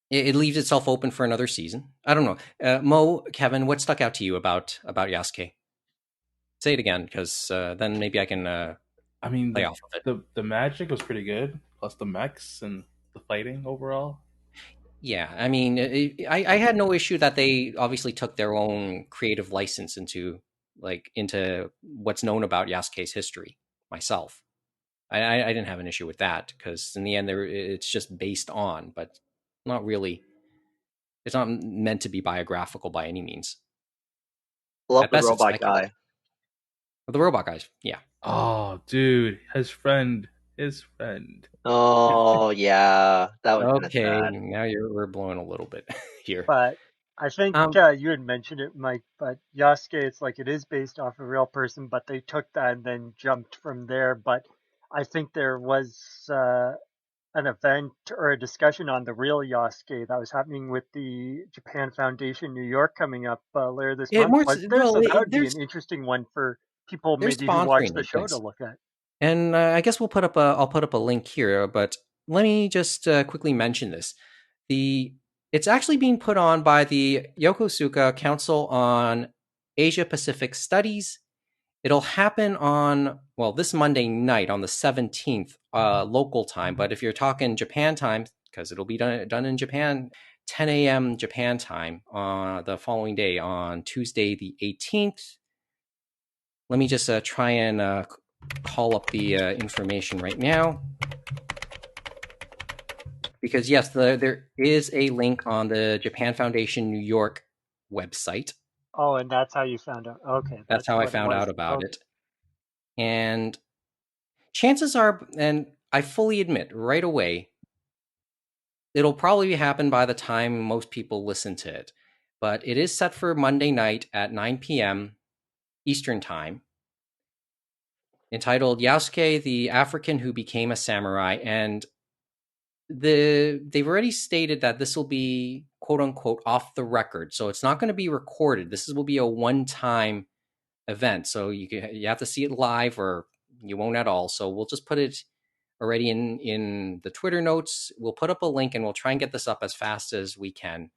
Speaker 2: it leaves itself open for another season. I don't know. Mo, Kevin, what stuck out to you about Yasuke? Say it again, because then maybe I can lay off of it.
Speaker 3: The magic was pretty good, plus the mechs and the fighting overall.
Speaker 2: Yeah, I mean, I had no issue that they obviously took their own creative license into what's known about Yasuke's history. Myself, I didn't have an issue with that because in the end, it's just based on, but not really. It's not meant to be biographical by any means.
Speaker 4: Love the robot guy.
Speaker 2: The robot guys, yeah.
Speaker 3: Oh, dude, his friend.
Speaker 4: Oh yeah, that was
Speaker 2: okay. Now we're blowing a little bit here.
Speaker 5: But I think you had mentioned it, Mike. But Yasuke, it's like it is based off a real person, but they took that and then jumped from there. But I think there was an event or a discussion on the real Yasuke that was happening with the Japan Foundation New York coming up later this month. So that would be an interesting one for people
Speaker 2: they're
Speaker 5: maybe who watch
Speaker 2: sponsoring
Speaker 5: the
Speaker 2: it,
Speaker 5: show to
Speaker 2: yes.
Speaker 5: look at.
Speaker 2: And I guess I'll put up a link here, but let me just quickly mention this. It's actually being put on by the Yokosuka Council on Asia Pacific Studies. It'll happen on, well, this Monday night on the 17th local time, but if you're talking Japan time, because it'll be done in Japan, 10 a.m. Japan time on the following day on Tuesday the 18th. Let me just try and call up the information right now. Because yes, there is a link on the Japan Foundation New York website.
Speaker 5: Oh, and that's how you found out. Okay,
Speaker 2: That's how I found out about it. And chances are, and I fully admit right away, it'll probably happen by the time most people listen to it. But it is set for Monday night at 9 p.m. Eastern Time, entitled Yasuke, the African Who Became a Samurai. And they've already stated that this will be quote unquote off the record. So it's not going to be recorded. This will be a one-time event. So you have to see it live or you won't at all. So we'll just put it already in the Twitter notes. We'll put up a link and we'll try and get this up as fast as we can.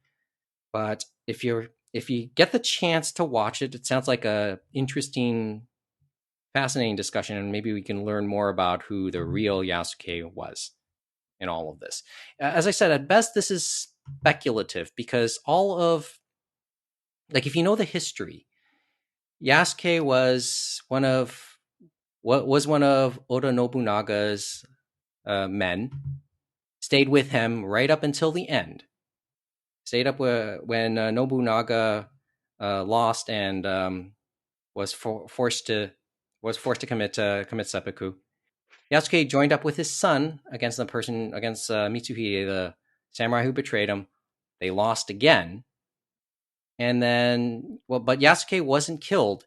Speaker 2: But if you get the chance to watch it, it sounds like a interesting, fascinating discussion, and maybe we can learn more about who the real Yasuke was in all of this. As I said, at best, this is speculative because all of, like, if you know the history, Yasuke was one of Oda Nobunaga's men, stayed with him right up until the end. Stayed up when Nobunaga lost and was forced to commit seppuku. Yasuke joined up with his son against Mitsuhide, the samurai who betrayed him. They lost again, and then but Yasuke wasn't killed.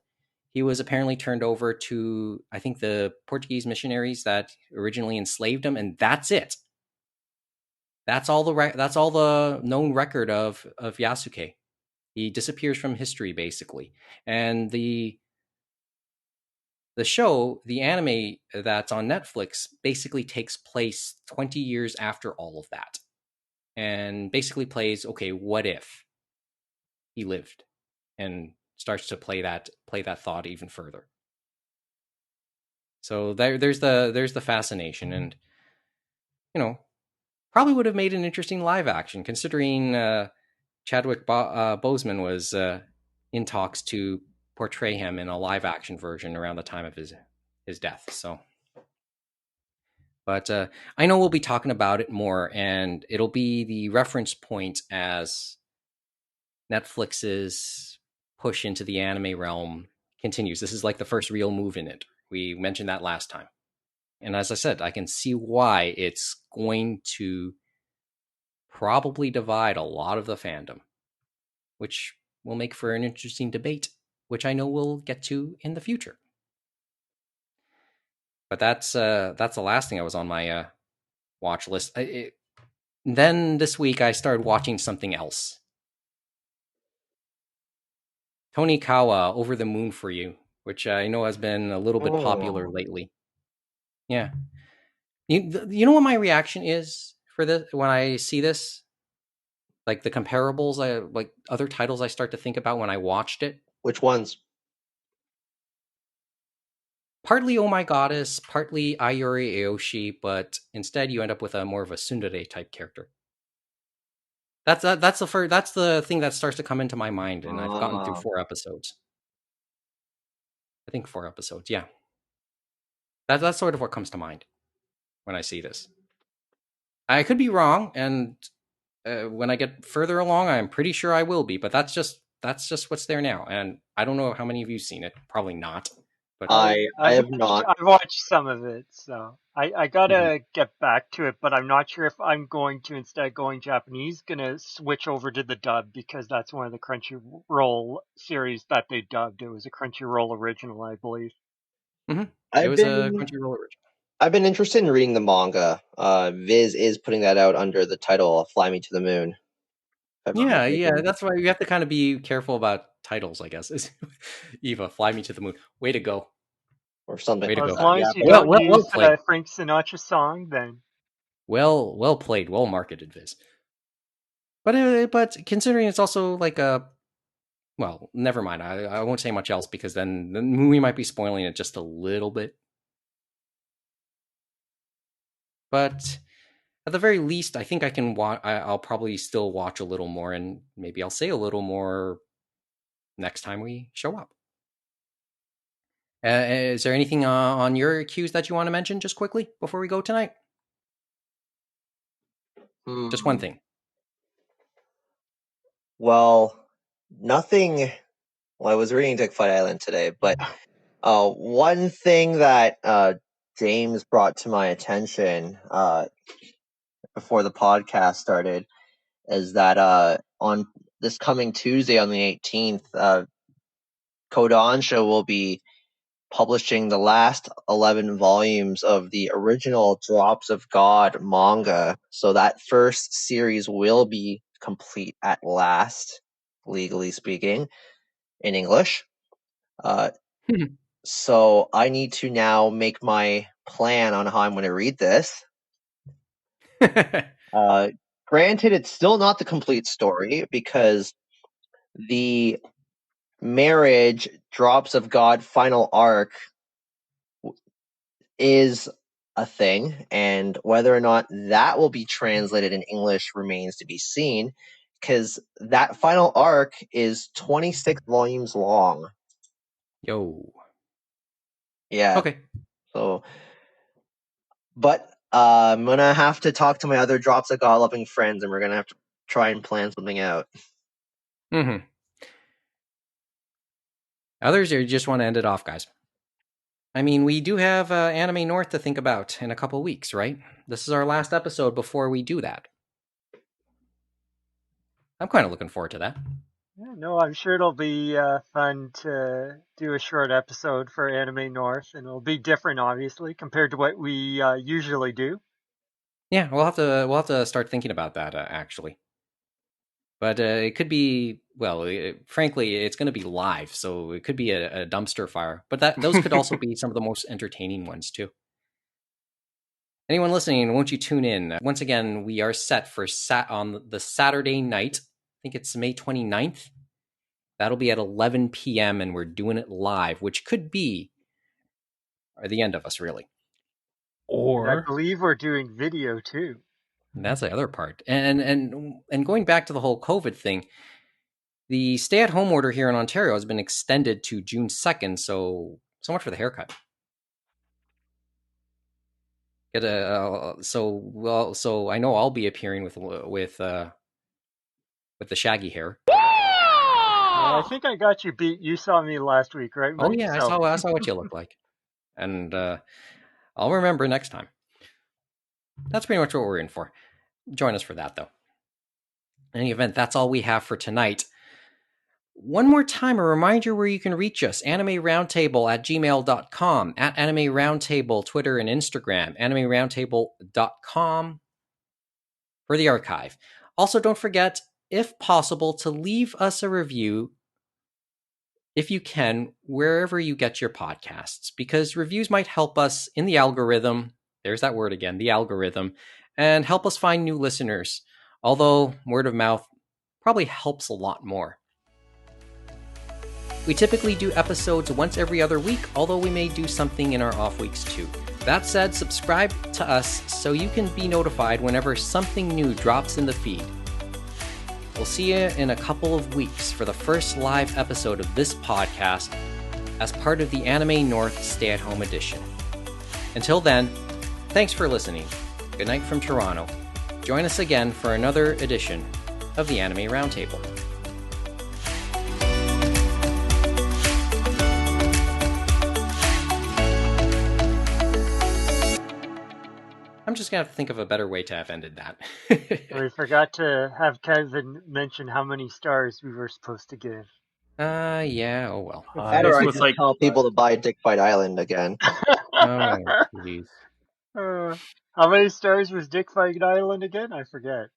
Speaker 2: He was apparently turned over to, I think, the Portuguese missionaries that originally enslaved him, and that's it. That's all the known record of Yasuke. He disappears from history basically, and the show, the anime that's on Netflix, basically takes place 20 years after all of that, and basically plays, okay, what if he lived, and starts to play that thought even further. So there's the fascination, and probably would have made an interesting live action, considering Chadwick Boseman was in talks to portray him in a live action version around the time of his death. So, but I know we'll be talking about it more, and it'll be the reference point as Netflix's push into the anime realm continues. This is like the first real move in it. We mentioned that last time. And as I said, I can see why it's going to probably divide a lot of the fandom, which will make for an interesting debate, which I know we'll get to in the future. But that's the last thing I was on my watch list. Then this week I started watching something else. Tony Kawa, Over the Moon for You, which I know has been a little bit popular lately. Yeah. You know what my reaction is for this when I see this? Like the comparables, like other titles I start to think about when I watched it.
Speaker 4: Which ones?
Speaker 2: Partly Oh My Goddess, partly Ayuri Aoshi, but instead you end up with a more of a tsundere type character. That's the thing that starts to come into my mind, and I've gotten through 4 episodes. I think 4 episodes, yeah. That's sort of what comes to mind when I see this. I could be wrong, and when I get further along, I'm pretty sure I will be. But that's just what's there now, and I don't know how many of you've seen it. Probably not. But
Speaker 4: I have not.
Speaker 5: I've watched some of it, so I gotta get back to it. But I'm not sure if I'm going to, instead of going Japanese, gonna switch over to the dub, because that's one of the Crunchyroll series that they dubbed. It was a Crunchyroll original, I believe.
Speaker 2: Mm-hmm. It was a Crunchyroll original.
Speaker 4: I've been interested in reading the manga. Viz is putting that out under the title "Fly Me to the Moon."
Speaker 2: Yeah. That's why you have to kind of be careful about titles, I guess. Eva, Fly Me to the Moon. Way to go.
Speaker 4: or something
Speaker 2: Way to
Speaker 4: like
Speaker 2: go.
Speaker 5: As
Speaker 4: that.
Speaker 5: long
Speaker 4: Yeah,
Speaker 5: as you
Speaker 4: but
Speaker 2: Well,
Speaker 5: don't
Speaker 2: well, well
Speaker 5: use
Speaker 2: played.
Speaker 5: Frank Sinatra's song, then
Speaker 2: Well played. Well marketed, Viz. But considering it's also like a well, never mind. I won't say much else because then we might be spoiling it just a little bit. But at the very least, I think I can watch. I'll probably still watch a little more, and maybe I'll say a little more next time we show up. Is there anything on your cues that you want to mention just quickly before we go tonight? Just one thing.
Speaker 4: Well, nothing. Well, I was reading Dick Fight Island today, but one thing that James brought to my attention before the podcast started is that on this coming Tuesday on the 18th, Kodansha will be publishing the last 11 volumes of the original Drops of God manga. So that first series will be complete at last, legally speaking, in English. So I need to now make my plan on how I'm going to read this. Granted, it's still not the complete story because the marriage Drops of God final arc is a thing, and whether or not that will be translated in English remains to be seen, because that final arc is 26 volumes long.
Speaker 2: Yo.
Speaker 4: Yeah.
Speaker 2: Okay.
Speaker 4: So, but I'm gonna have to talk to my other Drops of God loving friends, and we're gonna have to try and plan something out.
Speaker 2: Mm-hmm. Others, or you just want to end it off, guys? I mean, we do have Anime North to think about in a couple weeks, right? This is our last episode before we do that. I'm kind of looking forward to that.
Speaker 5: yeah, no, I'm sure it'll be fun to do a short episode for Anime North, and it'll be different, obviously, compared to what we usually do.
Speaker 2: Yeah, we'll have to start thinking about that actually. But it could be well, frankly, it's going to be live, so it could be a dumpster fire. But those could also be some of the most entertaining ones too. Anyone listening, won't you tune in? Once again, we are set for on the Saturday night. I think it's May 29th. That'll be at 11 p.m. and we're doing it live, which could be the end of us, really.
Speaker 5: And I
Speaker 3: Or
Speaker 5: believe we're doing video too.
Speaker 2: And that's the other part. And going back to the whole COVID thing, the stay-at-home order here in Ontario has been extended to June 2nd. So much for the haircut. So I know I'll be appearing with the shaggy hair.
Speaker 5: I think I got you beat. You saw me last week, right,
Speaker 2: Oh
Speaker 5: Mike?
Speaker 2: yeah,
Speaker 5: So
Speaker 2: I saw what you look like, and I'll remember next time. That's pretty much what we're in for. Join us for that, though. In any event, that's all we have for tonight. One more time, a reminder where you can reach us, animeroundtable at gmail.com, at Anime Roundtable, Twitter and Instagram, animeroundtable.com for the archive. Also, don't forget, if possible, to leave us a review, if you can, wherever you get your podcasts, because reviews might help us in the algorithm. There's that word again, the algorithm, and help us find new listeners. Although word of mouth probably helps a lot more. We typically do episodes once every other week, although we may do something in our off weeks too. That said, subscribe to us so you can be notified whenever something new drops in the feed. We'll see you in a couple of weeks for the first live episode of this podcast as part of the Anime North Stay-at-Home Edition. Until then, thanks for listening. Good night from Toronto. Join us again for another edition of the Anime Roundtable. I'm just going to have to think of a better way to have ended that.
Speaker 5: we forgot to have Kevin mention how many stars we were supposed to give.
Speaker 2: Yeah, oh well.
Speaker 4: Or
Speaker 6: This
Speaker 4: I
Speaker 6: was
Speaker 4: just
Speaker 6: like
Speaker 4: tell people to buy Dick Fight Island again.
Speaker 2: Oh, jeez.
Speaker 5: How many stars was Dick Fight Island again? I forget.